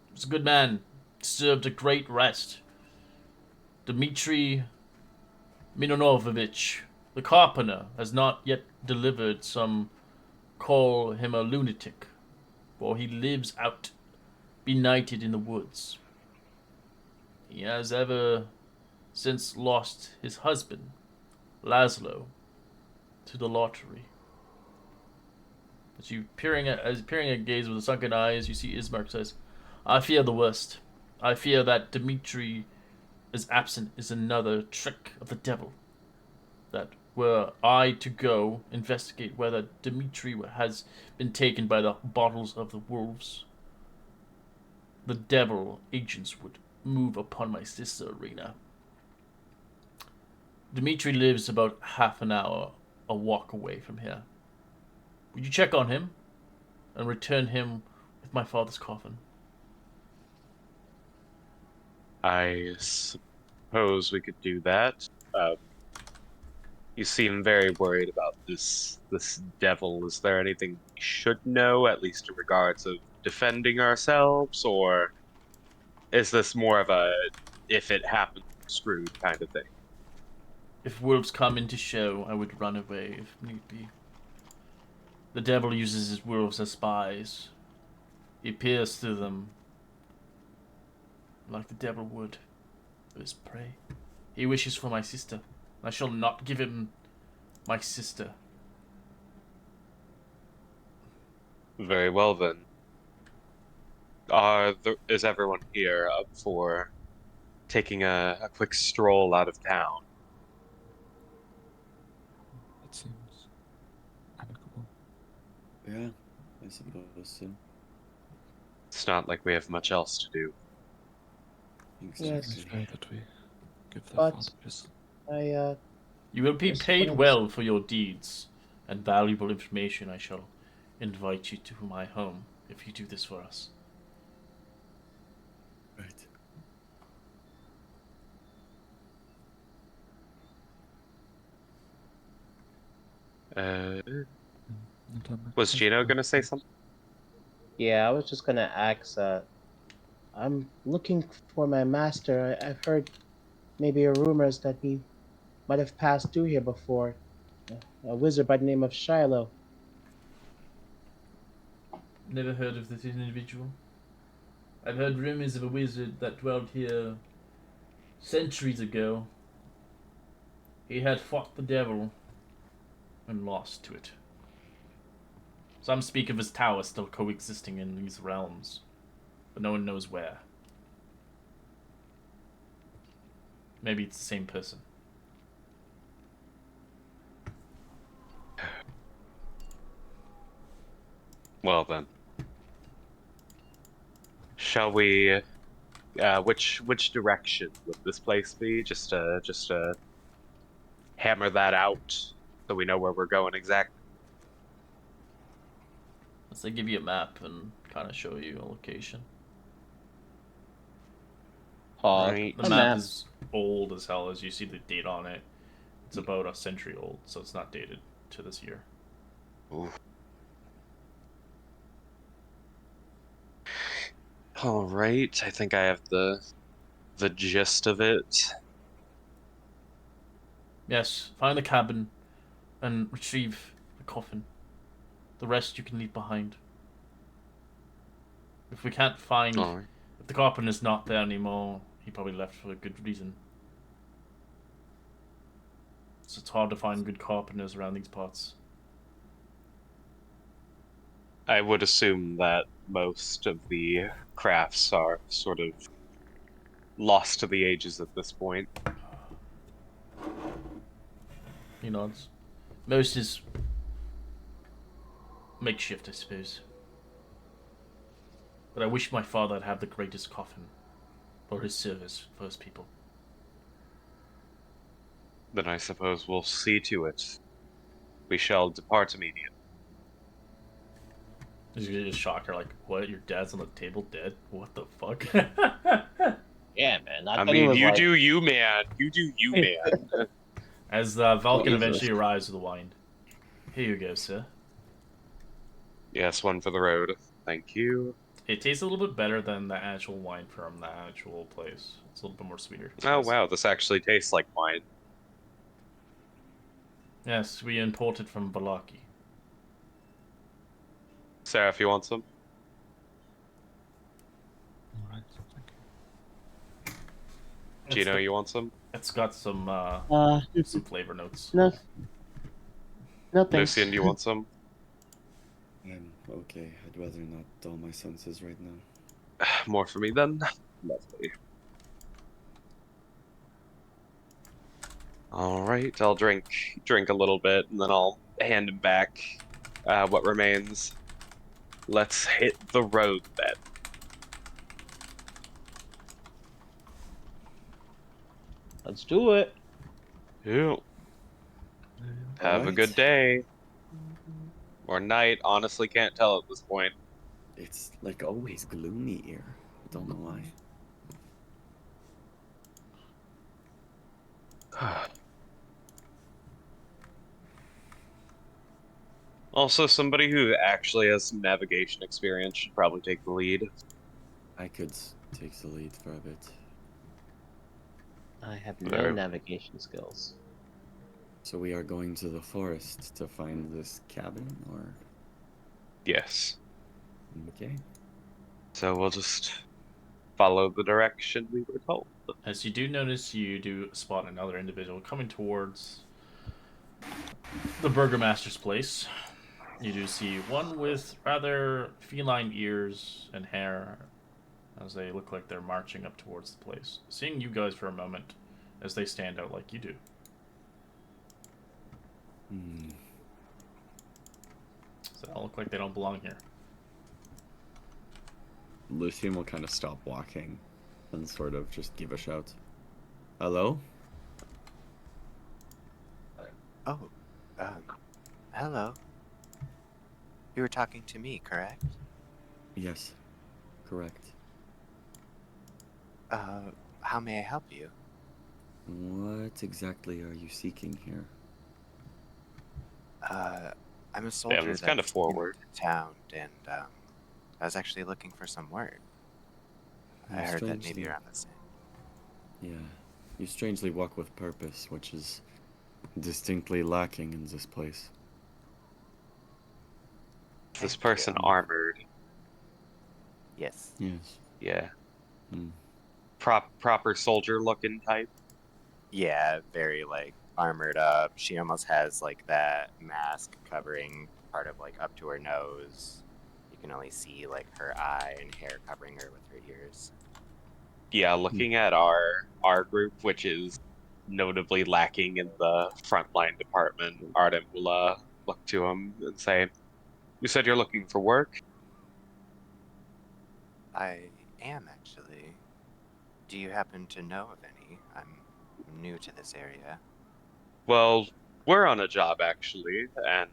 He was a good man, deserved a great rest. Dmitri Minonovich, the carpenter, has not yet delivered. Some call him a lunatic, for he lives out benighted in the woods. He has ever since lost his husband, Laszlo, to the lottery. As peering at gaze with a sunken eyes, you see Ismark says, I fear the worst. I fear that Dmitri is absent is another trick of the devil. That were I to go investigate whether Dmitri has been taken by the bottles of the wolves, the devil agents would move upon my sister Arena. Dmitri lives about half an hour a walk away from here. Would you check on him and return him with my father's coffin? I suppose we could do that. You seem very worried about this devil. Is there anything we should know, at least in regards of defending ourselves, or is this more of a if it happens, we're screwed kind of thing? If wolves come into show, I would run away if need be. The devil uses his wolves as spies. He peers through them like the devil would his prey. He wishes for my sister. I shall not give him my sister. Very well then. Is everyone here up for taking a quick stroll out of town? That seems amicable. Yeah, I suppose so. It's not like we have much else to do. It's Exactly. fair that we give their But- father his. You will be Yes, paid friends. well for your deeds and valuable information. I shall invite you to my home if you do this for us. Right. Uh, And, was Gino gonna say something? Yeah, I was just gonna ask. I'm looking for my master. I've heard maybe rumors that he might have passed through here before. A wizard by the name of Shiloh. Never heard of this individual. I've heard rumors of a wizard that dwelled here centuries ago. He had fought the devil and lost to it. Some speak of his tower still coexisting in these realms, but no one knows where. Maybe it's the same person. Well then, shall we? Which direction would this place be? Just to hammer that out so we know where we're going exactly. Let's say give you a map and kind of show you a location. Right. The map is old as hell, as you see the date on it. It's about a century old, so it's not dated to this year. Ooh. All right, I think I have the gist of it. Yes, find the cabin and retrieve the coffin. The rest you can leave behind. If we can't find... All right. If the coffin is not there anymore, he probably left for a good reason. So it's hard to find good carpenters around these parts. I would assume that most of the crafts are sort of lost to the ages at this point. He nods. Most is makeshift, I suppose. But I wish my father had had the greatest coffin for his service for his people. Then I suppose we'll see to it. We shall depart immediately. He's just shocked. Her like, what? Your dad's on the table dead? What the fuck? Yeah, man. I mean, you do you, man. You do you, man. As Vulcan Jesus. eventually arrives with the wine. Here you go, sir. Yes, one for the road. Thank you. It tastes a little bit better than the actual wine from the actual place. It's a little bit more sweeter. Oh wow, this actually tastes like wine. Yes, we imported from Valaki. Sarah, if you want some. Alright, thank you. Gino, you want some? It's got some flavor notes. No. No thanks. Lucian, do you want some? I'm okay. I'd rather not dull my senses right now. More for me then. Lovely. All right, I'll drink a little bit, and then I'll hand him back what remains. Let's hit the road then. Let's do it. Yeah. Have a Alright. good day. Or night, honestly can't tell at this point. It's like always gloomy here. I don't know why. Also, somebody who actually has some navigation experience should probably take the lead. I could take the lead for a bit. I have no There. navigation skills. So we are going to the forest to find this cabin, or? Yes. Okay. So we'll just follow the direction we were told. As you do notice, you do spot another individual coming towards the burgomaster's place. You do see one with rather feline ears and hair, as they look like they're marching up towards the place, seeing you guys for a moment as they stand out like you do. So they all look like they don't belong here. Lucian will kind of stop walking and sort of just give a shout. Hello? Oh, hello. You were talking to me, correct? Yes, correct. How may I help you? What exactly are you seeking here? I'm a soldier it's kinda that's forward. in town, and I was actually looking for some work. I Yeah, heard that maybe strangely. around the same. Yeah, you strangely walk with purpose, which is distinctly lacking in this place. Is this Thank person you. armored? Yes. Yes. Yeah. Hmm. Proper soldier looking type. Yeah, very like armored up. She almost has like that mask covering part of like up to her nose. You can only see like her eye and hair covering her with her ears. Yeah, looking at our group, which is notably lacking in the frontline department, Artem will look to him and say, "You said you're looking for work? I am actually. Do you happen to know of any? I'm new to this area. Well, we're on a job actually, and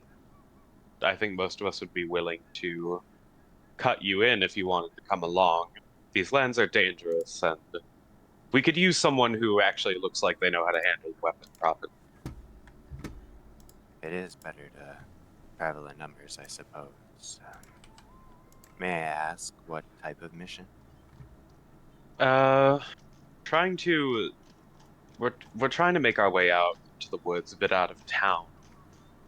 I think most of us would be willing to cut you in if you wanted to come along. These lands are dangerous, and we could use someone who actually looks like they know how to handle weapon properly." It is better to travel in numbers, I suppose. May I ask what type of mission? Uh, trying to we're trying to make our way out to the woods, a bit out of town,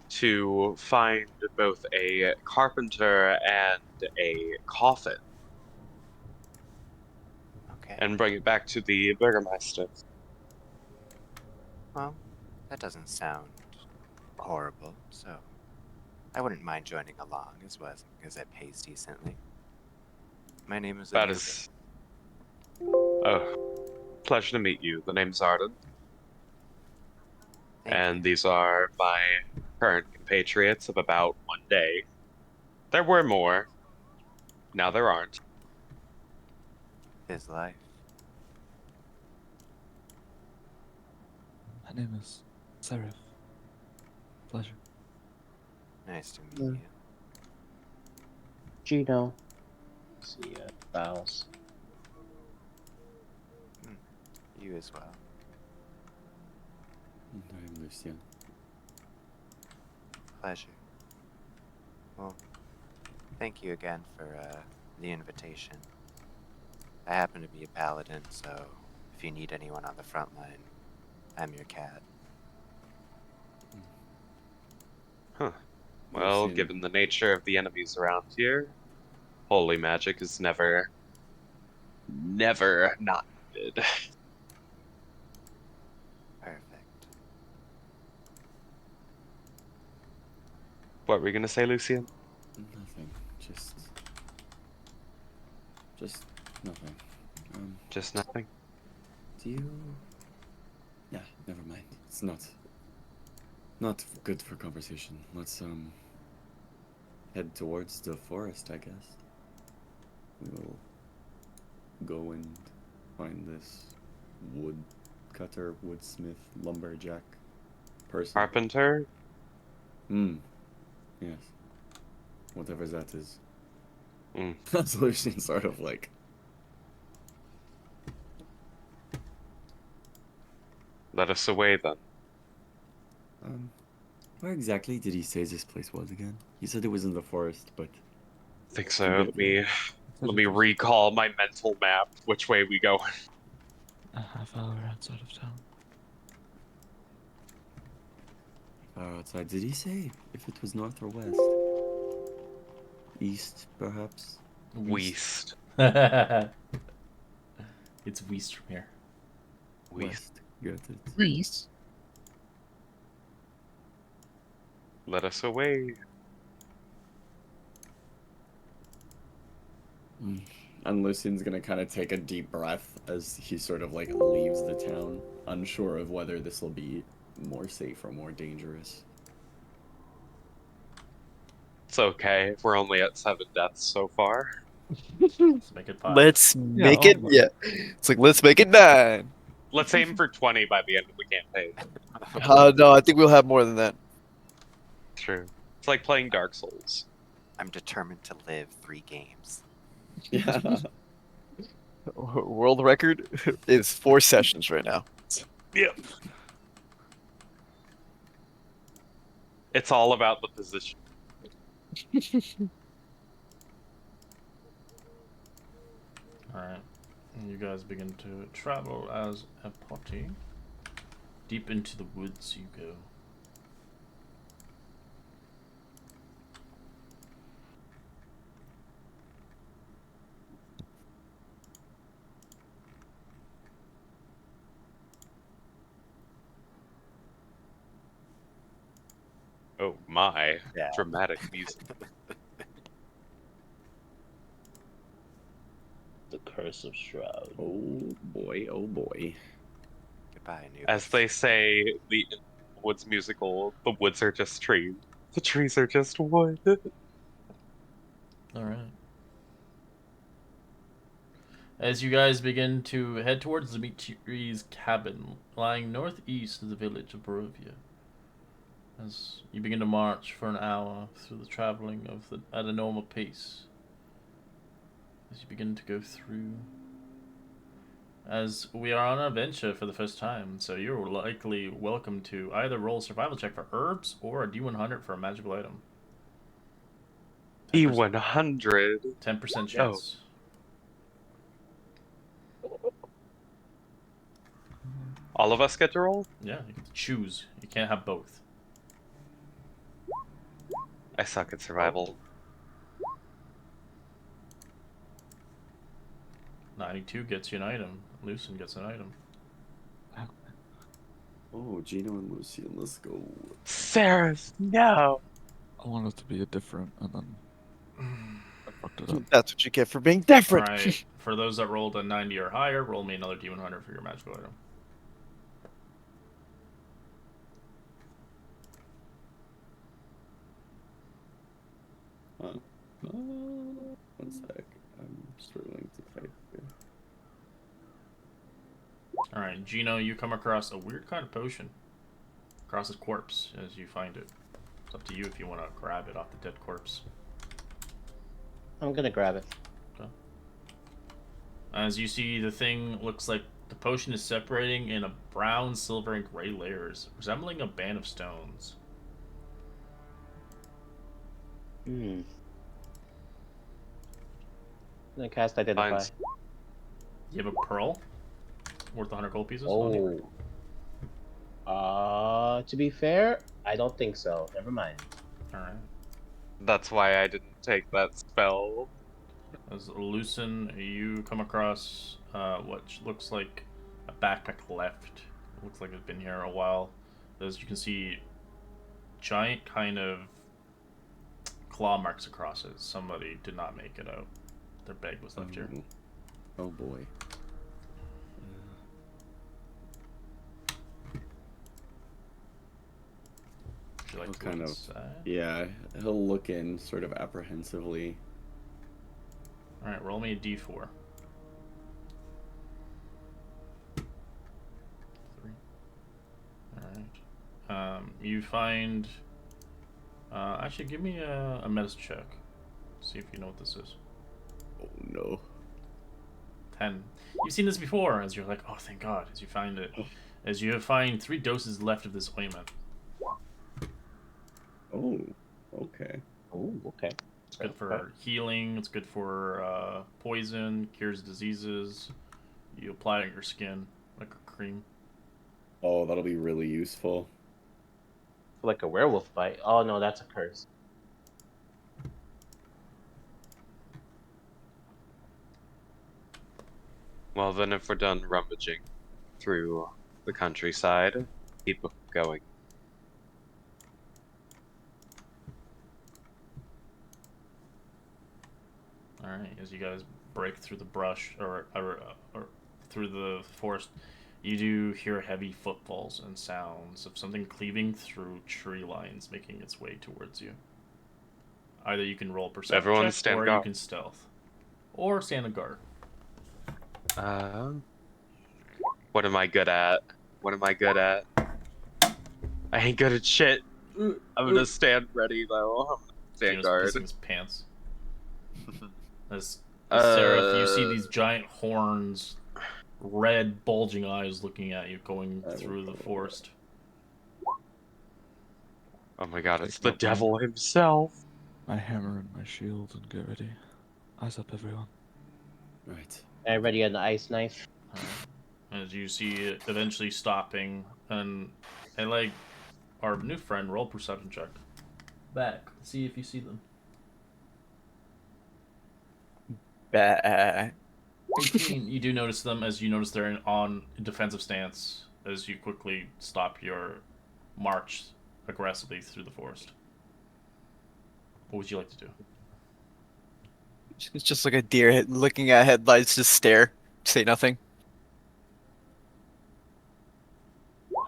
to find both a carpenter and a coffin, Okay. and bring it back to the Burgermeister. Well, that doesn't sound horrible, so I wouldn't mind joining along as well as it pays decently. My name is That Anuba. is, oh, pleasure to meet you. The name's Arden, Thank you. and these are my current compatriots of about one day. There were more, now there aren't. His life. My name is Seraph. Pleasure. Nice to meet Yeah. you. Gino. See, bows. You as well. I'm Lucian. Pleasure. Well, thank you again for the invitation. I happen to be a paladin, so if you need anyone on the front line, I'm your cat. Huh. Well, Lucian. given the nature of the enemies around here, holy magic is never not needed. Perfect. What were you gonna say, Lucian? Nothing. Just nothing. Just nothing. Do you? Yeah, never mind. It's not good for conversation. Let's head towards the forest, I guess. We will go and find this woodcutter, woodsmith, lumberjack person. Carpenter? Hmm. Yes. Whatever that is. Mm. Solution sort of like. Let us away then. Where exactly did he say this place was again? He said it was in the forest, but I think to so. get Let there, me recall my mental map. Which way we go? A half hour outside of town. far outside. Did he say if it was north or west? East, perhaps? West. It's Weast from here. West. Got it. Reese. Let us away. And Lucian's gonna kind of take a deep breath as he sort of like leaves the town, unsure of whether this will be more safe or more dangerous. It's okay. We're only at 7 deaths so far. Let's make it 5. Let's Yeah, make it. almost. Yeah, it's like let's make it 9. Let's aim for 20 by the end of the campaign. No, I think we'll have more than that. True. It's like playing Dark Souls. I'm determined to live 3 games. Yeah. World record is 4 sessions right now. Yep. It's all about the position. Alright. You guys begin to travel as a party. Deep into the woods you go. Oh my. Yeah. Dramatic music. The curse of Strahd. Oh boy, oh boy. Goodbye, Anubis. As they say, the Woods musical, the woods are just trees. The trees are just wood. Alright. As you guys begin to head towards Dimitri's cabin, lying northeast of the village of Barovia. As you begin to march for an hour through the traveling at a normal pace. As you begin to go through. As we are on an adventure for the first time, so you're likely welcome to either roll a survival check for herbs or a D100 for a magical item. E100. 10% chance. All of us get to roll? Yeah, you get to choose. You can't have both. I suck at survival. 92 gets you an item. Lucen gets an item. Oh, Gino and Lucian, let's go. Sarah's, no! I want it to be a different, and then I fucked it up. That's what you get for being different. Alright, for those that rolled a 90 or higher, roll me another D100 for your magical item. One sec. I'm struggling to type here. Alright, Gino, you come across a weird kind of potion. Across his corpse as you find it. It's up to you if you want to grab it off the dead corpse. I'm gonna grab it. Okay. As you see, the thing looks like the potion is separating in a brown, silver, and gray layers, resembling a band of stones. Hmm. I'm gonna cast Identify. Mine's- You have a pearl worth 100 gold pieces on you? Oh. To be fair, I don't think so. Never mind. Alright. That's why I didn't take that spell. As Lucen, you come across what looks like a backpack left. It looks like it's been here a while. As you can see, giant kind of claw marks across it. Somebody did not make it out. Their bag was left here. Oh boy. Would you like What to look kind of- inside? Yeah, he'll look in sort of apprehensively. Alright, roll me a d4. 3. Alright. You find... actually, give me a medicine check. See if you know what this is. Oh no. 10. You've seen this before, as you're like, oh, thank God, as you find it. As you find 3 doses left of this ointment. Oh, okay. Oh, okay. It's good for healing, it's good for poison, cures diseases. You apply it on your skin like a cream. Oh, that'll be really useful. Like a werewolf bite. Oh no, that's a curse. Well, then if we're done rummaging through the countryside, keep going. Alright, as you guys break through the brush, or through the forest, you do hear heavy footfalls and sounds of something cleaving through tree lines, making its way towards you. Either you can roll perception Everyone check, stand or guard. you can stealth. Or stand a guard. What am I good at? What am I good at? I ain't good at shit. I'm gonna stand ready though. I'm gonna stand Gino's guard. pissing his pants. As Seraph, you see Uh, these giant horns, red bulging eyes looking at you going I will through the follow forest. Oh my god, it's Take the my devil himself. My hammer and my shield and get ready. Eyes up, everyone. Right. Everybody got an ice knife. As you see it eventually stopping, and like our new friend, roll perception check. Back, see if you see them. Bah. 18. You do notice them as you notice they're on defensive stance as you quickly stop your march aggressively through the forest. What would you like to do? It's just like a deer looking at headlights, just stare, say nothing.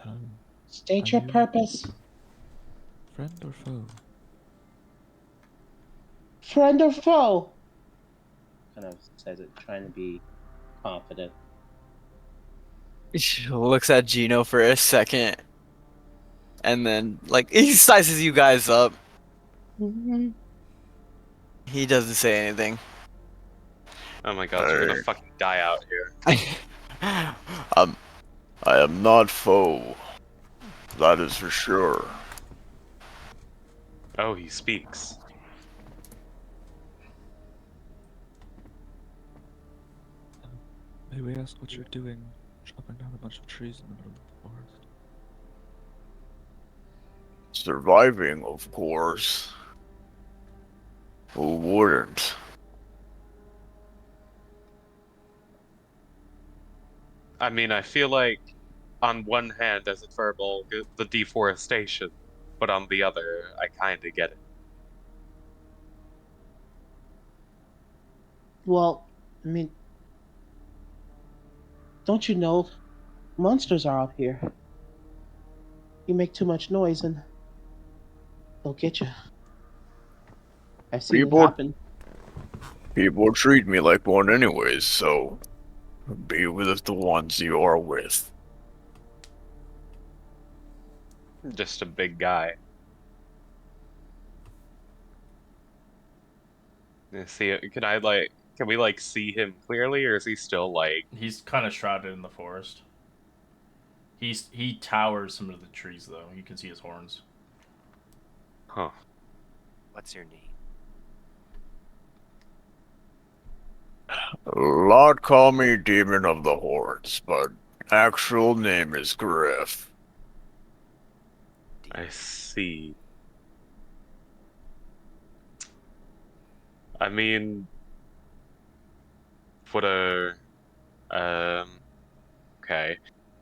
Um, State Are your you- purpose. friend or foe? Friend or foe? Kind of says it, trying to be confident. He looks at Gino for a second, and then like he sizes you guys up. Mhm. He doesn't say anything. Oh my god, you're gonna fucking die out here. I am not foe. That is for sure. Oh, he speaks. May we ask what you're doing chopping down a bunch of trees in the middle of the forest? Surviving, of course. Who wouldn't? I mean, I feel like, on one hand, as a verbal, the deforestation, but on the other, I kinda get it. Well, I mean, don't you know monsters are out here? You make too much noise and they'll get you. I've seen it People, happen. people treat me like one anyways, so be with the ones you are with. Just a big guy. See, can we, like, see him clearly, or is he still, like... He's kind of shrouded in the forest. He towers some of the trees though. You can see his horns. Huh. What's your name? A lot call me Demon of the Hordes, but actual name is Griff. I see. I mean... What a... Okay.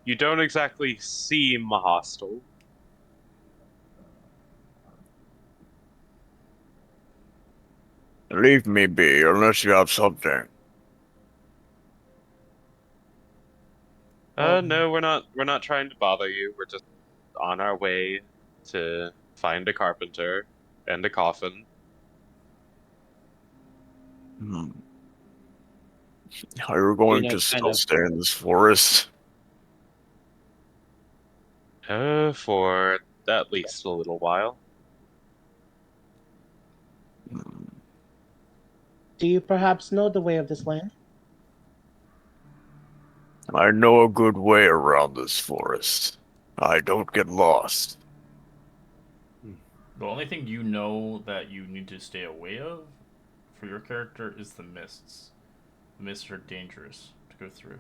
You don't exactly seem hostile. Leave me be, unless you have something. No, we're not trying to bother you. We're just on our way to find a carpenter and a coffin. Hmm. Are you going to kind still of. stay in this forest? For at least a little while. Hmm. Do you perhaps know the way of this land? I know a good way around this forest. I don't get lost. The only thing you know that you need to stay away of for your character is the mists. The mists are dangerous to go through.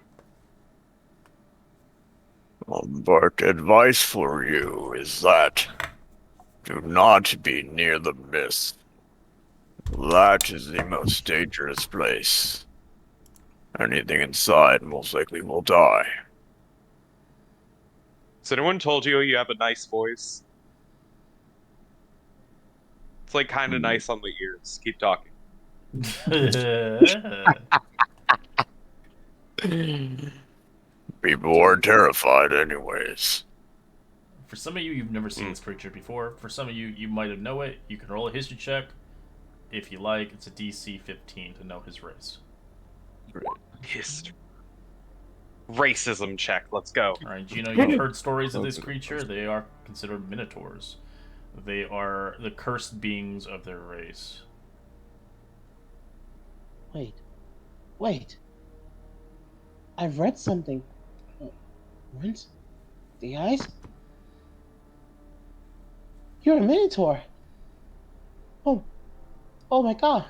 But advice for you is that do not be near the mist. That is the most dangerous place. Anything inside most likely will die. Has anyone told you you have a nice voice? It's like kind of nice on the ears. Keep talking. People are terrified anyways. For some of you, you've never seen this creature before. For some of you, you might have know it. You can roll a history check. If you like, it's a DC 15 to know his race. Great. History. Racism check. Let's go. Alright, Gino, you've heard stories of this creature. They are considered minotaurs. They are the cursed beings of their race. Wait. I've read something. Once? The eyes? You're a minotaur. Oh my god.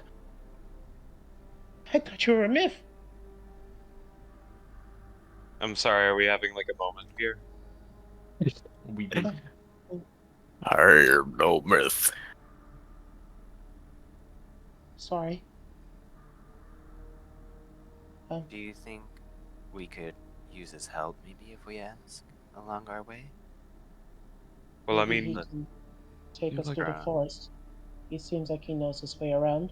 I thought you were a myth. I'm sorry, are we having like a moment here? We do. I hear no myth. Sorry. Do you think we could use his help, maybe, if we ask along our way? Well, I Maybe mean, he can take You us like through the a- forest. He seems like he knows his way around.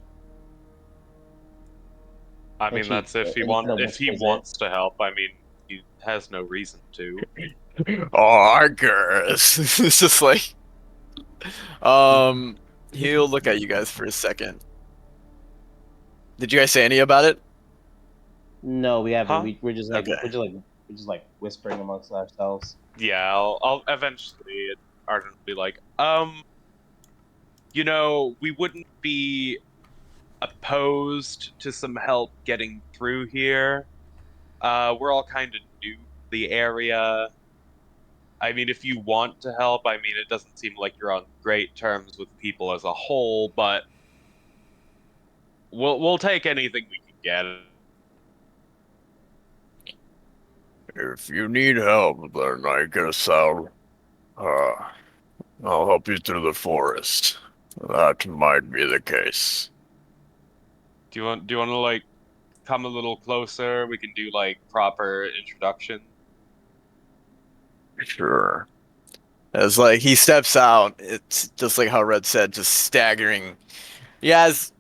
And she that's if he kind of if he whispers it. wants to help. I mean, he has no reason to. Oh, I guess. It's just like, he'll look at you guys for a second. Did you guys say any about it? No, we haven't. Huh? Okay. We're just like whispering amongst ourselves. Yeah, I'll eventually. Arden will be like, we wouldn't be opposed to some help getting through here. We're all kind of new to the area. I mean, if you want to help, I mean, it doesn't seem like you're on great terms with people as a whole, but we'll take anything we can get. If you need help, then I guess uh, I'll help you through the forest. That might be the case. Do you want to like come a little closer? We can do like proper introduction. Sure. It's like he steps out. It's just like how Red said, just staggering. He has,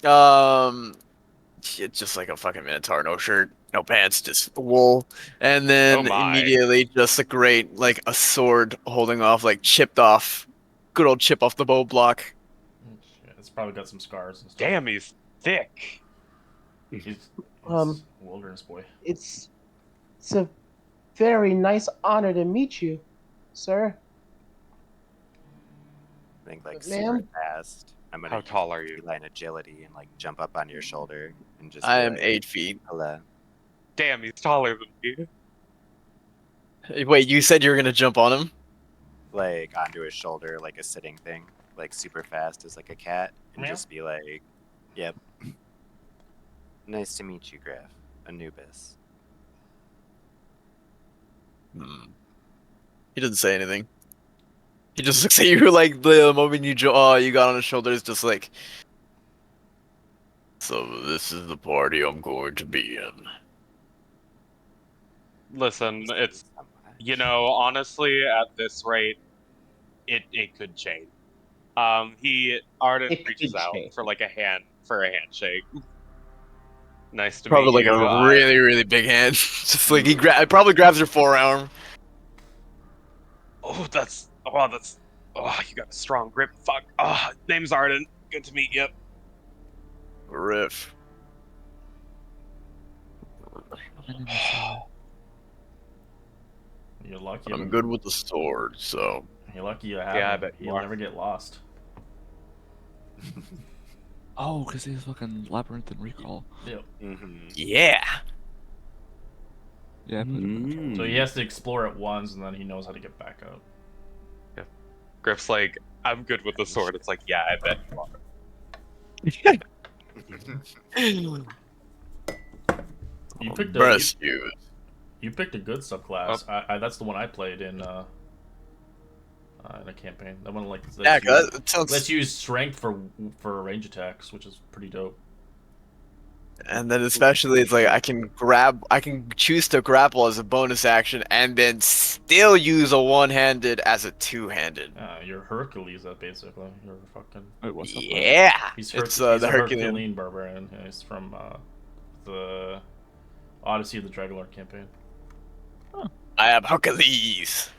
it's just like a fucking minotaur, no shirt, no pants, just wool, and Oh then my. immediately just a great like a sword holding off, like chipped off, good old chip off the bow block. Yeah, it's probably got some scars and stuff. Damn, he's thick. He's Um, a wilderness boy. it's a very nice honor to meet you, sir. I think like Ma'am? super fast. I'm gonna How use tall are you? feline agility and like jump up on your shoulder and just I be am like, 8 feet. hello. Damn, he's taller than me. Wait, you said you were gonna jump on him? Like onto his shoulder, like a sitting thing, like super fast as like a cat, and Meow. just be like, yep. Nice to meet you, Graf. Anubis. He doesn't say anything. He just looks at you like the moment you you got on his shoulder is just like, So this is the party I'm going to be in. Listen, it's So much. honestly, at this rate, it could change. Arden It reaches could out change. for like a handshake. Nice to meet probably like you. a really, really big hand. Just like Mm. probably grabs your forearm. That's you got a strong grip. Fuck. Name's Arden. Good to meet you. Riff. My name is, You're lucky. I'm good with the sword, so You're lucky you have Yeah, I him. bet you He'll are. never get lost. oh, because he's fucking labyrinth and recall. Yep. Mm-hmm. Yeah. Yeah, I played him in a So he has to explore it once, and then he knows how to get back out. Griff's like, I'm good with the sword. It's like, yeah, I bet you are. You picked a bless you. you picked a good subclass. That's the one I played in a campaign. That one Yeah, that sounds. lets you use strength for range attacks, which is pretty dope. And then especially it's like I can choose to grapple as a bonus action, and then still use a one-handed as a two-handed. You're Hercules, basically. You're fucking. Wait, what's up? Yeah. He's It's he's the a Herculean. Herculean barbarian. Yeah, he's from the Odyssey of the Dragonlord campaign. I am Hercules.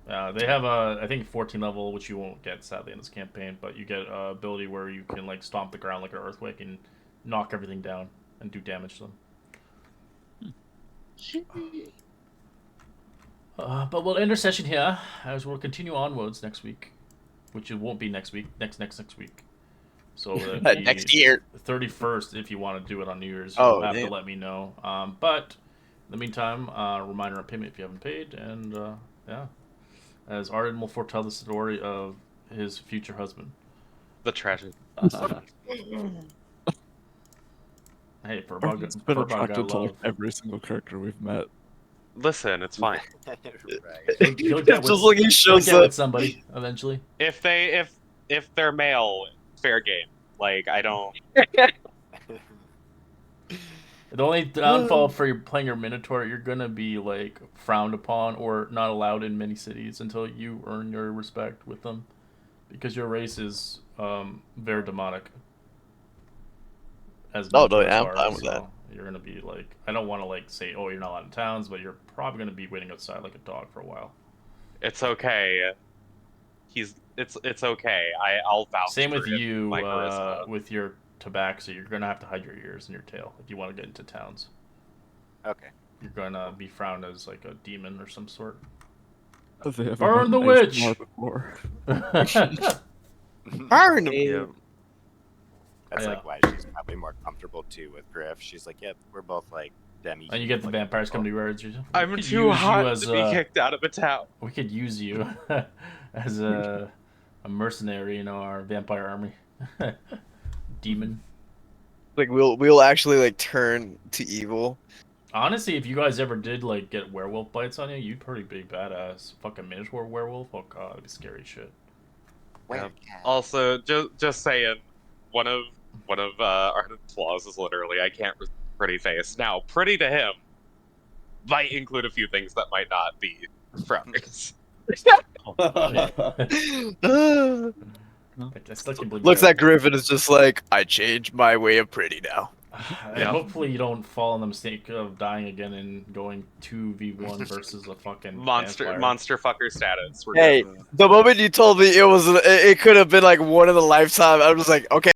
They have a, I think, 14 level, which you won't get sadly in this campaign, but you get a ability where you can like stomp the ground like an earthquake and knock everything down and do damage to them. But we'll end our session here, as we'll continue onwards next week, which it won't be next week, next week. So Next year. 31st, if you want to do it on New Year's, Oh, you'll have damn. to let me know. But in the meantime, reminder on payment if you haven't paid, and yeah, as Arden will foretell the story of his future husband. The tragedy. Hey, for It's been about attracted to like love. every single character we've met. Listen, it's fine. right. You'll get with, Just like he you'll shows get with up. somebody eventually. If they're male, fair game. Like I don't. The only downfall for your playing your Minotaur, you're gonna be like frowned upon or not allowed in many cities until you earn your respect with them, because your race is very demonic. As Oh, no, Minotaurs yeah, I'm are, fine with so that. you're gonna be like, I don't want to like say, oh, you're not allowed in towns, but you're probably gonna be waiting outside like a dog for a while. It's okay. It's okay. I'll vouch Same for with him, you my charisma. with your tabaxi. You're gonna have to hide your ears and your tail if you want to get into towns. Okay. You're gonna be frowned as like a demon or some sort. They have Burn the an witch! ASMR before. Burn him. Hey, That's Yeah. like why she's probably more comfortable too with Griff. She's like, yep, we're both like demi. And you get the vampires come to your words. I'm too hot to be kicked out of a town. We could use you as a mercenary in our vampire army. Demon. Like we'll actually like turn to evil. Honestly, if you guys ever did like get werewolf bites on you, you'd pretty big badass. Fucking minotaur werewolf. Oh god, it'd be scary as shit. Yeah. Also, just saying, one of Arden's flaws is literally I can't pretty face. Now, pretty to him might include a few things that might not be preference. I still can't believe Looks you at Griffin is just like, I changed my way of pretty now. And hopefully you don't fall in the mistake of dying again and going 2v1 versus a fucking monster fucker status. We're Hey, good. the moment you told me it could have been like one in a lifetime, I was like, okay.